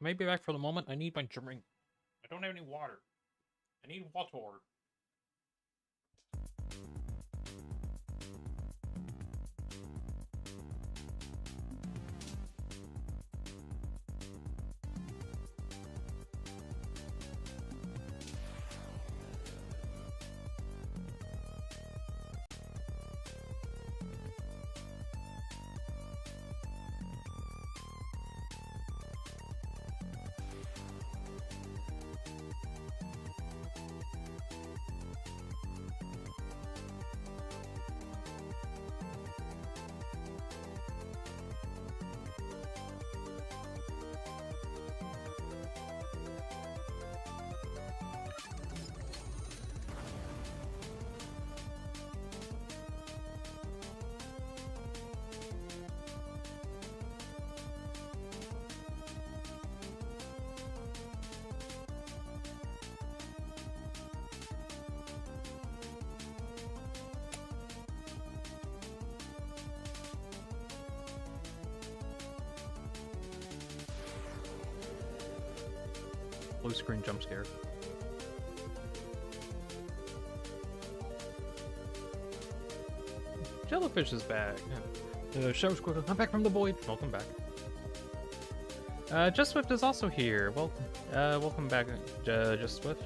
may be back for the moment. I need my drink. I don't have any water. I need water. Blue screen jump scare. Jellyfish is back. Show's quick. I'm back from the void. Welcome back. Just Swift is also here. Welcome back, Just Swift.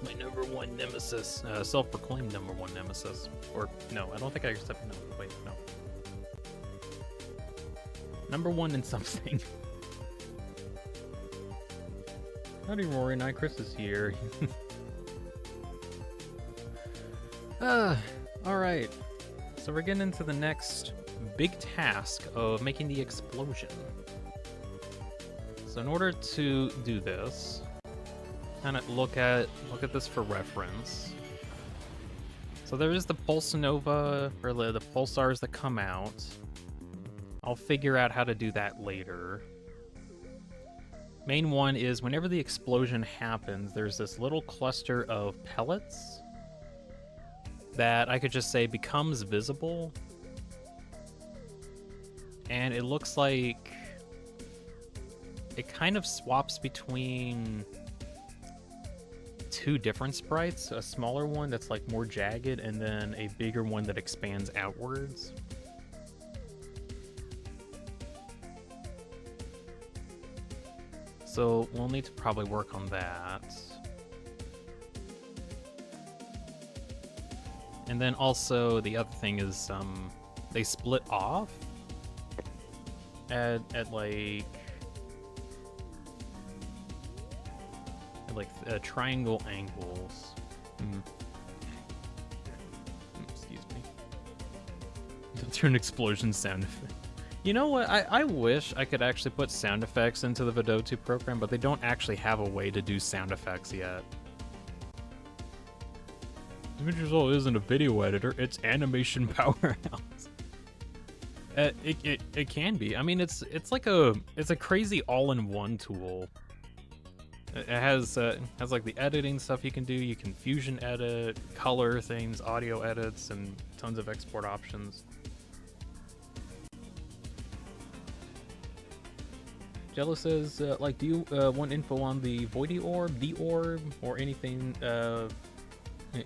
My number one nemesis. Self-proclaimed number one nemesis. Or, no, I don't think I accept. No, wait, no. Number one in something. Howdy, Rory. Night Chris is here. Alright. So we're getting into the next big task of making the explosion. So in order to do this, kind of look at this for reference. So there is the pulsanova, or the pulsars that come out. I'll figure out how to do that later. Main one is whenever the explosion happens, there's this little cluster of pellets that I could just say becomes visible. And it looks like it kind of swaps between two different sprites, a smaller one that's like more jagged, and then a bigger one that expands outwards. So we'll need to probably work on that. And then also the other thing is they split off at triangle angles. Excuse me. Through an explosion sound effect. You know what? I wish I could actually put sound effects into the Vidotoo program, but they don't actually have a way to do sound effects yet. Visual isn't a video editor, it's animation powerhouse. It can be. I mean, it's a crazy all-in-one tool. It has like the editing stuff you can do. You can fusion edit, color things, audio edits, and tons of export options. Jello says, do you want info on the Voidy Orb, the Orb, or anything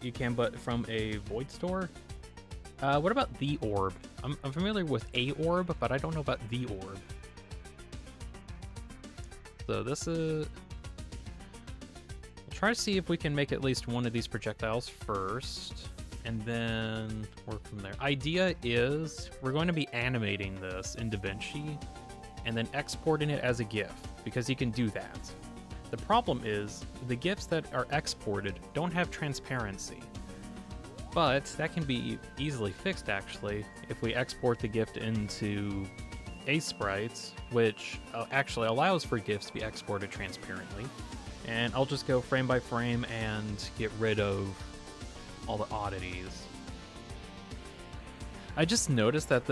you can but from a Void store? What about the Orb? I'm familiar with a Orb, but I don't know about the Orb. So this is... We'll try to see if we can make at least one of these projectiles first, and then work from there. Idea is, we're going to be animating this in DaVinci, and then exporting it as a GIF, because you can do that. The problem is, the GIFs that are exported don't have transparency. But that can be easily fixed, actually, if we export the GIF into A-Sprites, which actually allows for GIFs to be exported transparently. And I'll just go frame by frame and get rid of all the oddities. I just noticed that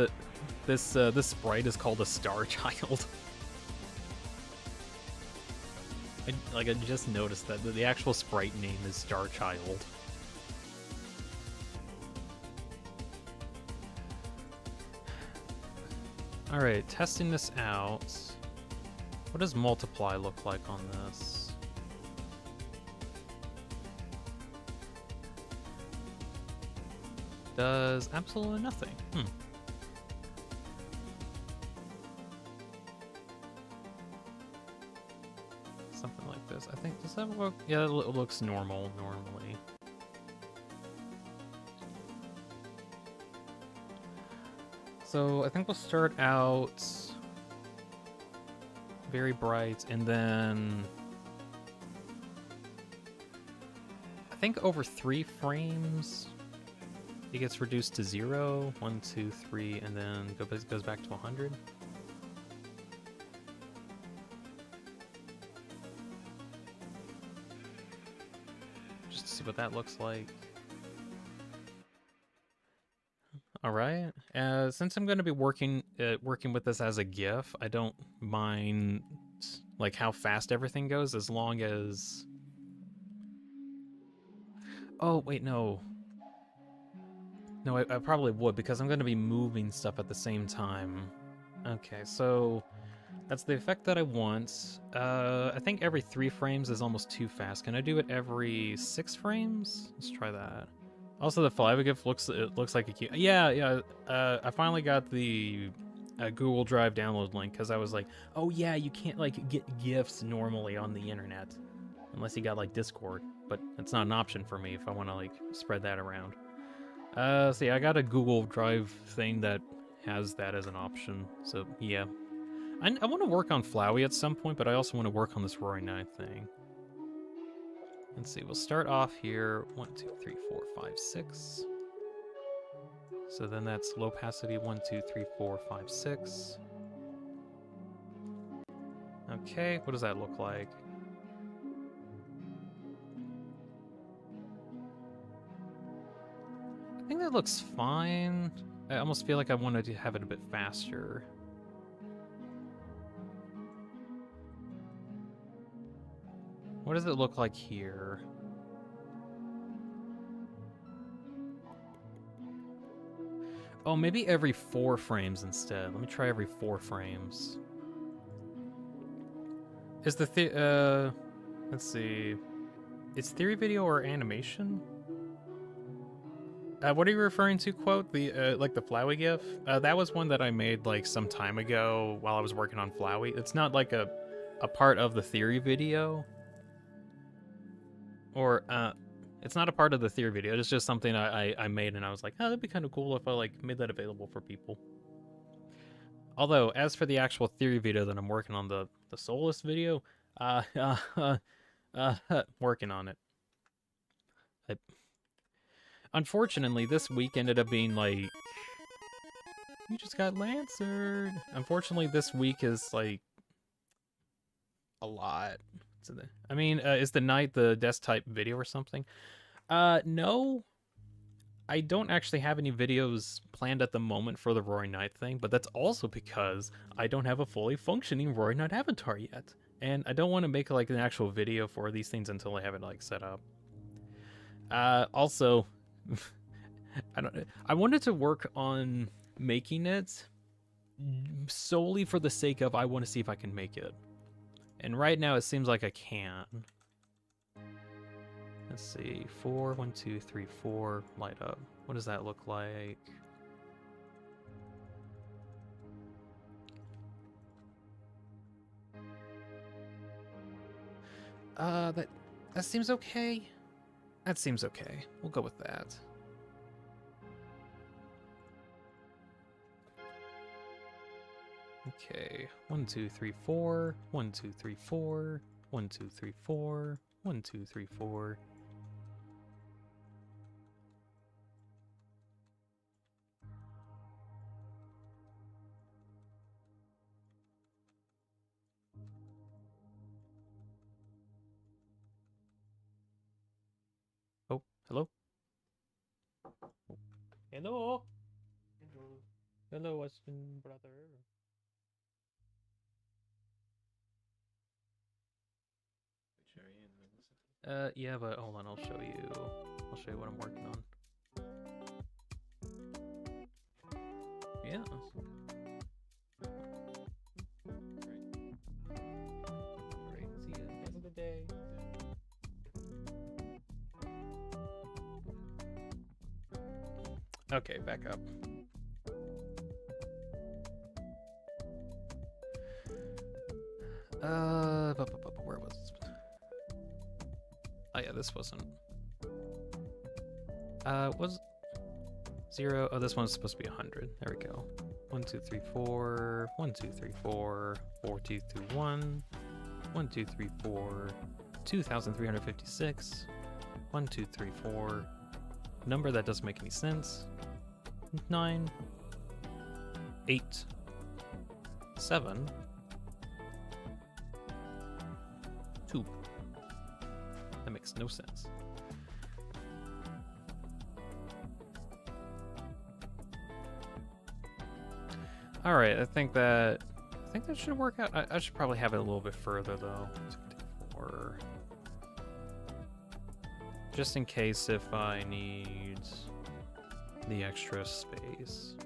this sprite is called a Star Child. I just noticed that the actual sprite name is Star Child. Alright, testing this out. What does multiply look like on this? Does absolutely nothing. Something like this. I think, does that look? Yeah, it looks normal normally. So I think we'll start out very bright, and then I think over 3 frames it gets reduced to 0, 1, 2, 3, and then goes back to 100. Just to see what that looks like. All right. Since I'm going to be working with this as a GIF, I don't mind like how fast everything goes, as long as. Oh wait, no. No, I probably would, because I'm going to be moving stuff at the same time. Okay, so that's the effect that I want. I think every 3 frames is almost too fast. Can I do it every 6 frames? Let's try that. Also, the Flyway GIF looks like a cute. Yeah. I finally got the Google Drive download link, because I was like, oh yeah, you can't like get GIFs normally on the internet unless you got like Discord, but it's not an option for me if I want to like spread that around. So yeah, I got a Google Drive thing that has that as an option. So yeah, I want to work on Flowey at some point, but I also want to work on this Roaring Night thing. Let's see, we'll start off here. 1, 2, 3, 4, 5, 6. So then that's low opacity. 1, 2, 3, 4, 5, 6. Okay, what does that look like? I think that looks fine. I almost feel like I wanted to have it a bit faster. What does it look like here? Oh, maybe every 4 frames instead. Let me try every 4 frames. Is the let's see. It's theory video or animation? What are you referring to, quote? The like the Flowey GIF? That was one that I made like some time ago while I was working on Flowey. It's not like a part of the theory video. Or it's not a part of the theory video. It's just something I made, and I was like, oh, that'd be kind of cool if I like made that available for people. Although, as for the actual theory video that I'm working on, the Soulless video, working on it. Unfortunately, this week ended up being like, you just got Lancered. Unfortunately, this week is like a lot. I mean, is the night the desk type video or something? No. I don't actually have any videos planned at the moment for the Roaring Night thing, but that's also because I don't have a fully functioning Roaring Night avatar yet. And I don't want to make like an actual video for these things until I have it like set up. Also, I wanted to work on making it solely for the sake of I want to see if I can make it. And right now it seems like I can. Let's see, 4, 1, 2, 3, 4, light up. What does that look like? That seems okay. That seems okay. We'll go with that. Okay, 1, 2, 3, 4, 1, 2, 3, 4, 1, 2, 3, 4, 1, 2, 3, 4. Oh, hello? Hello? Hello, Western brother. Yeah, but hold on, I'll show you what I'm working on. Yeah. Okay, back up. Where was? Oh yeah, this wasn't. Was 0. Oh, this one's supposed to be 100. There we go. 1, 2, 3, 4. 1, 2, 3, 4. 4, 2, 2, 1. 1, 2, 3, 4. 2,356. 1, 2, 3, 4. Number that doesn't make any sense. 9. 8. 7. 2. That makes no sense. All right, I think that should work out. I should probably have it a little bit further though. 54. Just in case if I need the extra space.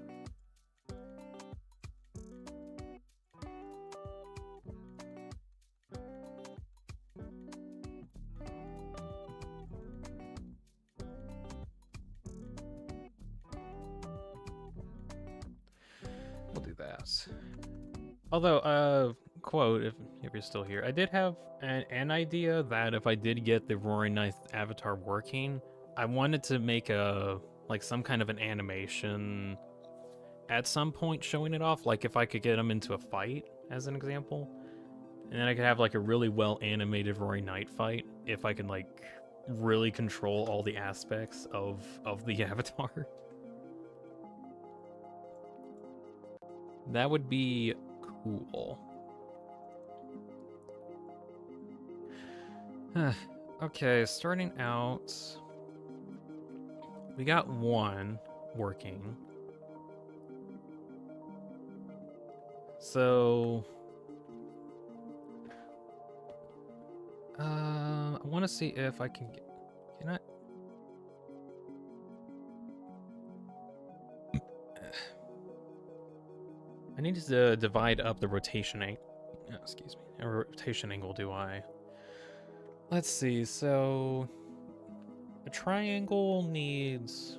We'll do that. Although, quote, if you're still here, I did have an idea that if I did get the Roaring Knife avatar working, I wanted to make some kind of an animation at some point showing it off, like if I could get him into a fight, as an example. And then I could have like a really well animated Roaring Knight fight if I can like really control all the aspects of the avatar. That would be cool. Okay, starting out, we got 1 working. So, I want to see if I can get, can I? I need to divide up the rotation angle. Excuse me. A rotation angle, do I? Let's see. So a triangle needs.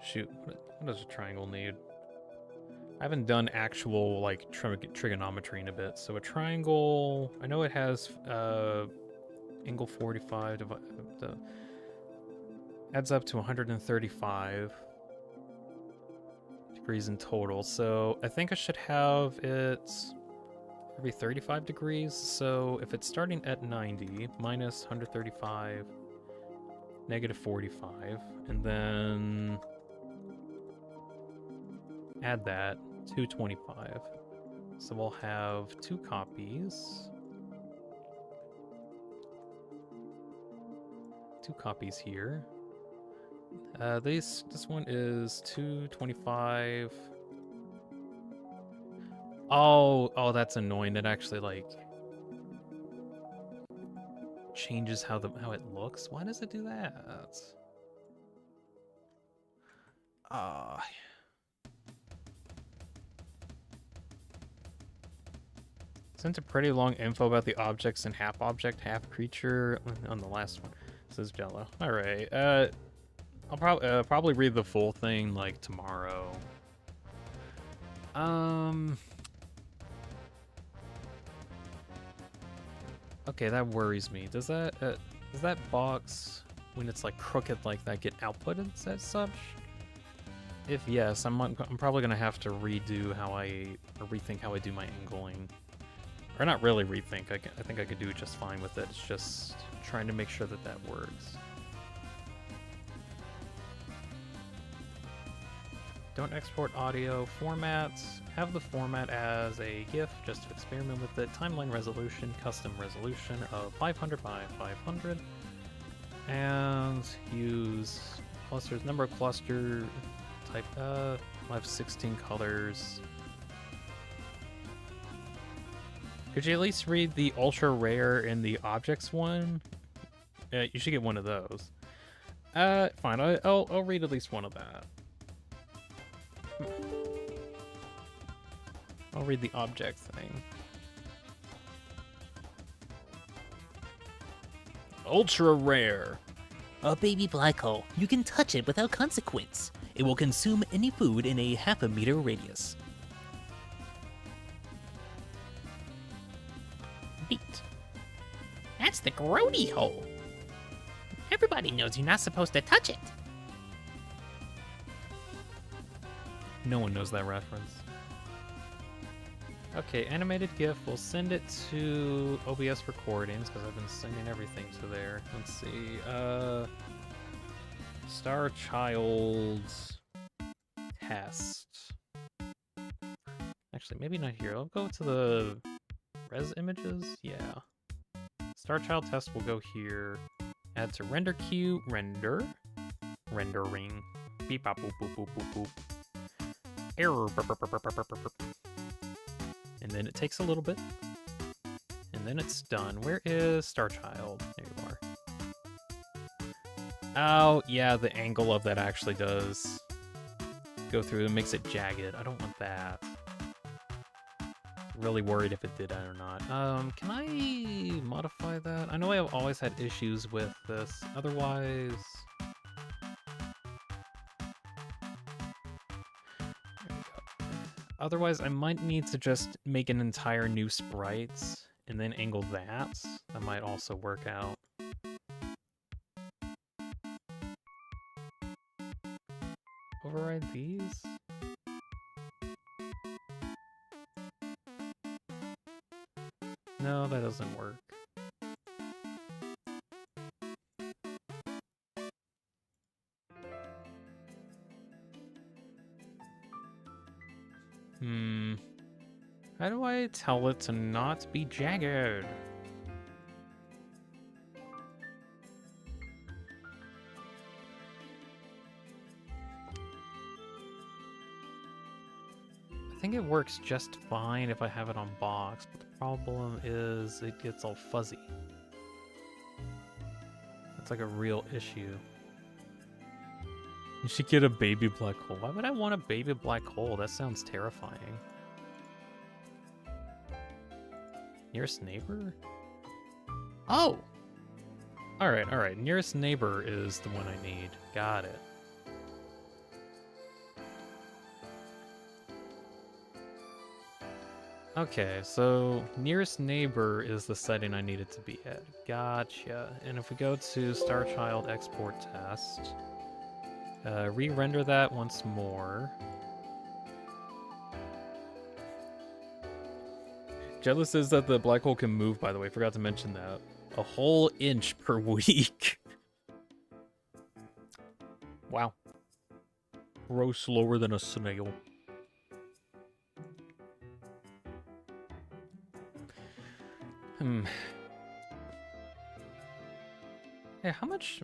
Shoot. What does a triangle need? I haven't done actual like trigonometry in a bit. So a triangle. I know it has angle 45 adds up to 135. Degrees in total, so I think I should have it every 35 degrees. So if it's starting at 90 minus 135 negative 45 and then add that 225, so we'll have 2 copies. 2 copies here. This one is 225. Oh, that's annoying. It actually like changes how it looks. Why does it do that? Sent a pretty long info about the objects and half object, half creature on the last one. Says Jello. All right. I'll probably read the full thing like tomorrow. Okay, that worries me. Does that box, when it's like crooked like that, get outputted as such? If yes, I'm probably gonna have to rethink how I do my angling, or not really rethink. I think I could do just fine with it. It's just trying to make sure that works. Don't export audio formats. Have the format as a GIF just to experiment with it. Timeline resolution, custom resolution of 500 by 500. And use clusters, number of cluster type. I have 16 colors. Could you at least read the ultra rare in the objects one? You should get one of those. Fine. I'll read at least one of that. I'll read the object thing. Ultra rare. A baby black hole. You can touch it without consequence. It will consume any food in a half a meter radius. Neat. That's the grody hole. Everybody knows you're not supposed to touch it. No one knows that reference. Okay, animated GIF. We'll send it to OBS recordings because I've been sending everything to there. Let's see. Star Child's test. Actually, maybe not here. I'll go to the res images. Yeah. Star Child test will go here. Add to render queue. Render. Rendering. Beep bop boop boop boop boop boop. Error. Burp, burp, burp, burp, burp, burp, burp. And then it takes a little bit. And then it's done. Where is Star Child? There you are. Oh, yeah, the angle of that actually does go through and makes it jagged. I don't want that. Really worried if it did that or not. Can I modify that? I know I have always had issues with this. Otherwise... Otherwise, I might need to just make an entire new sprites and then angle that. That might also work out. Override these? No, that doesn't work. How do I tell it to not be jagged? I think it works just fine if I have it on box, but the problem is it gets all fuzzy. That's like a real issue. You should get a baby black hole. Why would I want a baby black hole? That sounds terrifying. Nearest neighbor? Oh! Alright. Nearest neighbor is the one I need. Got it. Okay, so nearest neighbor is the setting I need it to be at. Gotcha. And if we go to Star Child export test, re-render that once more. Jealous says that the black hole can move, by the way. Forgot to mention that. A whole inch per week. Wow. Grow slower than a snail. Yeah, how much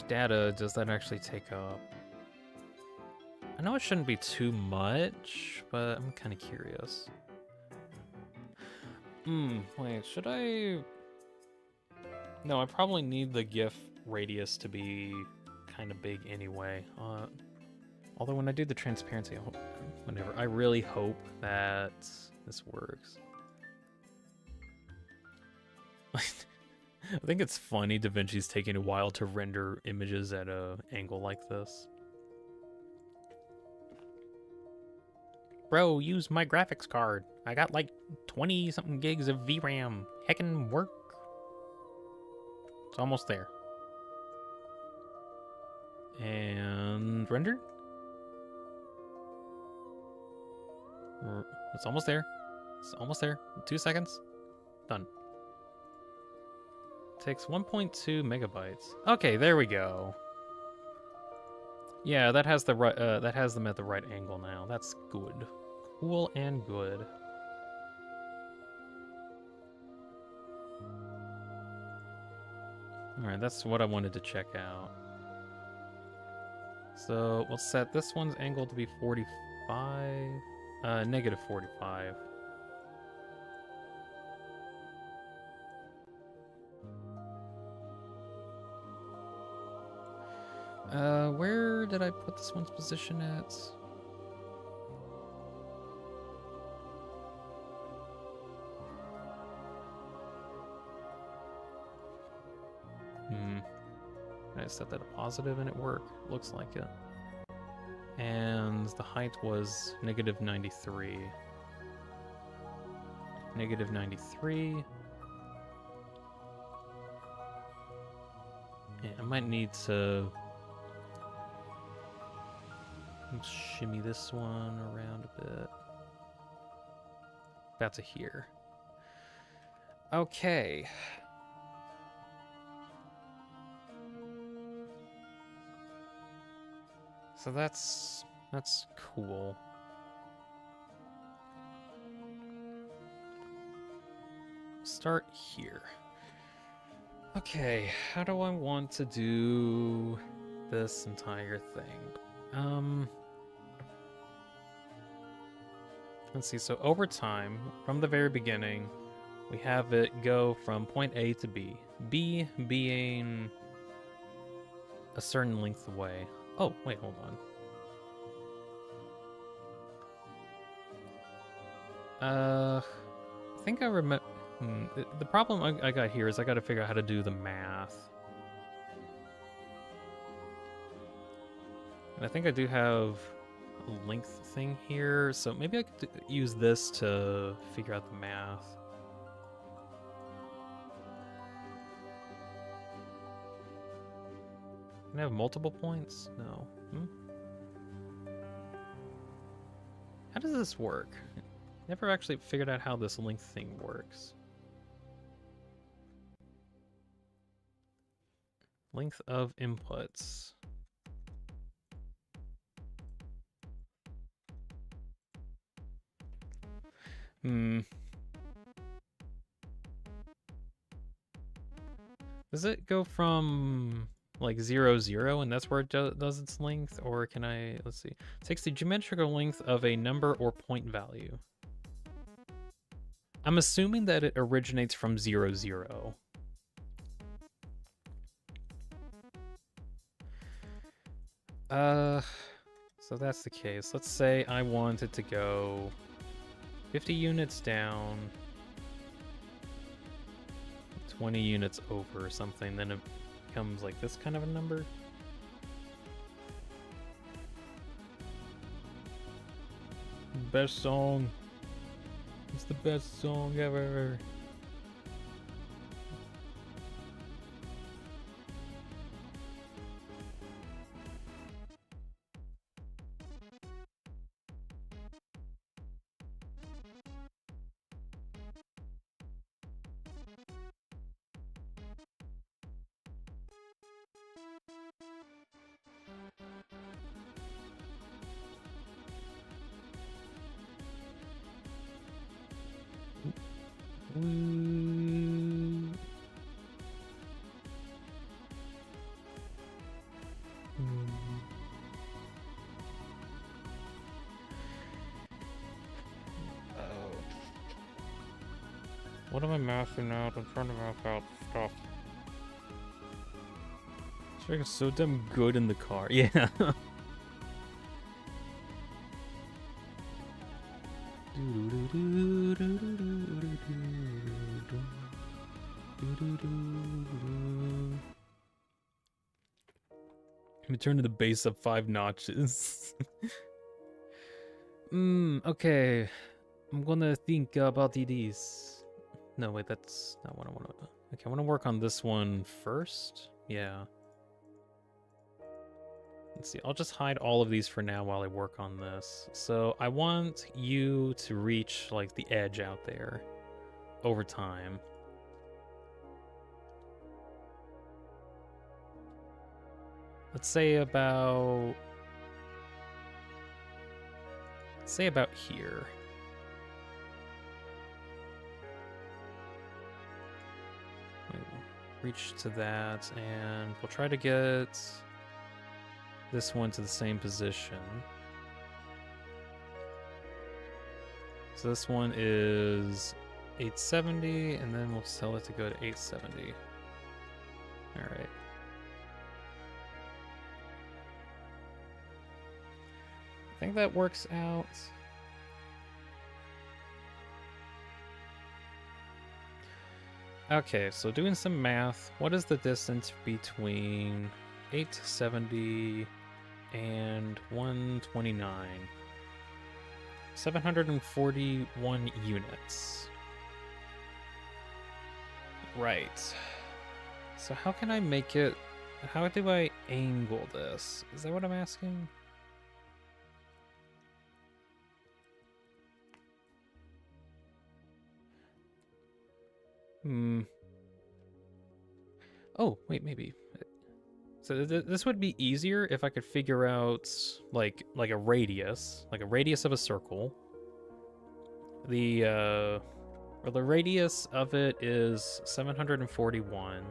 data does that actually take up? I know it shouldn't be too much, but I'm kind of curious. Wait, should I... No, I probably need the GIF radius to be kind of big anyway. Although when I do the transparency, I really hope that this works. I think it's funny DaVinci's taking a while to render images at an angle like this. Bro, use my graphics card. I got like 20-something gigs of VRAM. Heckin' work. It's almost there. And render. It's almost there. It's almost there. 2 seconds. Done. Takes 1.2 megabytes. Okay, there we go. Yeah, that has the right. That has them at the right angle now. That's good. Cool and good. All right, that's what I wanted to check out. So we'll set this one's angle to be 45, negative 45. Where did I put this one's position at? I set that to positive and it worked. Looks like it. And the height was negative 93. Negative 93. Yeah, I might need to shimmy this one around a bit. About to here. Okay. So that's cool. Start here. Okay, how do I want to do this entire thing? Let's see, so over time, from the very beginning, we have it go from point A to B. B being a certain length away. Oh, wait, hold on. I think I remember... The problem I got here is I got to figure out how to do the math. And I think I do have a length thing here, so maybe I could use this to figure out the math. Can I have multiple points? No. How does this work? Never actually figured out how this length thing works. Length of inputs. Does it go from like 0, 0, and that's where it does its length? Or can I, let's see. It takes the geometrical length of a number or point value. I'm assuming that it originates from 0, 0. So that's the case. Let's say I wanted to go 50 units down, 20 units over or something, then it becomes like this kind of a number. Best song. It's the best song ever. What am I mathing out? I'm trying to math out stuff. It's like so damn good in the car. Yeah. Let me turn the bass up 5 notches. Okay. I'm gonna think about these. No, wait, that's not what I want to... Okay, I want to work on this one first. Yeah. Let's see, I'll just hide all of these for now while I work on this. So I want you to reach, like, the edge out there over time. Let's say about... here. Reach to that, and we'll try to get this one to the same position. So this one is 870, and then we'll tell it to go to 870. All right. I think that works out. Okay, so doing some math, what is the distance between 870 and 129. 741 units. Right. So how can I make it... How do I angle this? Is that what I'm asking? Oh, wait, maybe. So this would be easier if I could figure out like a radius of a circle. The radius of it is 741.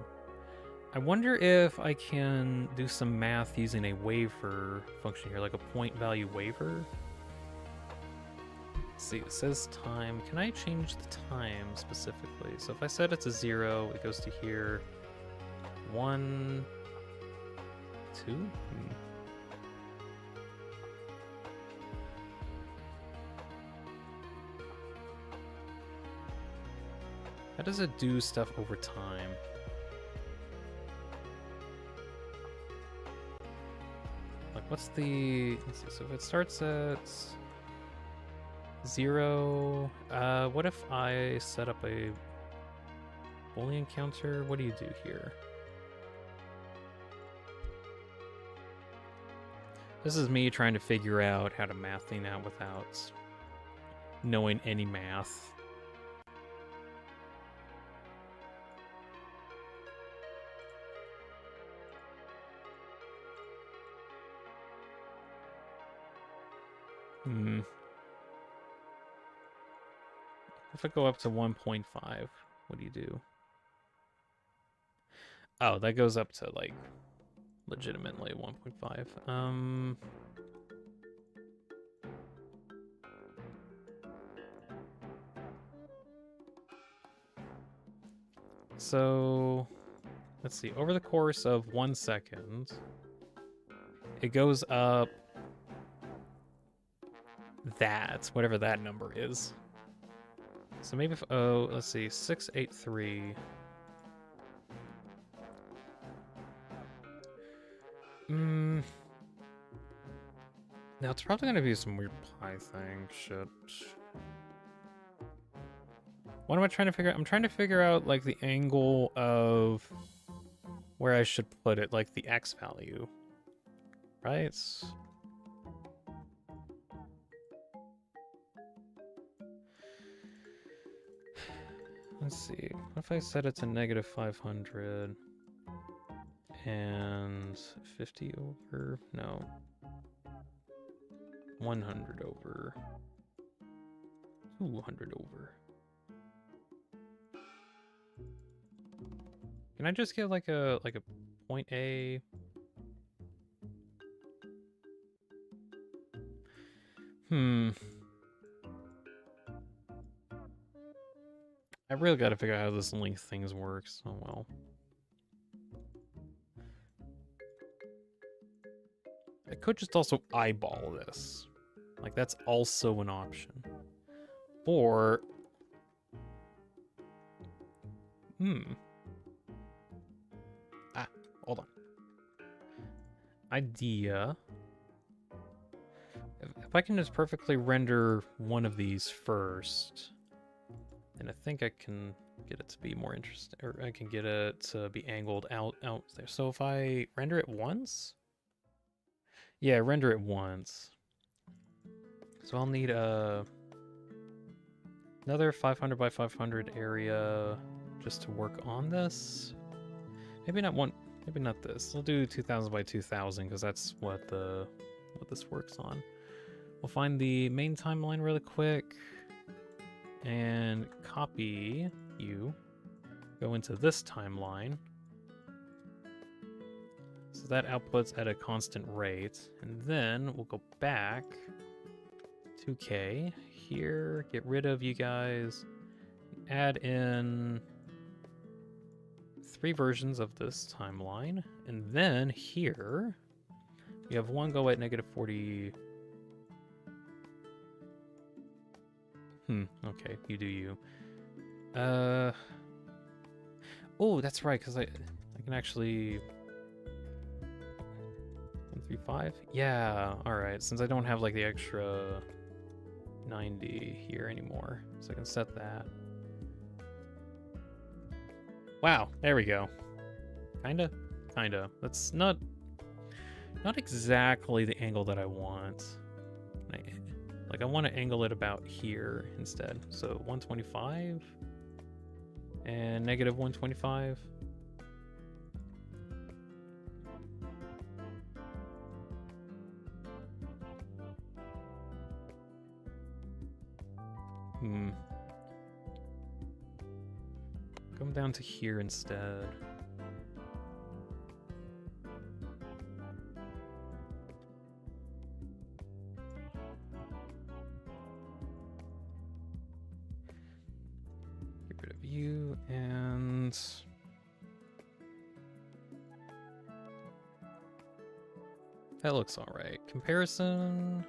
I wonder if I can do some math using a waver function here, like a point value waver. Let's see, it says time. Can I change the time specifically? So if I set it to 0, it goes to here. 1, 2? How does it do stuff over time? Like, what's the... Let's see, so if it starts at 0... what if I set up a Boolean counter? What do you do here? This is me trying to figure out how to math thing out without knowing any math. If I go up to 1.5, what do you do? Oh, that goes up to, like, legitimately 1.5. So, let's see. Over the course of 1 second, it goes up that, whatever that number is. So maybe if, oh, let's see, 683. Now it's probably gonna be some weird pi thing. Shit. What am I trying to figure out? I'm trying to figure out, like, the angle of where I should put it, like the x value. Right? Let's see. What if I set it to -500 and 50 over? No. 100 over. 200 over. Can I just get like a point A? I really got to figure out how this length things works. Oh well. I could just also eyeball this. Like, that's also an option. Or... hold on. Idea. If I can just perfectly render one of these first, then I think I can get it to be more interesting, or I can get it to be angled out there. So if I render it once? Yeah, render it once. So I'll need another 500 by 500 area just to work on this. Maybe not one. Maybe not this. We'll do 2000 by 2000 because that's what this works on. We'll find the main timeline really quick and copy you. Go into this timeline. So that outputs at a constant rate. And then we'll go back 2K here, get rid of you guys, add in 3 versions of this timeline, and then here we have one go at -40. Okay, you do you. Oh, that's right, because I can actually 3.5? Yeah, alright, since I don't have like the extra 90 here anymore. So I can set that. Wow, there we go. Kinda. That's not exactly the angle that I want. I want to angle it about here instead. So 125 and negative 125. Come down to here instead. Get rid of you and that looks all right. Comparison.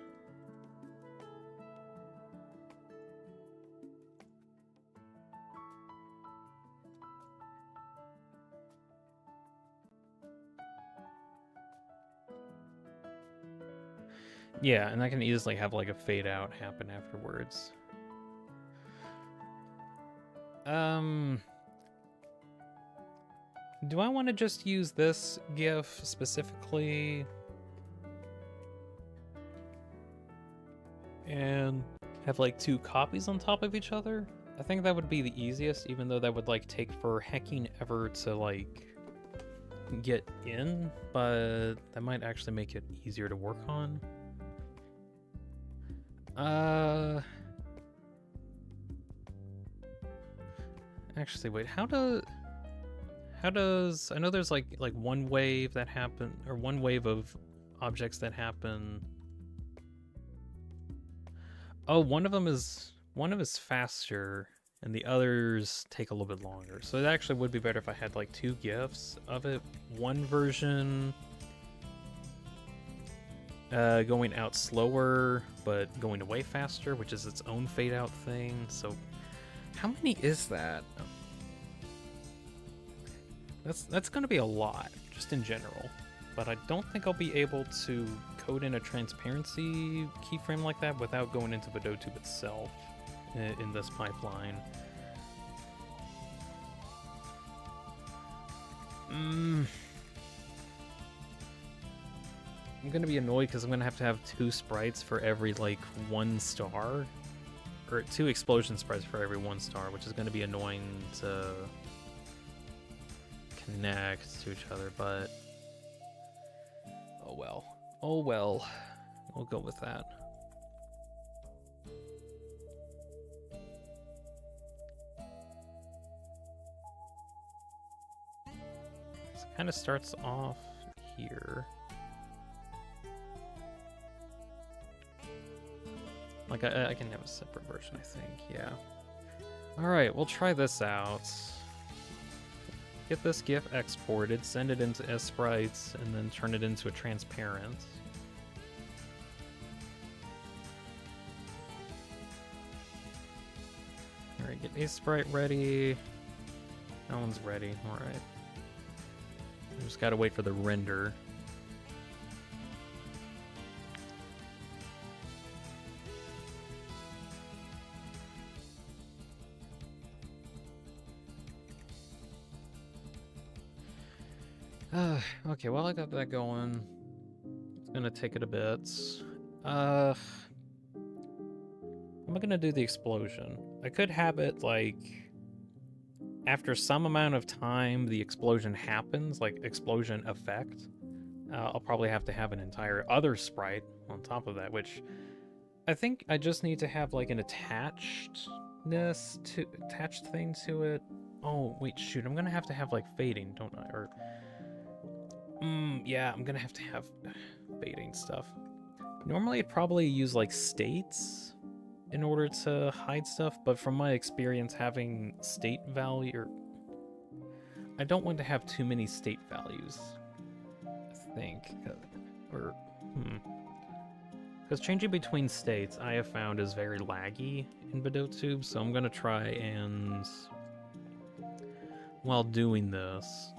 Yeah, and I can easily have like a fade out happen afterwards. Do I want to just use this GIF specifically? And have like two copies on top of each other? I think that would be the easiest, even though that would like take for hecking ever to like get in, but that might actually make it easier to work on. Actually, wait, how does I know there's like one wave that happen, or one wave of objects that happen. Oh, one of them is faster and the others take a little bit longer. So it actually would be better if I had like two GIFs of it. One version going out slower, but going away faster, which is its own fade out thing. So how many is that? That's going to be a lot, just in general. But I don't think I'll be able to code in a transparency keyframe like that without going into VidoTube itself in this pipeline. I'm gonna be annoyed because I'm gonna have to have two sprites for every like 1 star, or two explosion sprites for every 1 star, which is gonna be annoying to connect to each other, but oh well. Oh well. We'll go with that. So it kind of starts off here. Like I can have a separate version, I think, yeah. Alright, we'll try this out. Get this GIF exported, send it into sprites, and then turn it into a transparent. Alright, get a sprite ready. That one's ready, alright. Just gotta wait for the render. Okay, well I got that going. It's gonna take it a bit. I'm gonna do the explosion. I could have it like after some amount of time the explosion happens, like explosion effect. I'll probably have to have an entire other sprite on top of that, which I think I just need to have like an attached thing to it. Oh wait, shoot, I'm gonna have to have like fading, don't I? Or yeah, I'm gonna have to have fading stuff. Normally I'd probably use like states in order to hide stuff, but from my experience having state value, I don't want to have too many state values, I think, because changing between states I have found is very laggy in VidoTube, so I'm gonna try and, while doing this,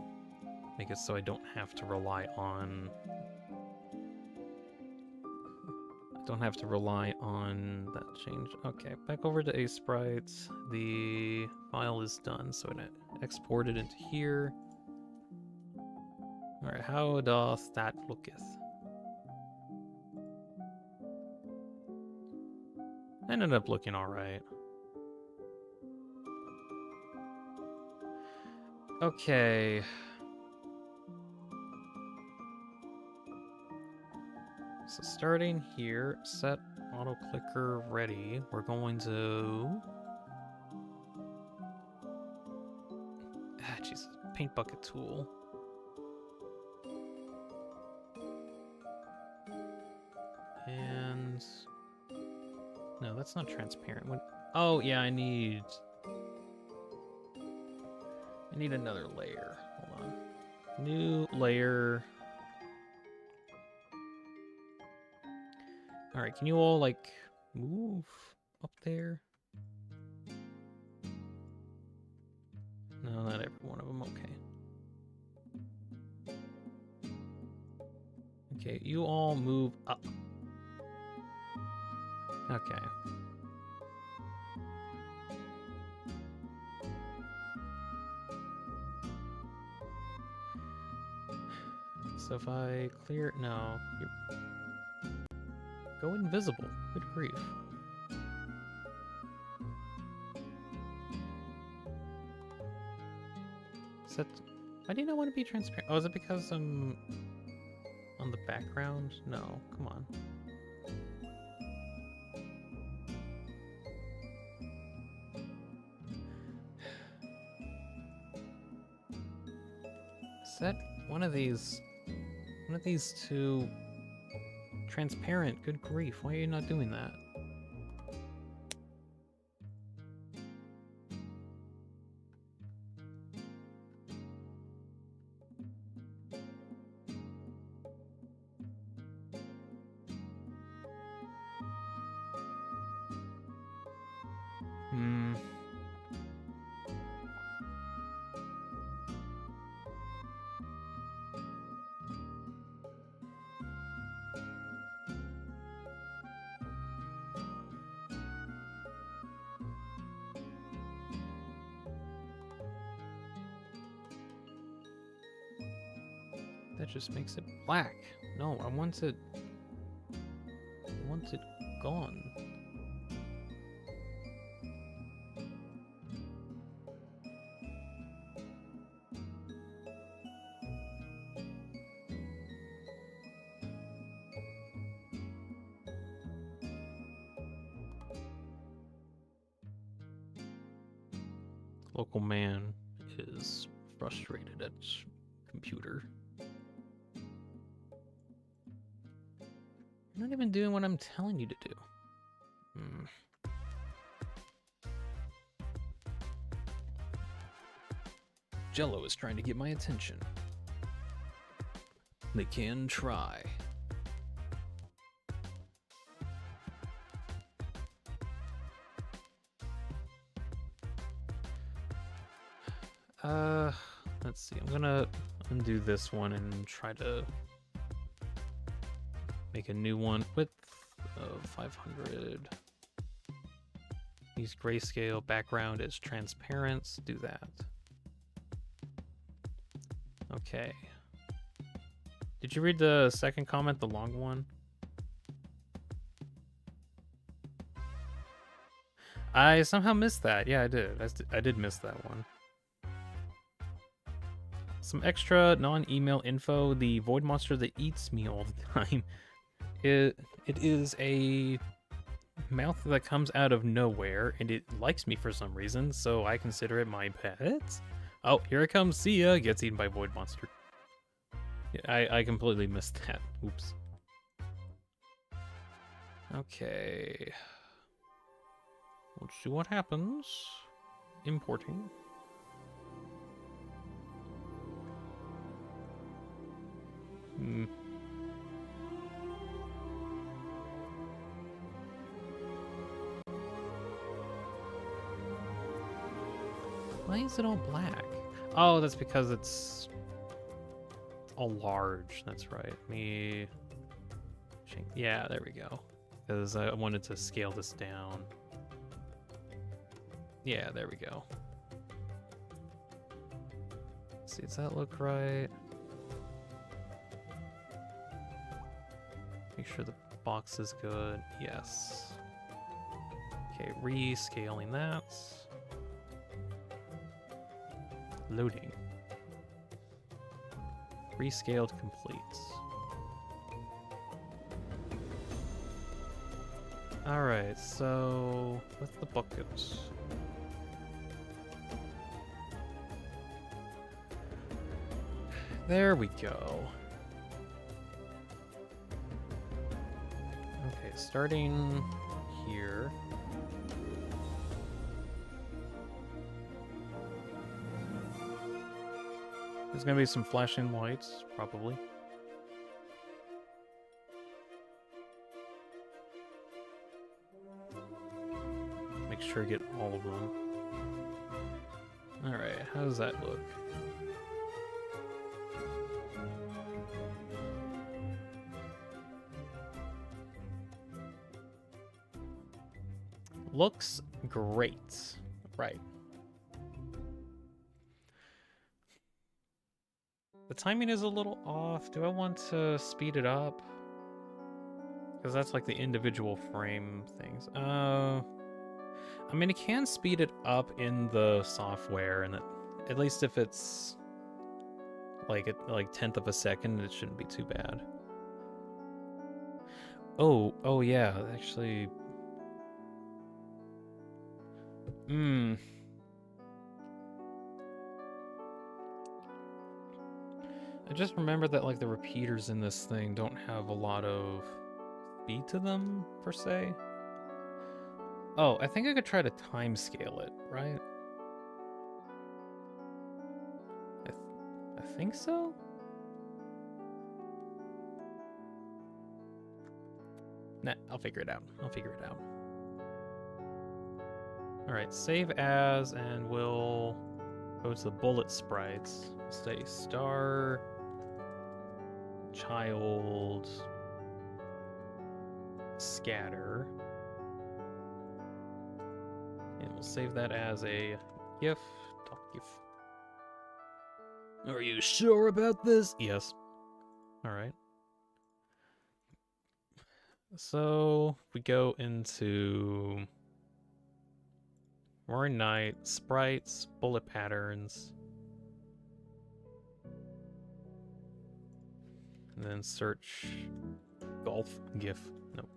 make it so I don't have to rely on don't have to rely on that change. Okay, back over to Sprites. The file is done, so it exported into here. Alright, how does that looketh? Ended up looking alright. Okay. So starting here, set auto clicker ready. We're going to Jesus, paint bucket tool. And no, that's not transparent. Oh yeah, I need another layer. Hold on. New layer. All right, can you all like move up there? No, not every one of them. Okay. Okay, you all move up. Okay. So if I clear... No. Go invisible. Good grief. Set... Why do you not want to be transparent? Oh, is it because I'm on the background? No, come on. Set one of these to transparent. Good grief, why are you not doing that? That just makes it black. No, I want it gone. Local man is frustrated at computer. You're not even doing what I'm telling you to do. Jello is trying to get my attention. They can try. Let's see. I'm gonna undo this one and try to make a new one. Width of 500. Use grayscale. Background is transparent. Let's do that. Okay. Did you read the second comment, the long one? I somehow missed that. Yeah, I did. I did miss that one. Some extra non-email info. The void monster that eats me all the time. It is a mouth that comes out of nowhere, and it likes me for some reason, so I consider it my pet. Oh, here it comes. See ya. Gets eaten by void monster. Yeah, I completely missed that. Oops. Okay. Let's see what happens. Importing. Why is it all black? Oh, that's because it's all large. That's right. Me change. Yeah, there we go. because I wanted to scale this down. Yeah, there we go. Let's see, does that look right? Make sure the box is good. Yes. Okay, rescaling that. Loading. Rescaled complete. Alright, so with the bucket. There we go. Okay, starting here. There's gonna be some flashing lights, probably. Make sure to get all of them. Alright, how does that look? Looks great. Right. The timing is a little off. Do I want to speed it up? Because that's like the individual frame things. I mean, it can speed it up in the software, and at least if it's like at like 1/10 of a second, it shouldn't be too bad. Oh yeah, actually. I just remember that like the repeaters in this thing don't have a lot of speed to them, per se. Oh, I think I could try to time scale it, right? I think so? Nah, I'll figure it out. Alright, save as, and we'll go to the bullet sprites. Say star, child, scatter. And we'll save that as a GIF. Top GIF. Are you sure about this? Yes. Alright. So we go into Roaring Night, sprites, bullet patterns. And then search golf GIF. Nope.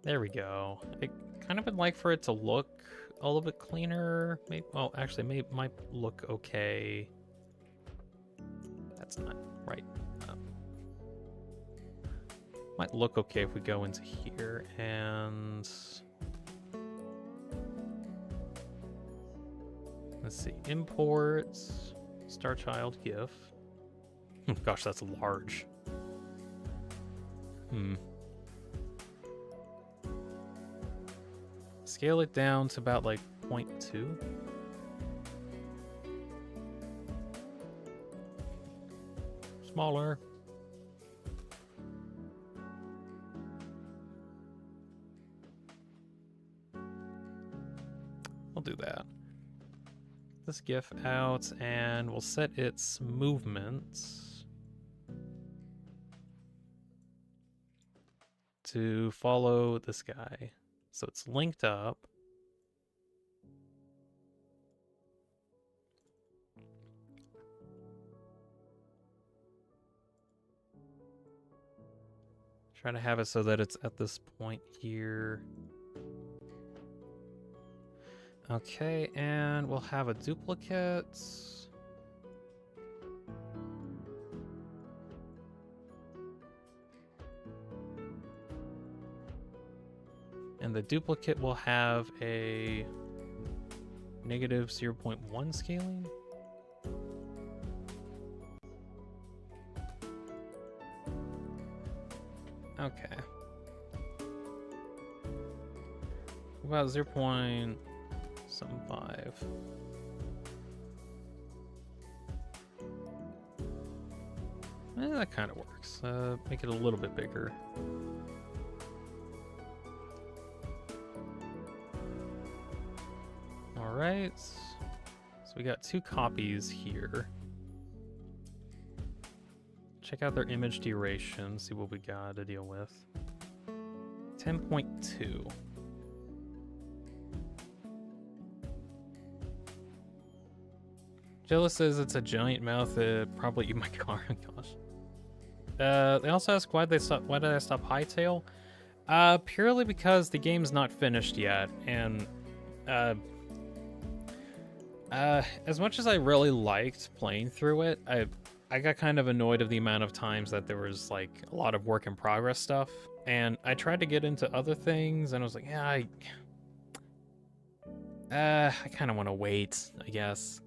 There we go. I kind of would like for it to look a little bit cleaner. Maybe, well, actually, might look okay. That's not right. Might look okay if we go into here and let's see, imports, Star Child GIF. Gosh, that's large. Scale it down to about like 0.2. Smaller. We'll do that. This GIF out, and we'll set its movements to follow this guy. So it's linked up. Try to have it so that it's at this point here. Okay, and we'll have a duplicate. And the duplicate will have a negative 0.1 scaling. Okay. About 0.75. That kind of works. Make it a little bit bigger. All right. So we got 2 copies here. Check out their image duration, see what we got to deal with. 10.2. Jilla says it's a giant mouth that probably eat my car. Gosh. They also ask why did I stop Hightail? Purely because the game's not finished yet, and as much as I really liked playing through it, I got kind of annoyed of the amount of times that there was like a lot of work in progress stuff, and I tried to get into other things, and I was like, yeah, I kind of want to wait, I guess.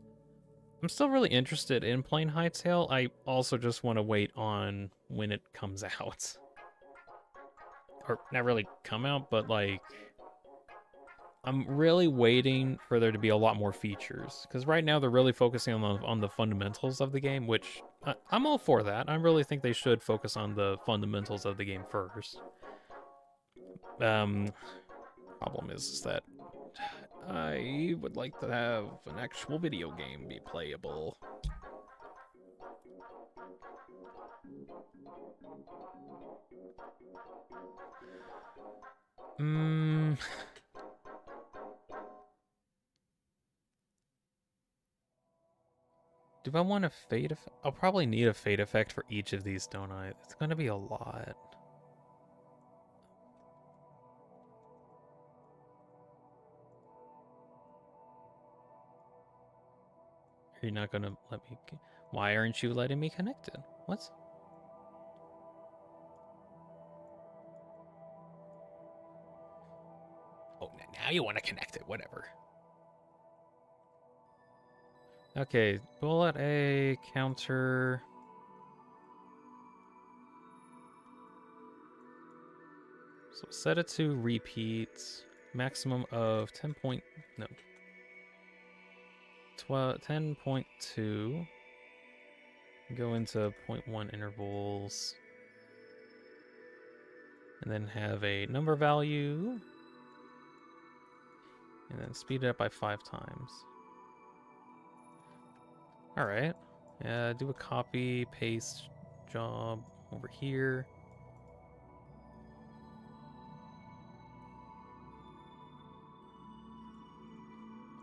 I'm still really interested in playing Hightail. I also just want to wait on when it comes out. Or not really come out, but like I'm really waiting for there to be a lot more features, because right now they're really focusing on the fundamentals of the game, which I'm all for that. I really think they should focus on the fundamentals of the game first. Problem is that I would like to have an actual video game be playable. Do I want a fade effect? I'll probably need a fade effect for each of these, don't I? It's going to be a lot. You're not going to let me... Why aren't you letting me connect it? What? Oh, now you want to connect it. Whatever. Okay, bullet A, counter. So set it to repeat. Maximum of 10 point... No. 10.2. Go into 0.1 intervals. And then have a number value. And then speed it up by 5 times. Alright. Do a copy, paste job over here.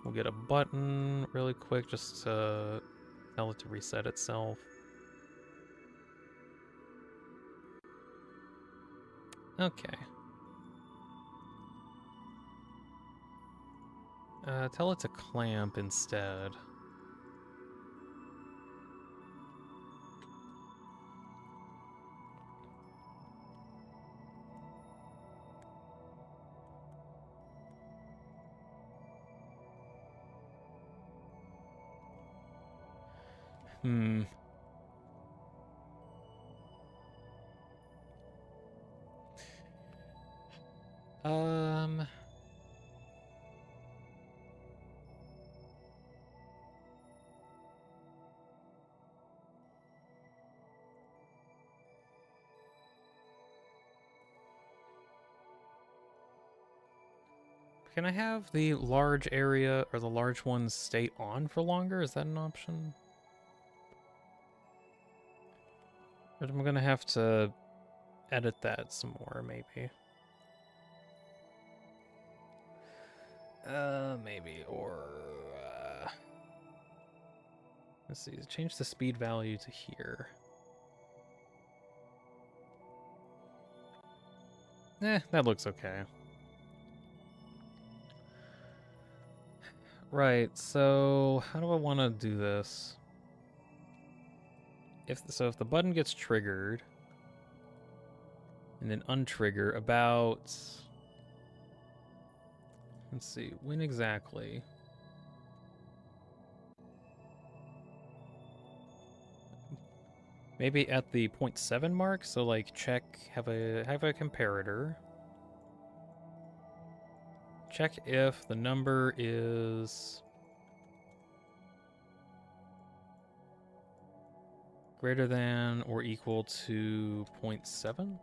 We'll get a button really quick just to tell it to reset itself. Okay. Tell it to clamp instead. Hmm. Can I have the large area or the large ones stay on for longer? Is that an option? But I'm gonna have to edit that some more, maybe. Maybe, or... let's see, change the speed value to here. That looks okay. Right, so how do I want to do this? If the button gets triggered and then untrigger about, let's see, when exactly? Maybe at the 0.7 mark, so like check, have a comparator. Check if the number is Greater than or equal to 0.7?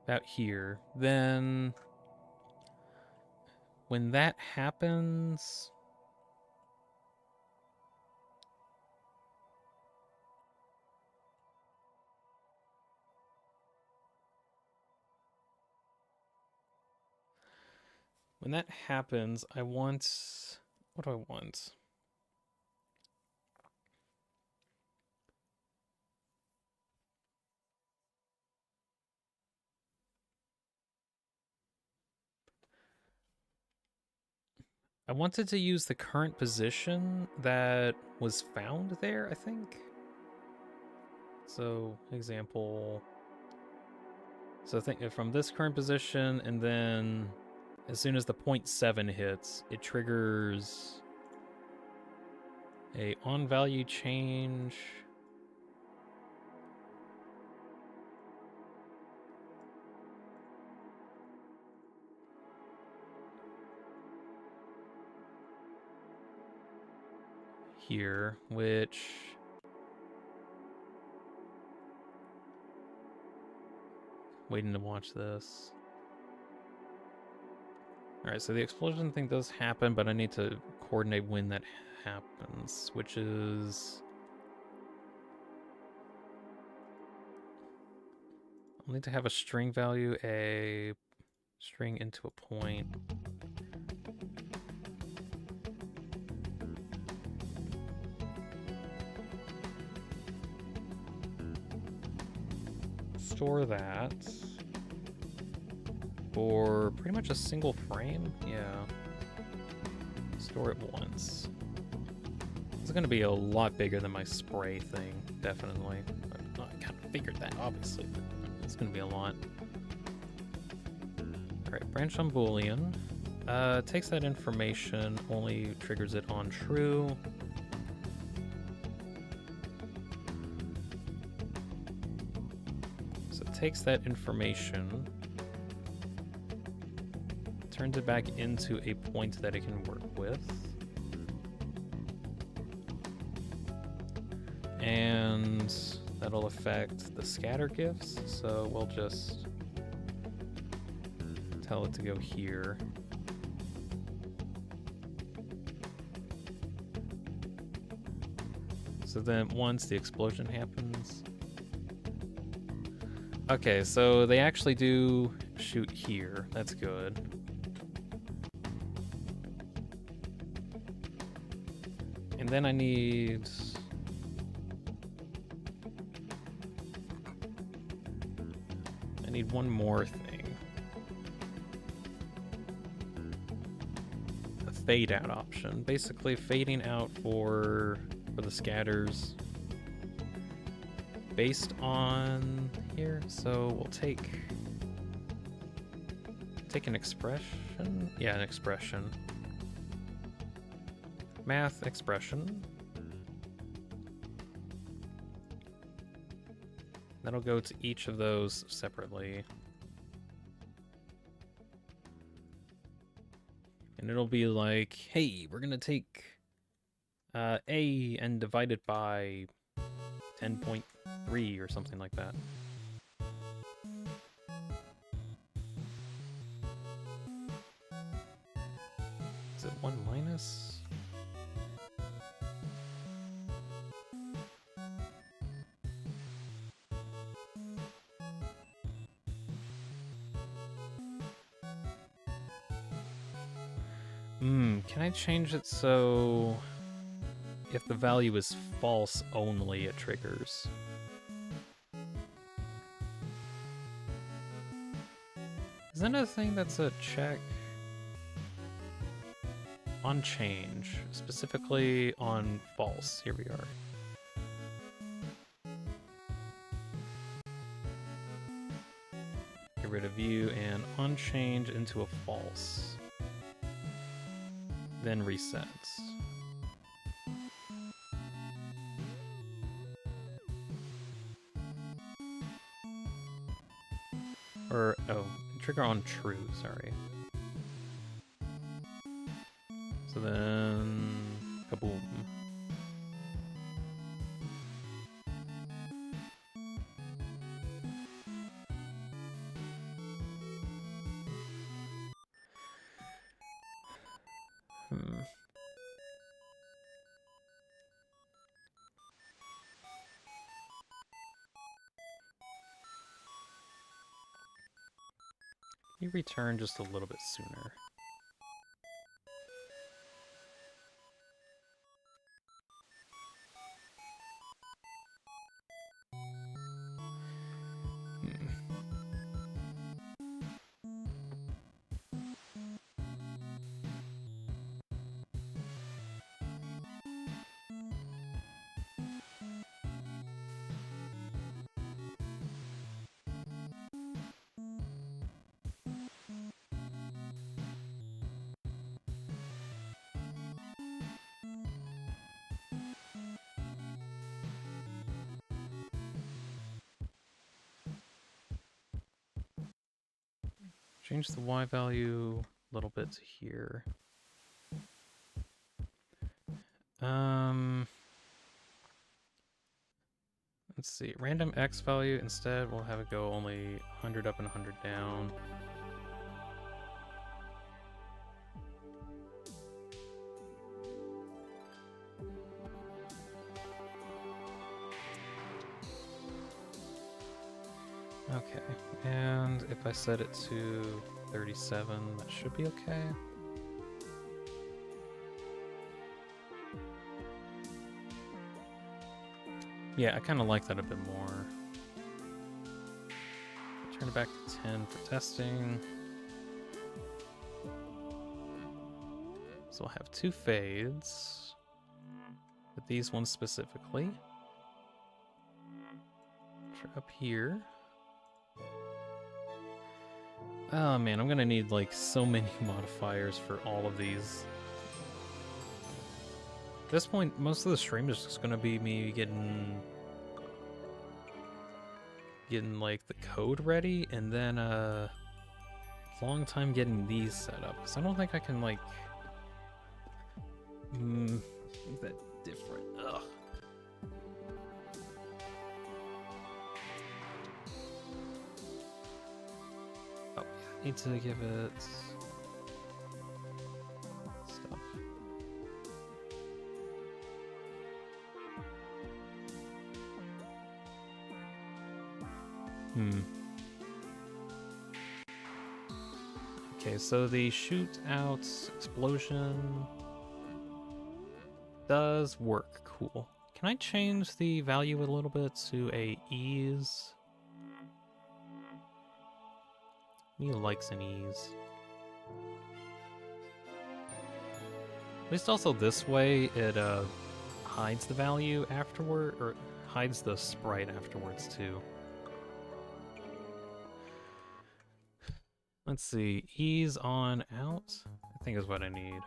About here. Then when that happens, I want, what do I want? I wanted to use the current position that was found there, I think. So, example. So think from this current position, and then as soon as the 0.7 hits, it triggers a on value change. Here, which waiting to watch this. All right, so the explosion thing does happen, but I need to coordinate when that happens, which is I'll need to have a string value, a string into a point. Store that for pretty much a single frame. Yeah. Store it once. It's going to be a lot bigger than my spray thing, definitely. I kind of figured that, obviously, but it's going to be a lot. Alright, branch on Boolean. Takes that information, only triggers it on true. Takes that information, turns it back into a point that it can work with, and that'll affect the scatter gifts, so we'll just tell it to go here. So then once the explosion happens, okay, so they actually do shoot here. That's good. And then I need one more thing. A fade out option. Basically fading out for the scatters based on here. So we'll take an expression. Yeah, an expression. Math expression. That'll go to each of those separately. And it'll be like, hey, we're gonna take A and divide it by 10.3 or something like that. Is it 1 minus? Can I change it so if the value is false only, it triggers? Is that a thing that's a check? On change, specifically on false. Here we are. Get rid of view and on change into a false. Then resets. Or, oh, trigger on true, sorry. then kaboom. You return just a little bit sooner. Change the Y value a little bit to here. Let's see. Random X value instead, we'll have it go only 100 up and 100 down. Okay, and if I set it to 37, that should be okay. Yeah, I kind of like that a bit more. Turn it back to 10 for testing. So we'll have 2 fades, but these ones specifically. Up here. Oh man, I'm gonna need like so many modifiers for all of these. At this point, most of the stream is just gonna be me getting like the code ready, and then long time getting these set up, because I don't think I can like make that different. Ugh. Oh, yeah, need to give it stuff. Okay, so the shoot out explosion does work. Cool. Can I change the value a little bit to a ease? Me likes an ease. At least also this way it hides the value afterward, or hides the sprite afterwards too. Let's see, ease on out, I think is what I need.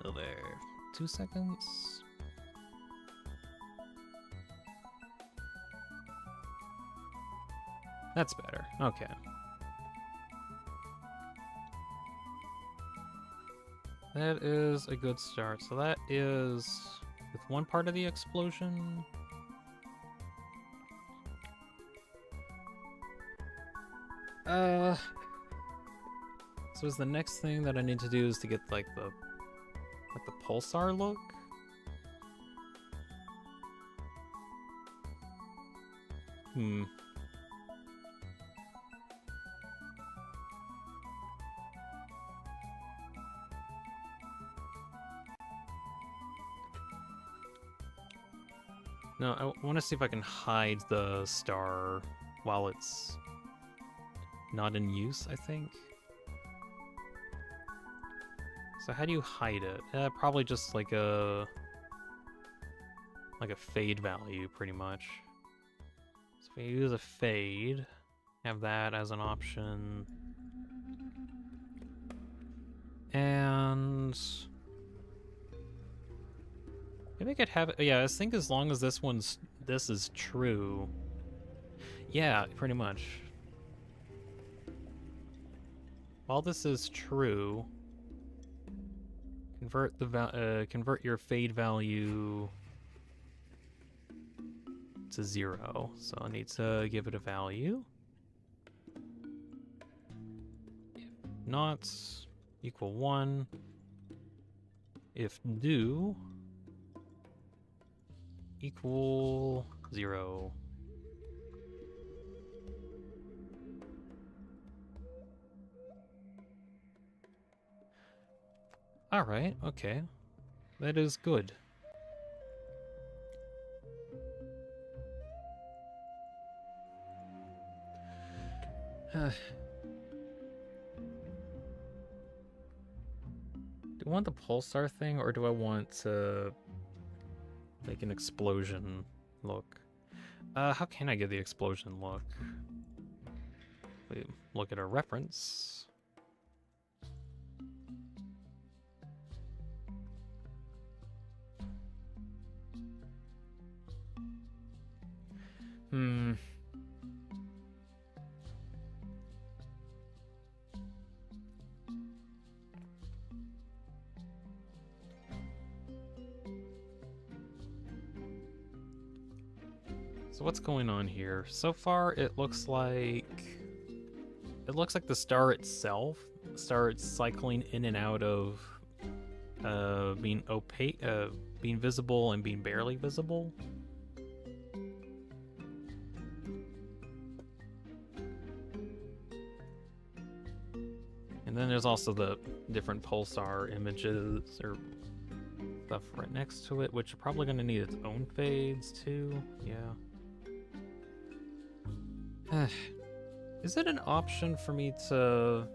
Oh, there. 2 seconds. That's better. Okay. That is a good start. So that is with one part of the explosion. So is the next thing that I need to do is to get like the pulsar look? No, I want to see if I can hide the star while it's not in use, I think. So how do you hide it? Probably just like a fade value, pretty much. So if we use a fade, have that as an option. Maybe I could have it. Yeah, I think as long as this is true. Yeah, pretty much. While this is true, convert your fade value to 0. So I need to give it a value. If not, equal 1. If do, equal 0. Alright, okay. That is good. Do I want the pulsar thing, or do I want to make an explosion look? How can I get the explosion look? Wait, look at our reference. So what's going on here? So far, it looks like the star itself starts cycling in and out of being opaque, being visible and being barely visible. And then there's also the different pulsar images or stuff right next to it, which are probably going to need its own fades too. Yeah. Is it an option for me to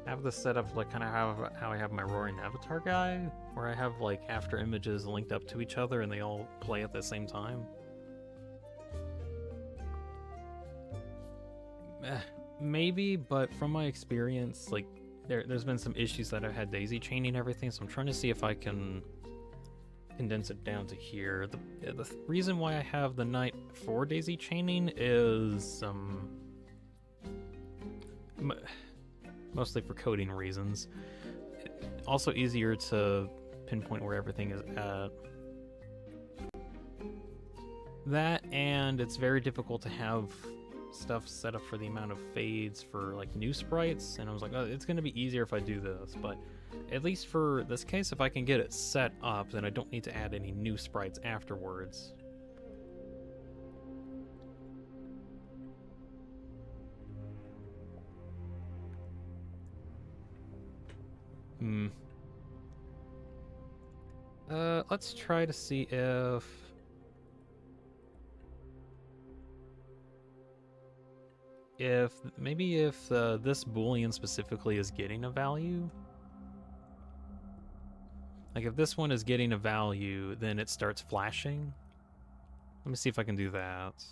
have this set up like kind of how I have my roaring avatar guy, where I have like after images linked up to each other and they all play at the same time? Maybe, but from my experience, like there's been some issues that I've had daisy chaining everything, so I'm trying to see if I can condense it down to here. The reason why I have the night for daisy chaining is mostly for coding reasons. Also easier to pinpoint where everything is at. That, and it's very difficult to have stuff set up for the amount of fades for like new sprites, and I was like, oh, it's going to be easier if I do this, but at least for this case, if I can get it set up, then I don't need to add any new sprites afterwards. Let's try to see if maybe if this boolean specifically is getting a value. Like if this one is getting a value, then it starts flashing. Let me see if I can do that.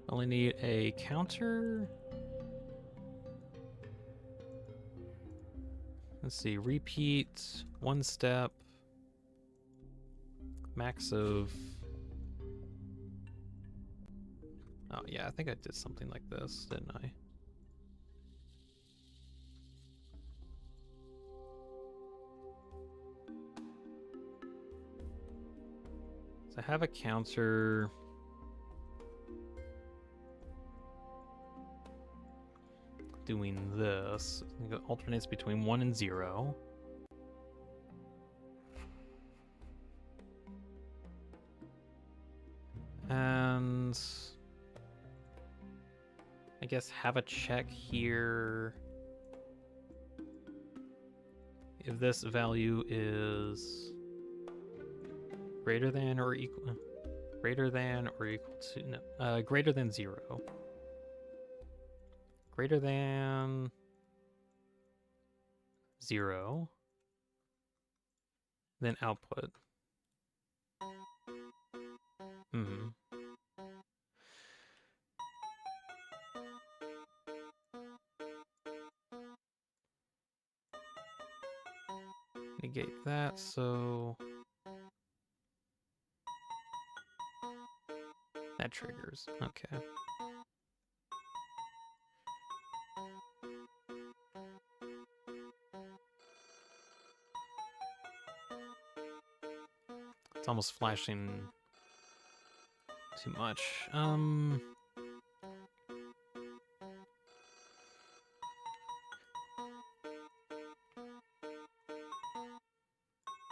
Only need a counter. Let's see, repeat, one step, max of... Oh yeah, I think I did something like this, didn't I? So I have a counter. Doing this, it alternates between 1 and 0. And I guess have a check here if this value is greater than or equal to, no, greater than 0. Greater than 0, then output. negate that, so that triggers. Okay. It's almost flashing too much.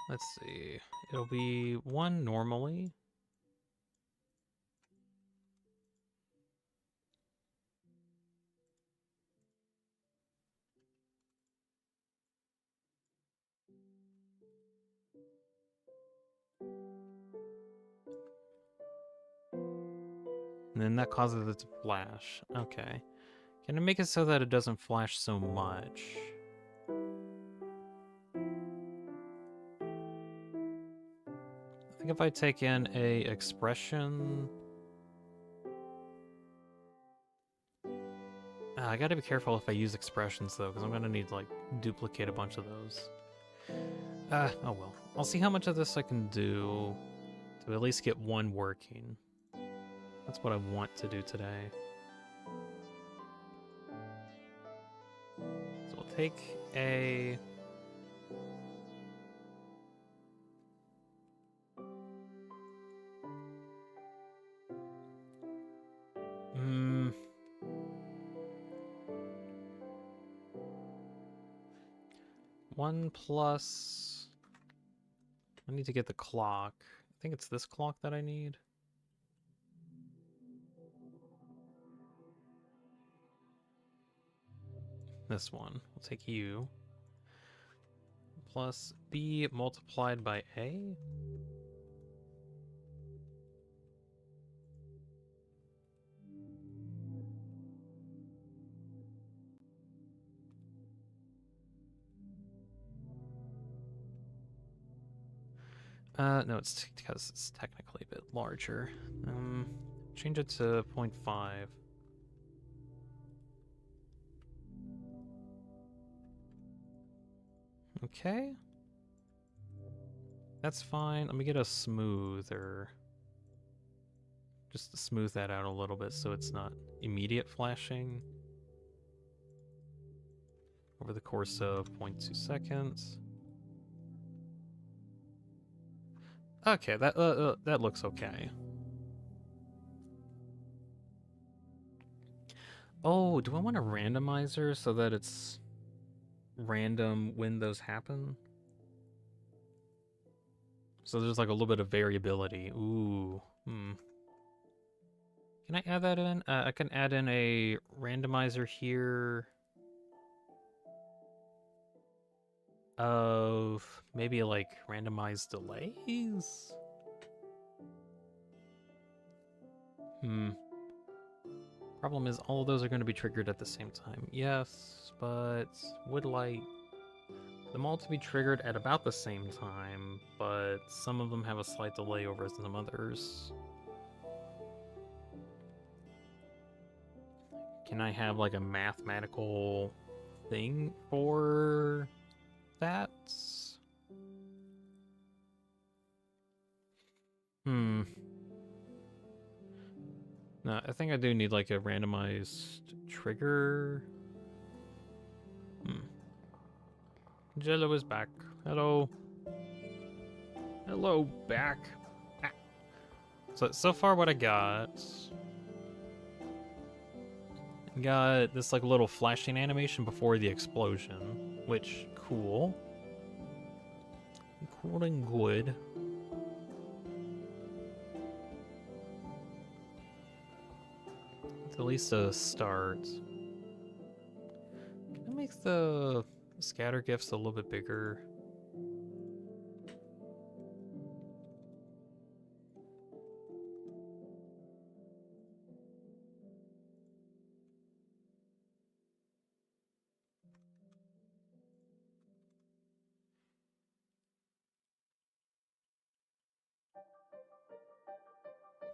Let's see. It'll be 1 normally. And then that causes it to flash. Okay. Can I make it so that it doesn't flash so much? I think if I take in a expression... I gotta be careful if I use expressions though, because I'm gonna need to like duplicate a bunch of those. Oh well. I'll see how much of this I can do to at least get 1 working. That's what I want to do today. So we'll take a... One plus... I need to get the clock. I think it's this clock that I need. This one. We'll take U. Plus B multiplied by A. No, it's because it's technically a bit larger. Change it to 0.5. Okay. That's fine. Let me get a smoother. Just to smooth that out a little bit so it's not immediate flashing. Over the course of 0.2 seconds. Okay, that looks okay. Oh, do I want a randomizer so that it's random when those happen? So there's like a little bit of variability. Ooh, Can I add that in? I can add in a randomizer here of maybe like randomized delays? Problem is all of those are going to be triggered at the same time. Yes, but would like them all to be triggered at about the same time, but some of them have a slight delay over some others. Can I have like a mathematical thing for that? No, I think I do need like a randomized trigger. Jello is back. Hello. Hello, back. Ah. So far what I got this like little flashing animation before the explosion, which cool. Cool and good. It's at least a start. Can I make the scatter gifts a little bit bigger?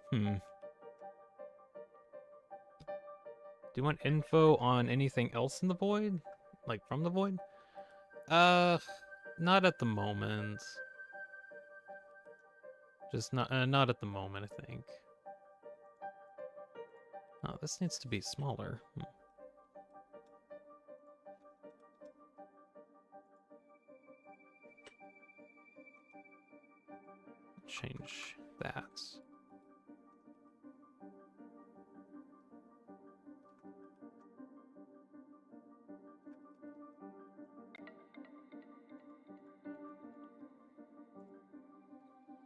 Do you want info on anything else in the void? Like from the void? Not at the moment. Just not at the moment, I think. Oh, this needs to be smaller. Change that.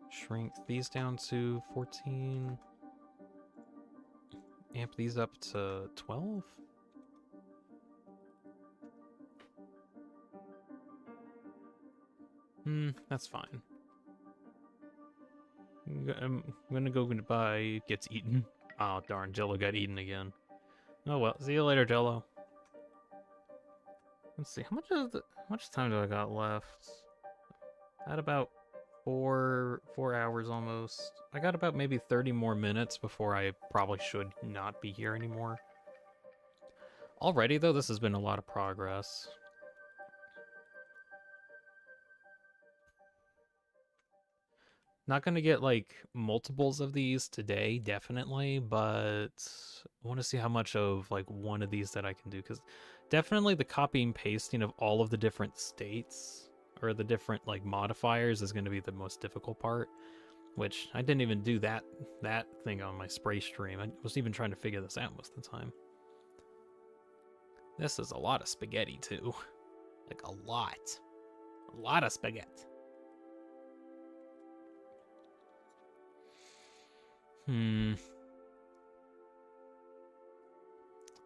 Shrink these down to 14. Amp these up to 12. That's fine. I'm gonna go goodbye. Gets eaten. Oh darn, Jello got eaten again. Oh well, see you later, Jello. Let's see, how much time do I got left? At about four hours almost. I got about maybe 30 more minutes before I probably should not be here anymore. Already though, this has been a lot of progress. Not gonna get like multiples of these today, definitely, but I want to see how much of like one of these that I can do, because definitely the copy and pasting of all of the different states or the different like modifiers is going to be the most difficult part, which I didn't even do that thing on my spray stream. I was even trying to figure this out most of the time. This is a lot of spaghetti too. Like a lot of spaghetti.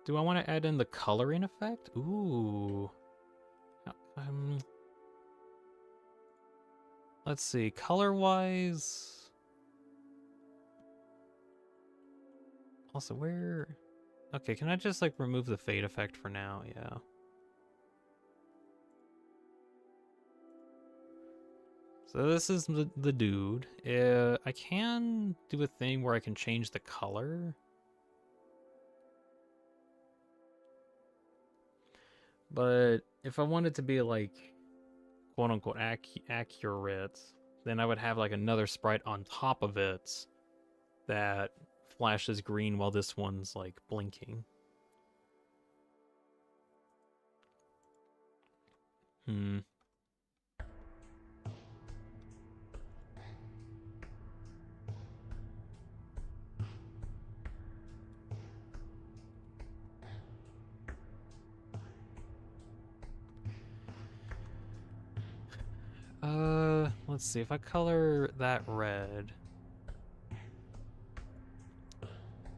Do I want to add in the coloring effect? Ooh. Let's see, color-wise. Also, where? Okay, can I just like remove the fade effect for now? Yeah. So this is the dude. I can do a thing where I can change the color. But if I wanted to be like quote unquote accurate, then I would have like another sprite on top of it that flashes green while this one's like blinking. Let's see, if I color that red.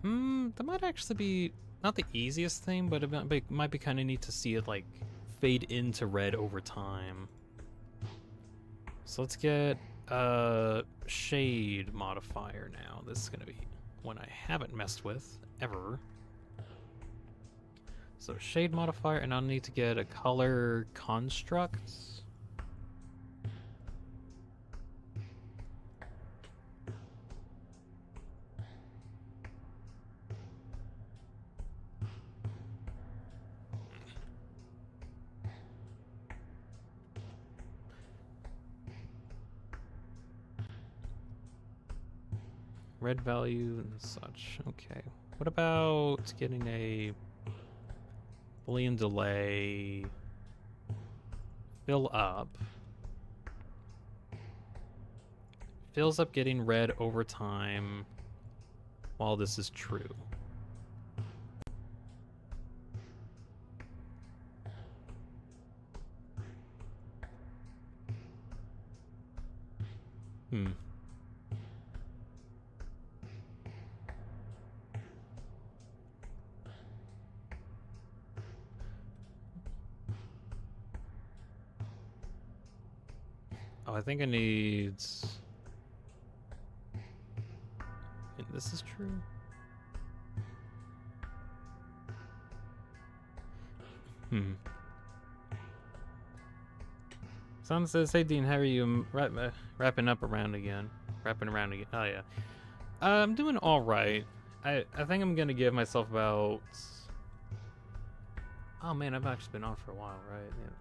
That might actually be not the easiest thing, but it might be kind of neat to see it like fade into red over time. So let's get a shade modifier now. This is gonna be one I haven't messed with ever. So shade modifier, and I'll need to get a color construct. Red value and such. Okay. What about getting a Boolean delay fill up? Fills up getting red over time while this is true. Oh, I think I need... And this is true? Someone says, "Hey Dean, how are you? I'm wrapping around again. Oh yeah. I'm doing all right. I think I'm gonna give myself about... Oh man, I've actually been on for a while, right? Yeah.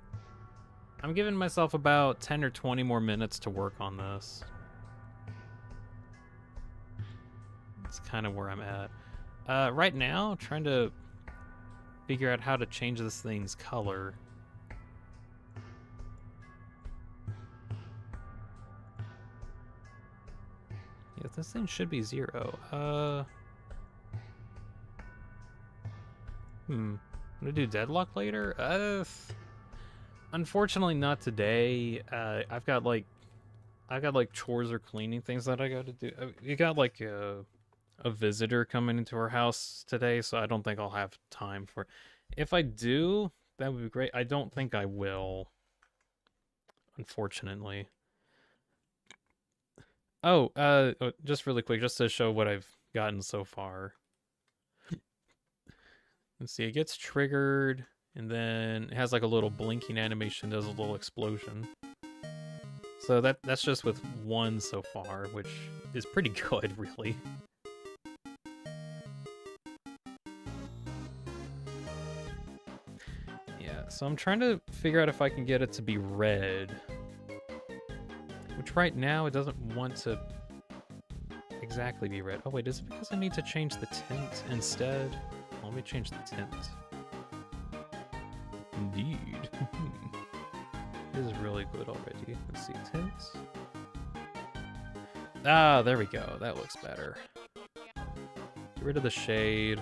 I'm giving myself about 10 or 20 more minutes to work on this. That's kind of where I'm at. Right now, I'm trying to figure out how to change this thing's color. Yeah, this thing should be 0. I'm gonna do deadlock later? Unfortunately not today. I've got like chores or cleaning things that I gotta do. You got like a visitor coming into our house today, so I don't think I'll have time for. If I do, that would be great. I don't think I will, unfortunately. Oh, just really quick, just to show what I've gotten so far. Let's see, it gets triggered, and then it has like a little blinking animation, does a little explosion. So that's just with one so far, which is pretty good, really. Yeah, so I'm trying to figure out if I can get it to be red. Which right now it doesn't want to exactly be red. Oh wait, is it because I need to change the tint instead? Let me change the tint. Indeed. This is really good already. Let's see, tints. Ah, there we go. That looks better. Get rid of the shade.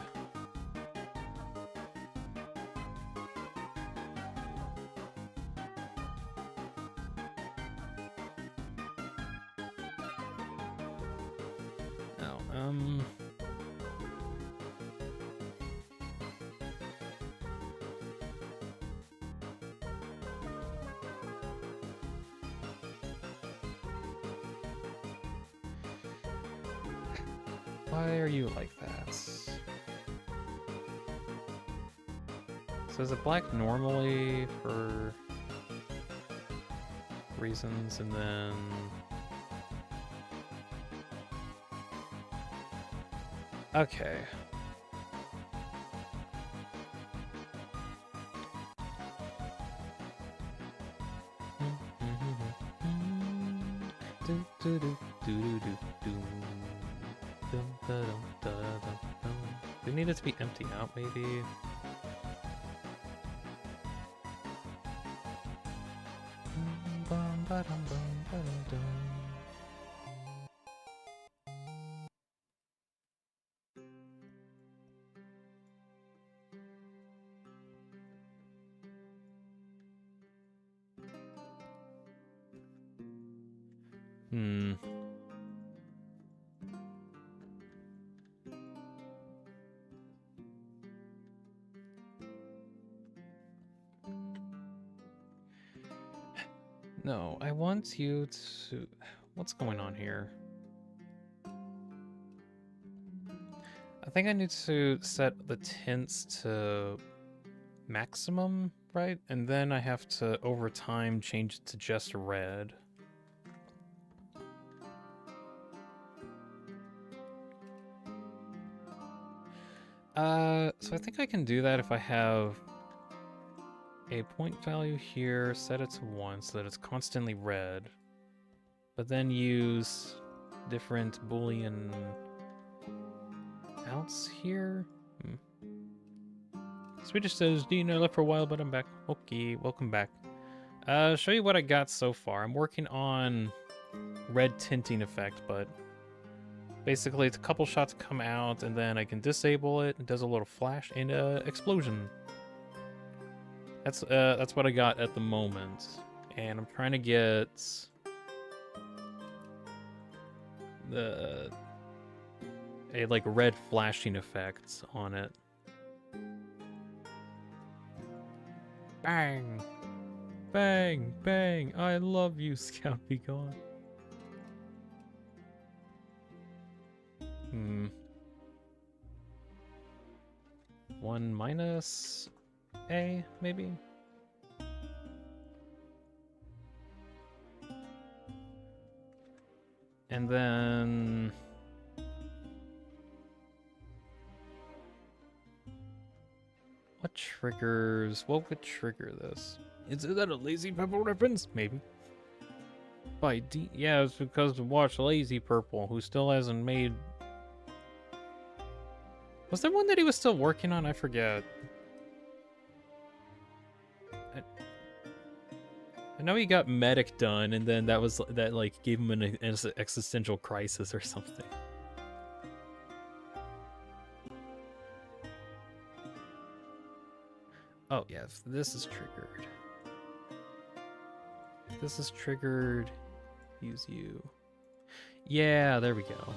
Why are you like that? So is it black normally for reasons, and then... Okay. We need it to be empty out, maybe. No, I want you to... What's going on here? I think I need to set the tints to maximum, right? And then I have to, over time, change it to just red. So I think I can do that if I have a point value here, set it to 1 so that it's constantly red, but then use different Boolean outs here. Swedish says, Dean, I left for a while, but I'm back. Okay, welcome back. Show you what I got so far. I'm working on red tinting effect, but basically it's a couple shots come out, and then I can disable it. It does a little flash and explosion. That's what I got at the moment, and I'm trying to get a like red flashing effect on it. Bang, bang, bang! I love you, Scout Be Gone. One minus A, maybe? And then... What would trigger this? Is that a Lazy Purple reference? Maybe. By D. Yeah, it's because to watch Lazy Purple, who still hasn't made. Was there one that he was still working on? I forget. I know he got Medic done, and then that like gave him an existential crisis or something. Oh yes, this is triggered. This is triggered. Use you. Yeah, there we go.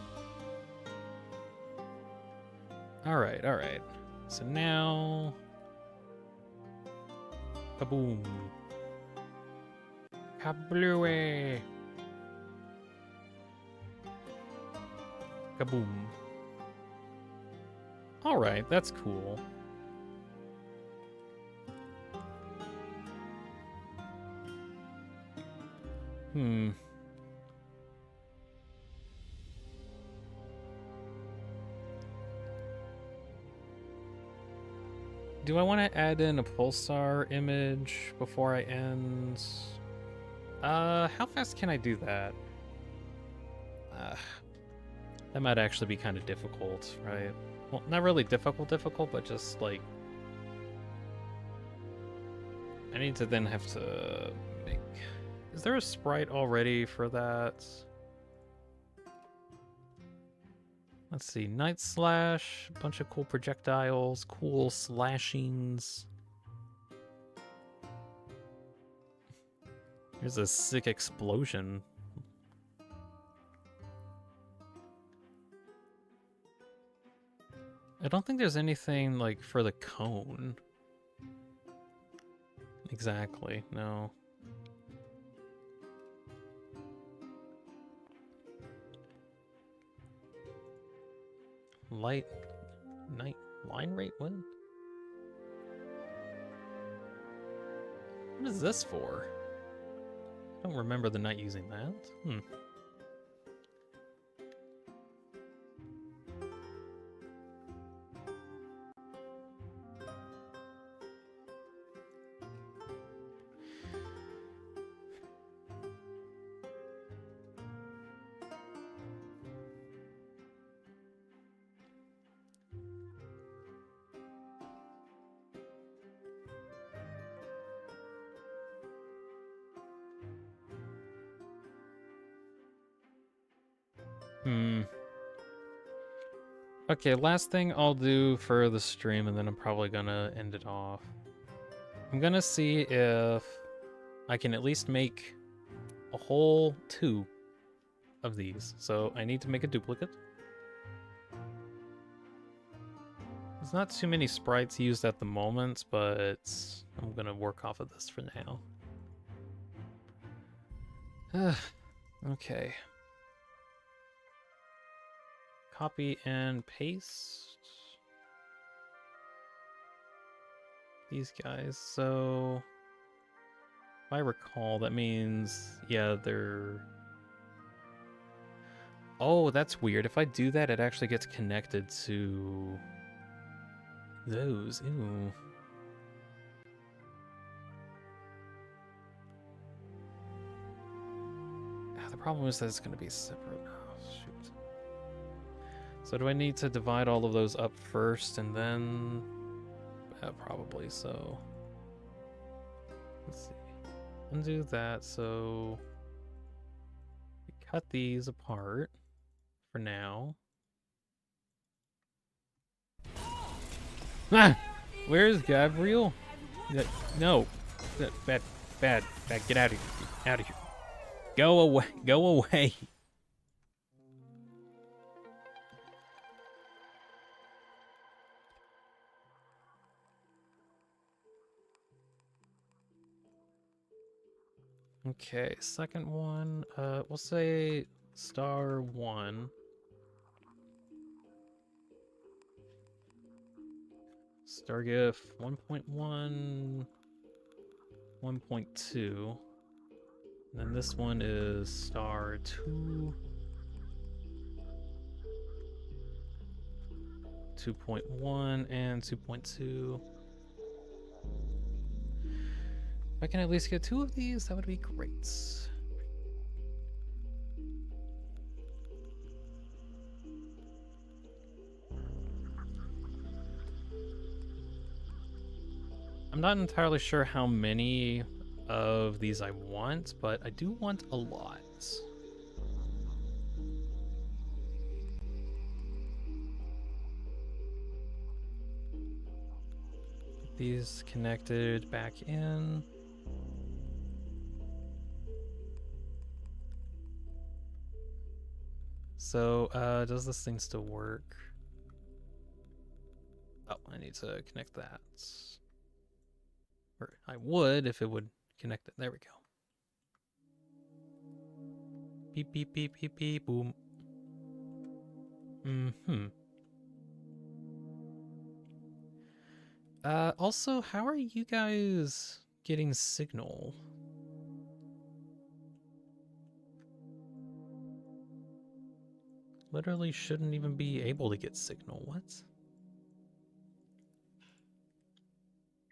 All right, all right. So now, kaboom, kablooey, kaboom. All right, that's cool. Do I want to add in a pulsar image before I end? How fast can I do that? That might actually be kind of difficult, right? Well, not really difficult, but just like I need to then have to make. Is there a sprite already for that? Let's see, Night Slash, a bunch of cool projectiles, cool slashings. Here's a sick explosion. I don't think there's anything like for the cone. Exactly, no. Night line rate? What is this for? I don't remember the knight using that. Okay, last thing I'll do for the stream, and then I'm probably gonna end it off. I'm gonna see if I can at least make a whole 2 of these. So I need to make a duplicate. There's not too many sprites used at the moment, but I'm gonna work off of this for now. Okay. Copy and paste these guys. So if I recall, that means, yeah, they're... Oh, that's weird. If I do that, it actually gets connected to those. Ew. The problem is that it's going to be separate. Oh, shoot. So do I need to divide all of those up first and then... probably so. Let's see. Undo that, so... we cut these apart for now. Ah! Where's Gabriel? No. Bad. Get out of here. Get out of here. Go away. Go away. Okay, second one, we'll say star 1. Star GIF 1.1, 1.2. And then this one is star 2, 2.1, and 2.2. If I can at least get 2 of these, that would be great. I'm not entirely sure how many of these I want, but I do want a lot. Get these connected back in. So, does this thing still work? Oh, I need to connect that. Or I would if it would connect it. There we go. Beep, beep, beep, beep, beep, boom. Also, how are you guys getting signal? Literally shouldn't even be able to get signal. What?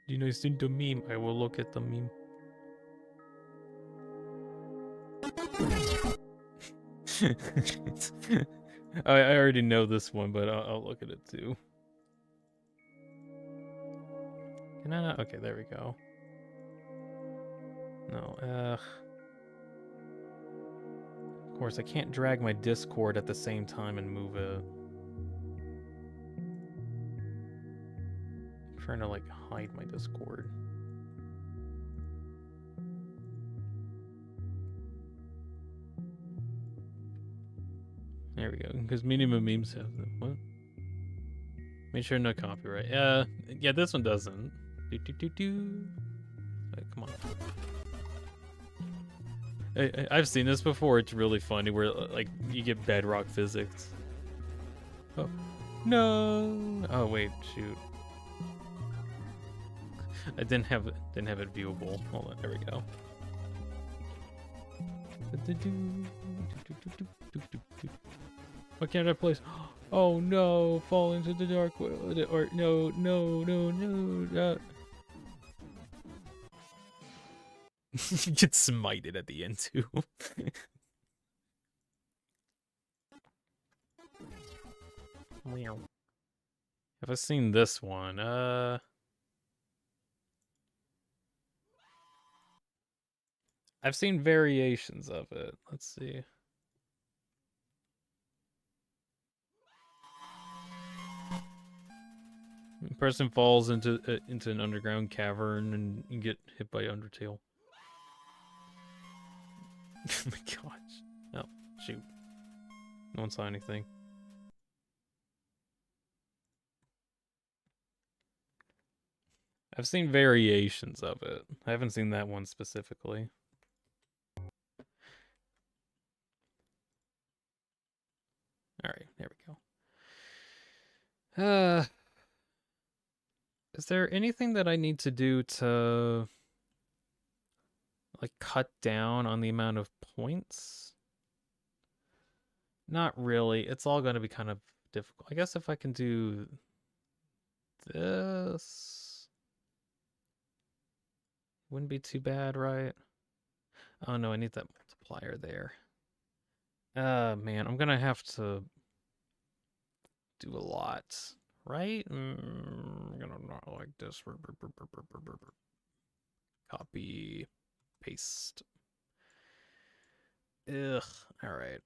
You know, send the meme. I will look at the meme. I already know this one, but I'll look at it too. Can I not? Okay, there we go. No, of course, I can't drag my Discord at the same time and move it. I'm trying to, like, hide my Discord. There we go, because minimum memes have them. What? Make sure no copyright. Yeah, this one doesn't. Wait, come on. I've seen this before. It's really funny where, like, you get bedrock physics. Oh, no! Oh wait, shoot. I didn't have it viewable. Hold on, there we go. Why can't I place? Oh no! Fall into the dark world. Or no. You get smited at the end too. Have I seen this one? I've seen variations of it. Let's see. A person falls into an underground cavern and you get hit by Undertale. Oh my gosh. Oh, shoot. No one saw anything. I've seen variations of it. I haven't seen that one specifically. Alright, there we go. Is there anything that I need to do to, like, cut down on the amount of points? Not really. It's all going to be kind of difficult. I guess if I can do this, wouldn't be too bad, right? Oh no, I need that multiplier there. Man, I'm gonna have to do a lot, right? I'm gonna not like this. Copy, paste. Ugh, alright.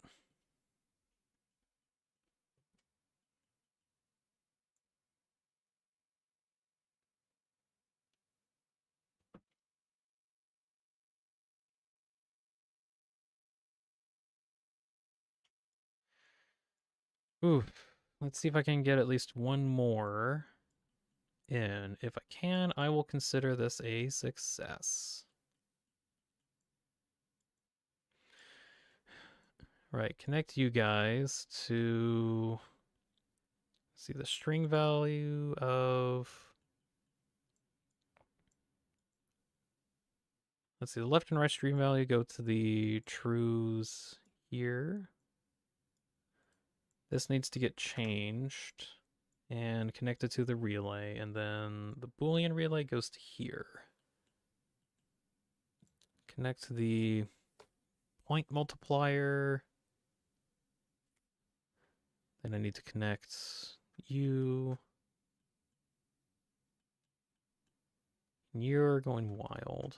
Oof. Let's see if I can get at least one more in. If I can, I will consider this a success. Right, connect you guys to see the string value of, let's see, the left and right string value go to the trues here. This needs to get changed and connected to the relay, and then the Boolean relay goes to here. connect the point multiplier. Then I need to connect you. You're going wild.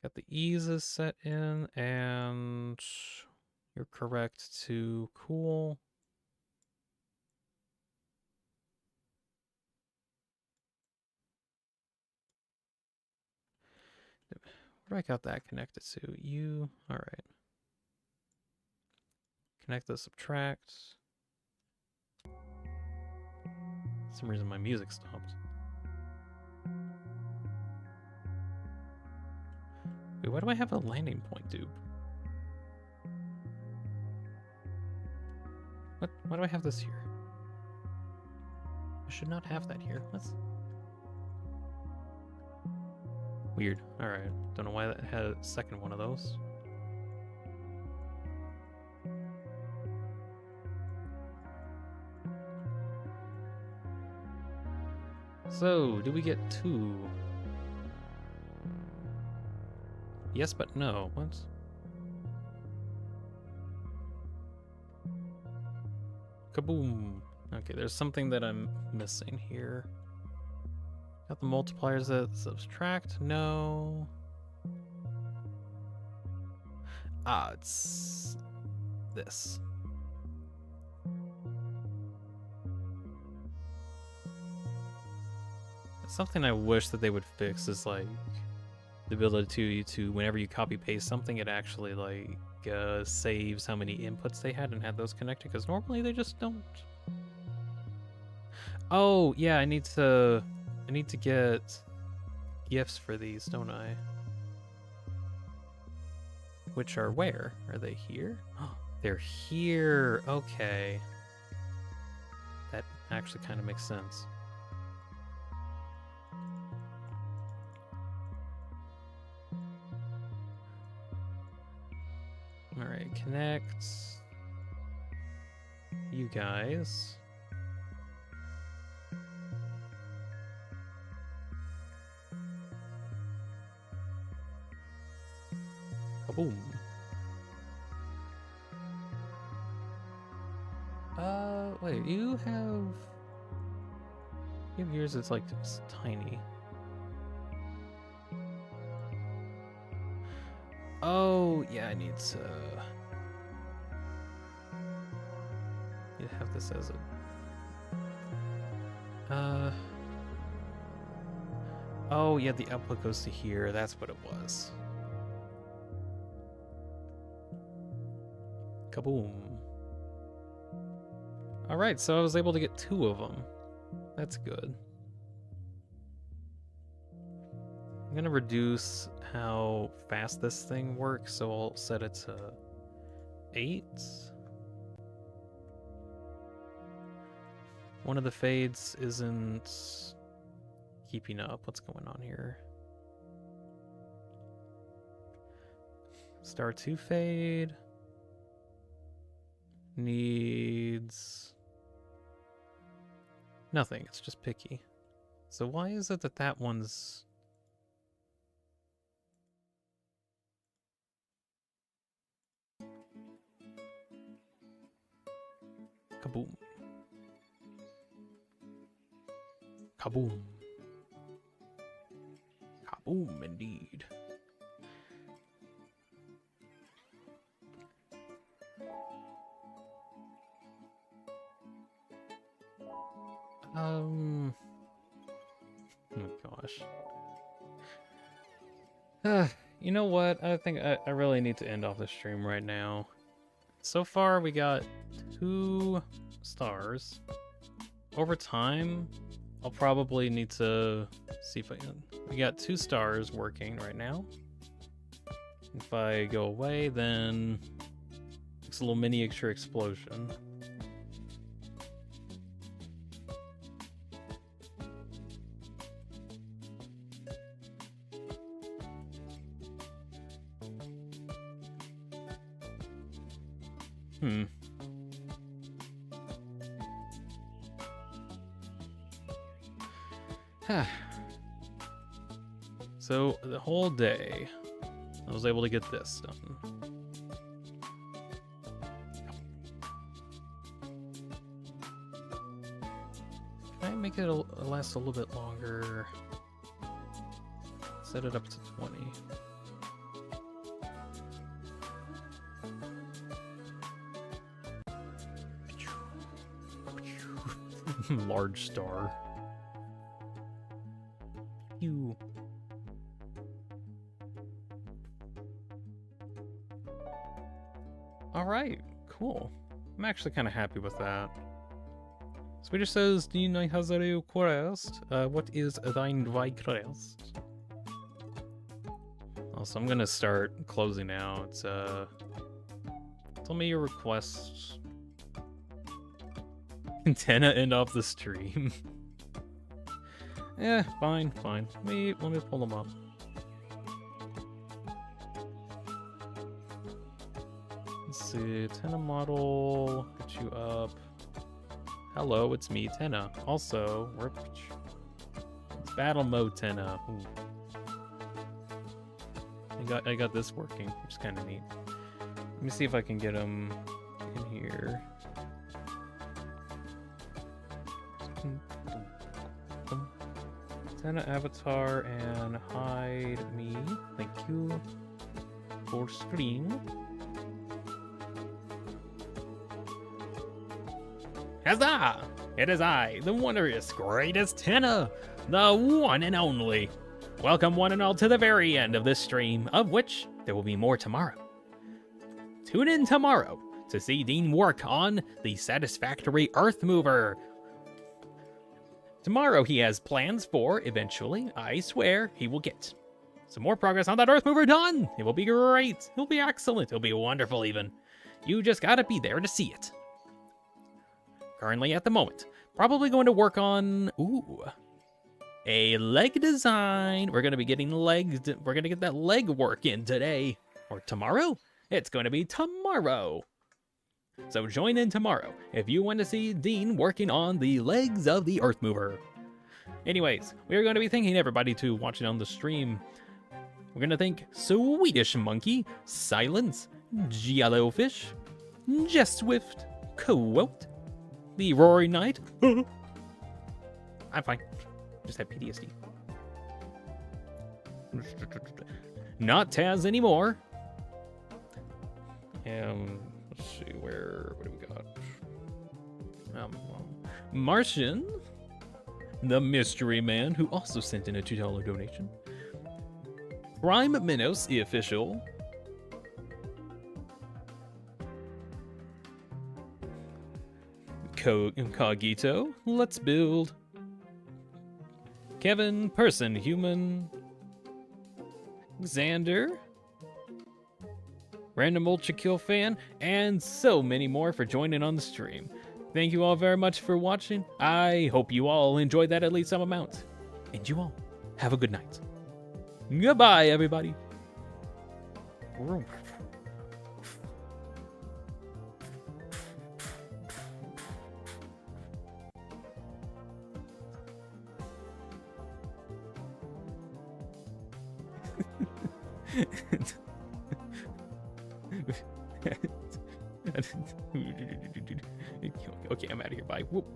Got the eases set in, and you're correct to cool. Where do I got that connected to? You, all right. Connect the subtract. For some reason my music stopped. Wait, why do I have a landing point dupe? What? Why do I have this here? I should not have that here. What's weird? All right. Don't know why that had a second one of those. So, do we get 2? Yes, but no. What? Kaboom. Okay, there's something that I'm missing here. Got the multipliers that subtract? No. Ah, it's this. Something I wish that they would fix is like the ability to whenever you copy paste something, it actually like saves how many inputs they had and had those connected, because normally they just don't. Oh yeah, I need to get gifts for these, don't I? Which are where? Are they here? Oh, they're here. Okay. That actually kind of makes sense. All right, connect you guys. Kaboom. Wait, you have yours that's like just tiny. Oh, yeah, I need to have this as a oh yeah, the output goes to here. That's what it was. Kaboom. All right, so I was able to get 2 of them. That's good. I'm gonna reduce how fast this thing works, so I'll set it to 8. One of the fades isn't keeping up. What's going on here? Star 2 fade needs nothing. It's just picky. So why is it that that one's kaboom? Kaboom. Kaboom, indeed. Oh gosh. You know what? I think I really need to end off the stream right now. So far, we got 2 stars. Over time, I'll probably need to see if I can. We got 2 stars working right now. If I go away, then it's a little miniature explosion. So the whole day, I was able to get this done. Can I make it last a little bit longer? Set it up to 20. Large star. You. All right, cool. I'm actually kind of happy with that. Swedish says, "Do you know how to quest? What is thine request?" Also, I'm gonna start closing out. Tell me your requests. Antenna end off the stream. Fine. Let me pull them up. Let's see, Tenna model, get you up. Hello, it's me, Tenna. Also, it's battle mode Tenna. Ooh. I got this working, which is kind of neat. Let me see if I can get him in here. Tenna avatar and hide me. Thank you for screen. Huzzah! It is I, the wondrous, greatest Tenna, the one and only. Welcome one and all to the very end of this stream, of which there will be more tomorrow. Tune in tomorrow to see Dean work on the satisfactory Earth Mover. Tomorrow he has plans for, eventually, I swear, he will get some more progress on that Earth Mover done. It will be great. It'll be excellent. It'll be wonderful even. You just gotta be there to see it. Currently at the moment, probably going to work on, a leg design. We're going to be getting legs. We're going to get that leg work in today. Or tomorrow? It's going to be tomorrow. So join in tomorrow if you want to see Dean working on the legs of the Earth Mover. Anyways, we are going to be thanking everybody to watching on the stream. We're going to thank Swedish Monkey, Silence, Yellowfish, Jess Swift, Quote, the Rory Knight. I'm fine. Just had PTSD. Not Taz anymore. Let's see, what do we got? Martian, the Mystery Man, who also sent in a $2 donation. Prime Minos, the official. Cogito, let's build. Kevin, Person, Human. Xander. Random Ultra Kill Fan, and so many more for joining on the stream. Thank you all very much for watching. I hope you all enjoyed that at least some amount. And you all have a good night. Goodbye, everybody. Okay, I'm out of here. Bye. Whoop.